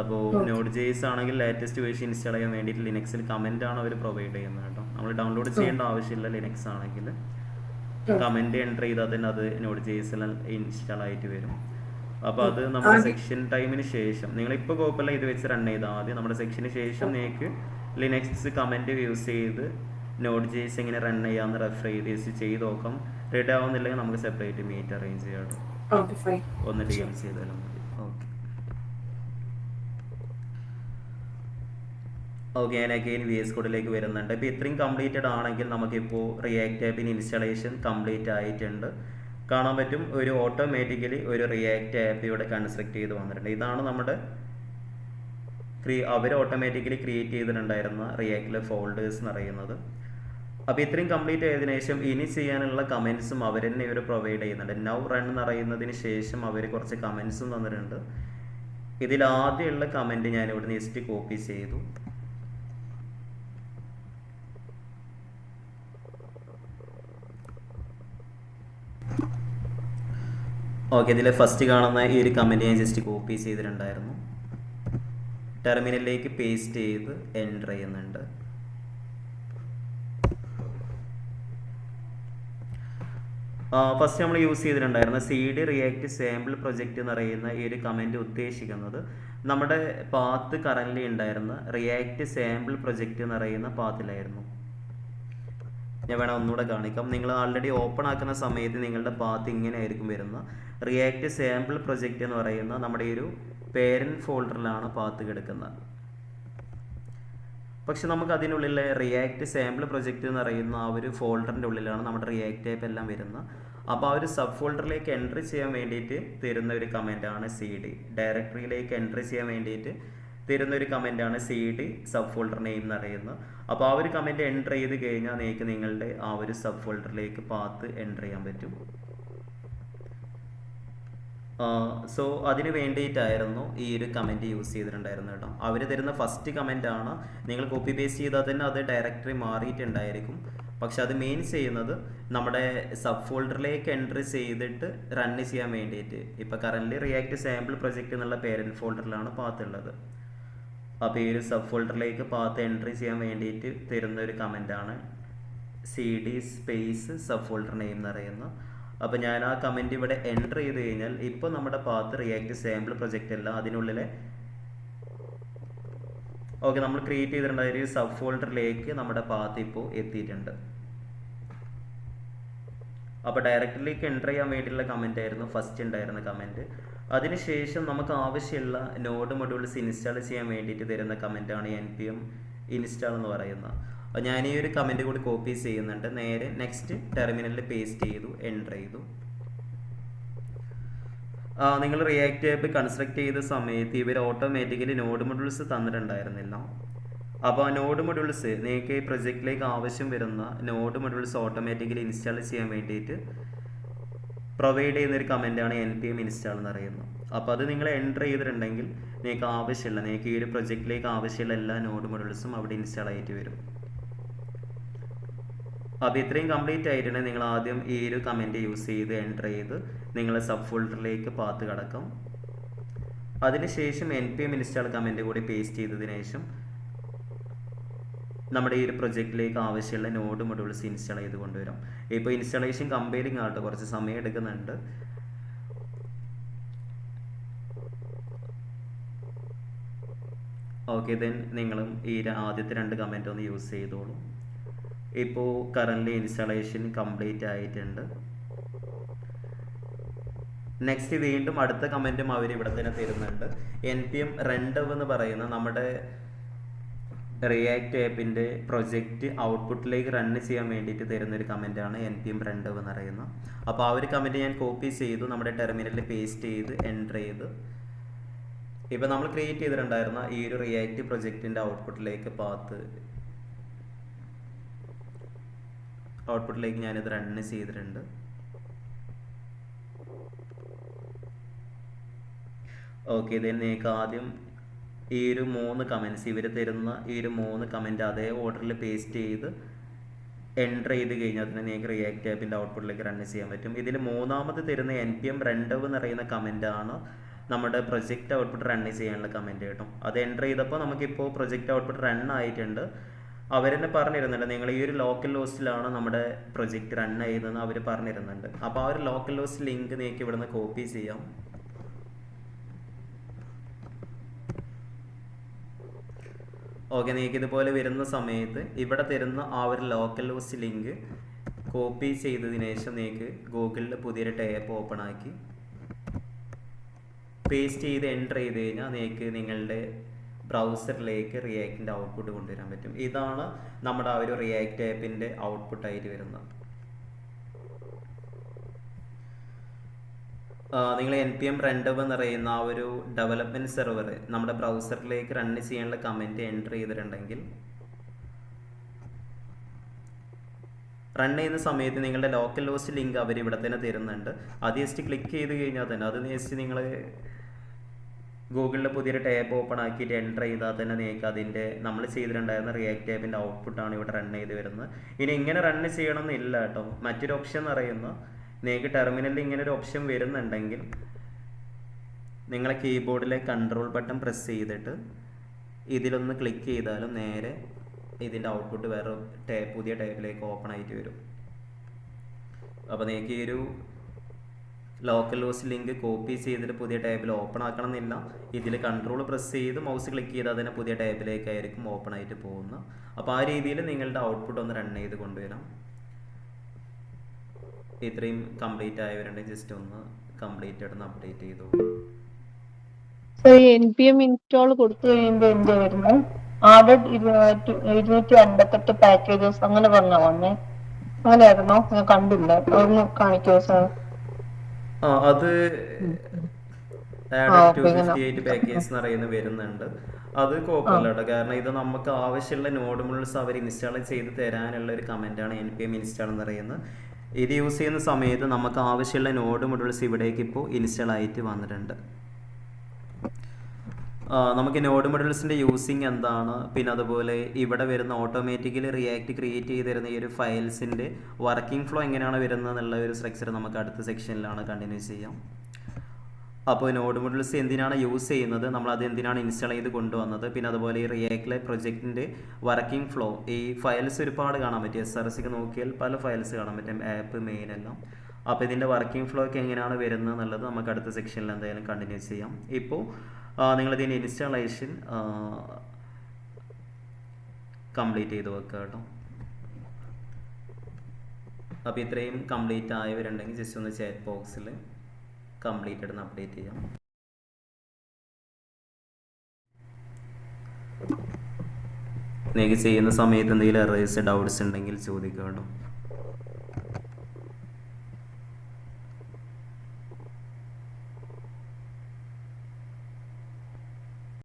അപ്പോൾ Node.js ആണെങ്കിൽ ലേറ്റസ്റ്റ് വേർഷൻ ഇൻസ്റ്റാൾ ചെയ്യാൻ വേണ്ടിയിട്ട് ലിനക്സിൽ കമൻ്റ് ആണ് അവർ പ്രൊവൈഡ് ചെയ്യുന്നത് കേട്ടോ. നമ്മൾ ഡൗൺലോഡ് ചെയ്യേണ്ട ആവശ്യമില്ല. ലിനക്സ് ആണെങ്കിൽ കമൻ്റ് എൻ്റർ ചെയ്താൽ തന്നെ അത് Node.js ഇൻസ്റ്റാൾ ആയിട്ട് വരും. അപ്പോൾ അത് നമ്മുടെ സെക്ഷൻ ടൈമിന് ശേഷം നിങ്ങളിപ്പോൾ കുഴപ്പമില്ല ഇത് വെച്ച് റൺ ചെയ്താൽ ആദ്യം നമ്മുടെ സെക്ഷന് ശേഷം നിങ്ങൾക്ക് ലിനക്സ് കമൻറ്റ് യൂസ് ചെയ്ത് നോഡ് ജേസ് എങ്ങനെ റൺ ചെയ്യാമെന്ന് റെഫർ ചെയ്ത് നോക്കാം. റെഡി ആവുന്നില്ലെങ്കിൽ നമുക്ക് സെപ്പറേറ്റ് മീറ്റ് അറേഞ്ച് ചെയ്യാം. ഒന്ന് DM ചെയ്താലും മതി. ഓക്കെ, ഞാൻ അഗെയിൻ VS കോഡിലേക്ക് വരുന്നുണ്ട്. ഇപ്പോൾ ഇത്രയും കംപ്ലീറ്റഡ് ആണെങ്കിൽ നമുക്കിപ്പോൾ റിയാക്ട് ആപ്പിന് ഇൻസ്റ്റാളേഷൻ കംപ്ലീറ്റ് ആയിട്ടുണ്ട്. കാണാൻ പറ്റും ഒരു ഓട്ടോമാറ്റിക്കലി ഒരു റിയാക്ട് ആപ്പ് ഇവിടെ കൺസ്ട്രക്ട് ചെയ്ത് വന്നിട്ടുണ്ട്. ഇതാണ് നമ്മുടെ അവർ ഓട്ടോമാറ്റിക്കലി ക്രിയേറ്റ് ചെയ്തിട്ടുണ്ടായിരുന്ന റിയാക്റ്റിലെ ഫോൾഡേഴ്സ് എന്ന് പറയുന്നത്. അപ്പോൾ ഇത്രയും കംപ്ലീറ്റ് ആയതിനു ശേഷം ഇനി ചെയ്യാനുള്ള കമൻസും അവർ തന്നെ ഇവർ പ്രൊവൈഡ് ചെയ്യുന്നുണ്ട്. നൗ റൺ എന്ന് പറയുന്നതിന് ശേഷം അവർ കുറച്ച് കമൻസും തന്നിട്ടുണ്ട്. ഇതിൽ ആദ്യമുള്ള കമൻറ്റ് ഞാൻ ഇവിടെ ജസ്റ്റ് കോപ്പി ചെയ്തു. ഓക്കെ, ഇതിൽ ഫസ്റ്റ് കാണുന്ന ഈ ഒരു കമൻറ്റ് ഞാൻ ജസ്റ്റ് കോപ്പി ചെയ്തിട്ടുണ്ടായിരുന്നു. ടെർമിനലിലേക്ക് പേസ്റ്റ് ചെയ്ത് എൻ്റർ ചെയ്യുന്നുണ്ട്. ഫസ്റ്റ് നമ്മൾ യൂസ് ചെയ്തിട്ടുണ്ടായിരുന്ന CD റിയാക്ട് സാമ്പിൾ പ്രൊജക്റ്റ് എന്ന് പറയുന്ന ഈ ഒരു കമൻറ്റ് ഉദ്ദേശിക്കുന്നത് നമ്മുടെ പാത്ത് കറൻ്റ് ഉണ്ടായിരുന്ന റിയാക്ട് സാമ്പിൾ പ്രൊജക്റ്റ് എന്ന് പറയുന്ന പാത്തിലായിരുന്നു. ഞാൻ വേണം ഒന്നുകൂടെ കാണിക്കാം. നിങ്ങൾ ആൾറെഡി ഓപ്പൺ ആക്കുന്ന സമയത്ത് നിങ്ങളുടെ പാത്ത് ഇങ്ങനെ ആയിരിക്കും വരുന്ന. റിയാക്ട് സാമ്പിൾ പ്രൊജക്റ്റ് എന്ന് പറയുന്ന നമ്മുടെ ഈ ഒരു പേരൻറ്റ് ഫോൾഡറിലാണ് പാത്ത് കിടക്കുന്നത്. പക്ഷെ നമുക്ക് അതിനുള്ളിൽ റിയാക്ട് സാമ്പിൾ പ്രൊജക്റ്റ് എന്ന് പറയുന്ന ആ ഒരു ഫോൾഡറിൻ്റെ ഉള്ളിലാണ് നമ്മുടെ റിയാക്ട് ആപ്പ് എല്ലാം വരുന്നത്. അപ്പോൾ ആ ഒരു സബ് ഫോൾഡറിലേക്ക് എൻട്രി ചെയ്യാൻ വേണ്ടിയിട്ട് തരുന്ന ഒരു കമൻറ്റാണ് CD. ഡയറക്ടറിയിലേക്ക് എൻട്രി ചെയ്യാൻ വേണ്ടിയിട്ട് തരുന്ന ഒരു കമൻറ്റാണ് CD സബ് ഫോൾഡർ നെയിം എന്ന് പറയുന്നത്. അപ്പോൾ ആ ഒരു കമൻറ്റ് എൻ്റർ ചെയ്ത് കഴിഞ്ഞാൽ നിങ്ങൾക്ക് നിങ്ങളുടെ ആ ഒരു സബ് ഫോൾഡറിലേക്ക് പാത്ത് എൻ്റർ ചെയ്യാൻ പറ്റും. സോ അതിന് വേണ്ടിയിട്ടായിരുന്നു ഈ ഒരു കമൻറ്റ് യൂസ് ചെയ്തിട്ടുണ്ടായിരുന്നു കേട്ടോ. അവർ തരുന്ന ഫസ്റ്റ് കമൻറ്റാണ്. നിങ്ങൾ കോപ്പി പേസ്റ്റ് ചെയ്താൽ തന്നെ അത് ഡയറക്ടറി മാറിയിട്ടുണ്ടായിരിക്കും. പക്ഷെ അത് മീൻസ് ചെയ്യുന്നത് നമ്മുടെ സബ് ഫോൾഡറിലേക്ക് എൻട്രി ചെയ്തിട്ട് റൺ ചെയ്യാൻ വേണ്ടിയിട്ട്. ഇപ്പോൾ കറൻ്റ് റിയാക്ട് സാമ്പിൾ പ്രൊജക്റ്റ് എന്നുള്ള പേരൻറ്റ് ഫോൾഡറിലാണ് പാത്ത് ഉള്ളത്. അപ്പോൾ ഈ ഒരു സബ് ഫോൾഡറിലേക്ക് പാത്ത് എൻട്രി ചെയ്യാൻ വേണ്ടിയിട്ട് തരുന്ന ഒരു കമൻറ്റാണ് CD space sub folder name എന്ന് പറയുന്നത്. അപ്പോൾ ഞാൻ ആ കമൻറ്റ് ഇവിടെ എൻ്റർ ചെയ്ത് കഴിഞ്ഞാൽ ഇപ്പോൾ നമ്മുടെ പാത്ത് റിയാക്ട് സാമ്പിൾ പ്രൊജക്റ്റ് അല്ല, അതിനുള്ളിലെ ഓക്കെ നമ്മൾ ക്രിയേറ്റ് ചെയ്തിട്ടുണ്ടായ ഒരു സബ് ഫോൾഡറിലേക്ക് നമ്മുടെ പാത്ത് ഇപ്പോൾ എത്തിയിട്ടുണ്ട്. അപ്പോൾ ഡയറക്ടറിലേക്ക് എൻ്റർ ചെയ്യാൻ വേണ്ടിയിട്ടുള്ള കമൻ്റ് ആയിരുന്നു ഫസ്റ്റ് ഉണ്ടായിരുന്ന കമൻറ്റ്. അതിനുശേഷം നമുക്ക് ആവശ്യമുള്ള നോഡ് മൊഡ്യൂൾസ് ഇൻസ്റ്റാൾ ചെയ്യാൻ വേണ്ടിയിട്ട് തരുന്ന കമൻറ്റാണ് npm ഇൻസ്റ്റാൾ എന്ന് പറയുന്നത്. അപ്പോൾ ഞാൻ ഈ ഒരു കമൻറ്റ് കൂടി കോപ്പി ചെയ്യുന്നുണ്ട്. നേരെ നെക്സ്റ്റ് ടെർമിനലിൽ പേസ്റ്റ് ചെയ്തു, എൻ്റർ ചെയ്തു. നിങ്ങൾ റിയാക്ട് ആപ്പ് കൺസ്ട്രക്ട് ചെയ്ത സമയത്ത് ഇവർ ഓട്ടോമാറ്റിക്കലി നോഡ് മൊഡ്യൂൾസ് തന്നിട്ടുണ്ടായിരുന്നില്ല. അപ്പോൾ ആ നോഡ് മൊഡ്യൂൾസ് നിങ്ങൾക്ക് ഈ പ്രൊജക്റ്റിലേക്ക് ആവശ്യം വരുന്ന നോഡ് മൊഡ്യൂൾസ് ഓട്ടോമാറ്റിക്കലി ഇൻസ്റ്റാൾ ചെയ്യാൻ വേണ്ടിയിട്ട് പ്രൊവൈഡ് ചെയ്യുന്നൊരു കമൻറ്റാണ് npm ഇൻസ്റ്റാൾ എന്ന് പറയുന്നത്. അപ്പോൾ അത് നിങ്ങൾ എൻ്റർ ചെയ്തിട്ടുണ്ടെങ്കിൽ നിങ്ങൾക്ക് ആവശ്യമുള്ള നിങ്ങൾക്ക് ഈ ഒരു പ്രൊജക്റ്റിലേക്ക് ആവശ്യമുള്ള എല്ലാ നോഡ് മൊഡ്യൂൾസും അവിടെ ഇൻസ്റ്റാൾ ആയിട്ട് വരും. അപ്പോൾ ഇത്രയും കംപ്ലീറ്റ് ആയിട്ടുണ്ടെങ്കിൽ നിങ്ങൾ ആദ്യം ഈ ഒരു കമൻറ്റ് യൂസ് ചെയ്ത് എൻ്റർ ചെയ്ത് നിങ്ങൾ സബ് ഫോൾഡറിലേക്ക് പാത്ത് കടക്കും. അതിനുശേഷം npm ഇൻസ്റ്റാൾ കമൻറ്റ് കൂടി പേസ്റ്റ് ചെയ്തതിനു ശേഷം നമ്മുടെ ഈ ഒരു പ്രൊജക്റ്റിലേക്ക് ആവശ്യമുള്ള നോഡ് മൊഡ്യൂൾസ് ഇൻസ്റ്റാൾ ചെയ്ത് കൊണ്ടുവരും. ഇപ്പോൾ ഇൻസ്റ്റാളേഷൻ കമ്പയറിംഗ് ആയിട്ട് കുറച്ച് സമയം എടുക്കുന്നുണ്ട്. ഓക്കെ, ദെൻ നിങ്ങളും ഈ ആദ്യത്തെ രണ്ട് കമൻറ്റ് ഒന്ന് യൂസ് ചെയ്തോളൂ. ഇപ്പോൾ കറൻ്റ് ഇൻസ്റ്റാളേഷൻ കംപ്ലീറ്റ് ആയിട്ടുണ്ട്. നെക്സ്റ്റ് വീണ്ടും അടുത്ത കമൻറ്റും അവർ ഇവിടെ തന്നെ തരുന്നുണ്ട്. npm run-dev എന്ന് പറയുന്ന നമ്മുടെ റിയാക്ട് ആപ്പിൻ്റെ പ്രൊജക്റ്റ് ഔട്ട്പുട്ടിലേക്ക് റൺ ചെയ്യാൻ വേണ്ടിയിട്ട് തരുന്നൊരു കമൻറ്റാണ് npm run-dev എന്ന് പറയുന്നത്. അപ്പോൾ ആ ഒരു കമൻറ്റ് ഞാൻ കോപ്പി ചെയ്തു നമ്മുടെ ടെർമിനലിൽ പേസ്റ്റ് ചെയ്ത് എൻ്റർ ചെയ്ത് ഇപ്പോൾ നമ്മൾ ക്രിയേറ്റ് ചെയ്തിട്ടുണ്ടായിരുന്ന ഈ ഒരു റിയാക്ട് പ്രൊജക്റ്റിൻ്റെ ഔട്ട്പുട്ടിലേക്ക് ഞാനിത് റൺ ചെയ്തിട്ടുണ്ട്. ഓക്കെ, ദെൻ നിങ്ങൾക്ക് ആദ്യം ഈ ഒരു 3 കമൻറ്റ്സ് ഇവർ തരുന്ന ഈ ഒരു 3 കമൻറ്റ് അതേ ഓർഡറിൽ പേസ്റ്റ് ചെയ്ത് എൻ്റർ ചെയ്ത് കഴിഞ്ഞാൽ തന്നെ നിങ്ങൾക്ക് റിയാക്ട് ആപ്പിൻ്റെ ഔട്ട്പുട്ടിലേക്ക് റൺ ചെയ്യാൻ പറ്റും. ഇതിൽ മൂന്നാമത് തരുന്ന npm run-dev എന്ന് പറയുന്ന കമൻറ്റാണ് നമ്മുടെ പ്രൊജക്റ്റ് ഔട്ട്പുട്ട് റൺ ചെയ്യാനുള്ള കമൻറ്റ് കേട്ടോ. അത് എൻ്റർ ചെയ്തപ്പോൾ നമുക്കിപ്പോൾ പ്രൊജക്റ്റ് ഔട്ട്പുട്ട് റൺ ആയിട്ടുണ്ട്. അവരെന്നെ പറഞ്ഞിരുന്നുണ്ട് നിങ്ങൾ ഈ ഒരു ലോക്കൽ ഹോസ്റ്റിലാണ് നമ്മുടെ പ്രൊജക്റ്റ് റൺ ചെയ്യുന്നതെന്ന് അവർ പറഞ്ഞിരുന്നുണ്ട്. അപ്പോൾ ആ ഒരു ലോക്കൽ ഹോസ്റ്റ് ലിങ്ക് നിങ്ങൾക്ക് ഇവിടുന്ന് കോപ്പി ചെയ്യാം. ഓക്കെ, നിങ്ങൾക്ക് ഇതുപോലെ വരുന്ന സമയത്ത് ഇവിടെ തരുന്ന ആ ഒരു ലോക്കൽ ഹോസ്റ്റ് ലിങ്ക് കോപ്പി ചെയ്തതിന് ശേഷം നിങ്ങൾക്ക് ഗൂഗിളിൽ പുതിയൊരു ടാപ്പ് ഓപ്പൺ ആക്കി പേസ്റ്റ് ചെയ്ത് എൻ്റർ ചെയ്ത് കഴിഞ്ഞാൽ നിങ്ങൾക്ക് നിങ്ങളുടെ ബ്രൗസറിലേക്ക് റിയാക്റ്റിൻ്റെ ഔട്ട്പുട്ട് കൊണ്ടുവരാൻ പറ്റും. ഇതാണ് നമ്മുടെ ആ ഒരു റിയാക്റ്റ് ആപ്പിൻ്റെ ഔട്ട്പുട്ടായിട്ട് വരുന്നത്. നിങ്ങൾ npm run-dev എന്ന് പറയുന്ന ആ ഒരു ഡെവലപ്മെൻറ്റ് സെർവർ നമ്മുടെ ബ്രൗസറിലേക്ക് റൺ ചെയ്യാനുള്ള കമൻറ്റ് എൻ്റർ ചെയ്തിട്ടുണ്ടെങ്കിൽ റൺ ചെയ്യുന്ന സമയത്ത് നിങ്ങളുടെ ലോക്കൽ ഹോസ്റ്റ് ലിങ്ക് അവർ ഇവിടെ തന്നെ തരുന്നുണ്ട്. അത് ജസ്റ്റ് ക്ലിക്ക് ചെയ്ത് കഴിഞ്ഞാൽ തന്നെ അത് ജസ്റ്റ് നിങ്ങൾ ഗൂഗിളിൽ പുതിയൊരു ടാബ് ഓപ്പൺ ആക്കിയിട്ട് എൻ്റർ ചെയ്താൽ തന്നെ നിങ്ങൾക്ക് അതിൻ്റെ നമ്മൾ ചെയ്തിട്ടുണ്ടായിരുന്ന റിയാക്റ്റ് ആപ്പിൻ്റെ ഔട്ട്പുട്ടാണ് ഇവിടെ റൺ ചെയ്ത് വരുന്നത്. ഇനി ഇങ്ങനെ റൺ ചെയ്യണം എന്നില്ല കേട്ടോ. മറ്റൊരു ഓപ്ഷൻ എന്ന് പറയുന്നത് നിങ്ങൾക്ക് ടെർമിനലിൽ ഇങ്ങനെ ഒരു ഓപ്ഷൻ വരുന്നുണ്ടെങ്കിൽ നിങ്ങളെ കീബോർഡിലെ കൺട്രോൾ ബട്ടൺ പ്രസ് ചെയ്തിട്ട് ഇതിലൊന്ന് ക്ലിക്ക് ചെയ്താലും നേരെ ഇതിൻ്റെ ഔട്ട്പുട്ട് വേറെ പുതിയ ടാബിലേക്ക് ഓപ്പൺ ആയിട്ട് വരും. അപ്പോൾ നിങ്ങൾക്ക് ഈ ഒരു ലോക്കൽ ഹോസ്റ്റ് ലിങ്ക് കോപ്പി ചെയ്തിട്ട് പുതിയ ടാബിൽ ഓപ്പൺ ആക്കണം എന്നില്ല. ഇതിൽ കൺട്രോൾ പ്രസ് ചെയ്ത് മൗസ് ക്ലിക്ക് ചെയ്താൽ തന്നെ പുതിയ ടാബിലേക്കായിരിക്കും ഓപ്പൺ ആയിട്ട് പോകുന്നത്. അപ്പോൾ ആ രീതിയിൽ നിങ്ങളുടെ ഔട്ട്പുട്ട് ഒന്ന് റൺ ചെയ്ത് കൊണ്ടുവരാം. ഇത്രയും കംപ്ലീറ്റ് ആയവരുണ്ടെങ്കിൽ ജസ്റ്റ് ഒന്ന് കംപ്ലീറ്റ് ആയിട്ട് അപ്ഡേറ്റ് ചെയ്തു. npm ഇൻസ്റ്റാൾ കൊടുത്തു കഴിയുമ്പോൾ എന്താ വരുന്നത്? ആഡഡ് 258 പാക്കേജസ് അങ്ങനെ പറഞ്ഞാ വന്നേ. അങ്ങനെയായിരുന്നോ? ഞാൻ കണ്ടില്ല, ഒന്ന് കാണിക്കോ സാർ? അത് 258 പാക്കേജ് എന്ന് പറയുന്നത് വരുന്നുണ്ട്. അത് കുഴപ്പമില്ല കേട്ടോ, കാരണം ഇത് നമുക്ക് ആവശ്യമുള്ള നോഡ് മോഡൽസ് അവർ ഇൻസ്റ്റാൾ ചെയ്ത് തരാനുള്ള ഒരു കമൻറ്റാണ് npm ഇൻസ്റ്റാൾ എന്ന് പറയുന്നത്. ഇത് യൂസ് ചെയ്യുന്ന സമയത്ത് നമുക്ക് ആവശ്യമുള്ള നോഡ് മോഡൽസ് ഇവിടേക്ക് ഇപ്പോൾ ഇൻസ്റ്റാൾ ആയിട്ട് വന്നിട്ടുണ്ട്. നമുക്ക് നോഡ് മോഡൽസിൻ്റെ യൂസിങ് എന്താണ്, പിന്നെ അതുപോലെ ഇവിടെ വരുന്ന ഓട്ടോമാറ്റിക്കലി റിയാക്റ്റ് ക്രിയേറ്റ് ചെയ്ത് തരുന്ന ഈ ഒരു ഫയൽസിൻ്റെ വർക്കിംഗ് ഫ്ലോ എങ്ങനെയാണ് വരുന്നത് എന്നുള്ള ഒരു സ്ട്രക്ചർ നമുക്ക് അടുത്ത സെക്ഷനിലാണ് കണ്ടിന്യൂ ചെയ്യാം. അപ്പോൾ നോഡ് മോഡൽസ് എന്തിനാണ് യൂസ് ചെയ്യുന്നത്, നമ്മളത് എന്തിനാണ് ഇൻസ്റ്റാൾ ചെയ്ത് കൊണ്ടുവന്നത്, പിന്നെ അതുപോലെ ഈ റിയാക്റ്റിലെ പ്രൊജക്റ്റിൻ്റെ വർക്കിംഗ് ഫ്ലോ, ഈ ഫയൽസ് ഒരുപാട് കാണാൻ പറ്റും. SRC നോക്കിയാൽ പല ഫയൽസ് കാണാൻ പറ്റും, ആപ്പ് മെയിൻ എല്ലാം. അപ്പോൾ ഇതിൻ്റെ വർക്കിംഗ് ഫ്ലോ ഒക്കെ എങ്ങനെയാണ് വരുന്നത് എന്നുള്ളത് നമുക്ക് അടുത്ത സെക്ഷനിൽ എന്തായാലും കണ്ടിന്യൂ ചെയ്യാം. ഇപ്പോൾ നിങ്ങളിതിൻ്റെ ഇൻസ്റ്റാളേഷൻ കംപ്ലീറ്റ് ചെയ്ത് വെക്കുക കേട്ടോ. അപ്പോൾ ഇത്രയും കംപ്ലീറ്റ് ആയവരുണ്ടെങ്കിൽ ജസ്റ്റ് ഒന്ന് ചാറ്റ് ബോക്സിൽ കംപ്ലീറ്റ് ആയിട്ട് അപ്ഡേറ്റ് ചെയ്യാം. നിങ്ങൾക്ക് ചെയ്യുന്ന സമയത്ത് എന്തെങ്കിലും എറേഴ്സ് ഡൗട്ട്സ് ഉണ്ടെങ്കിൽ ചോദിക്കുക കേട്ടോ.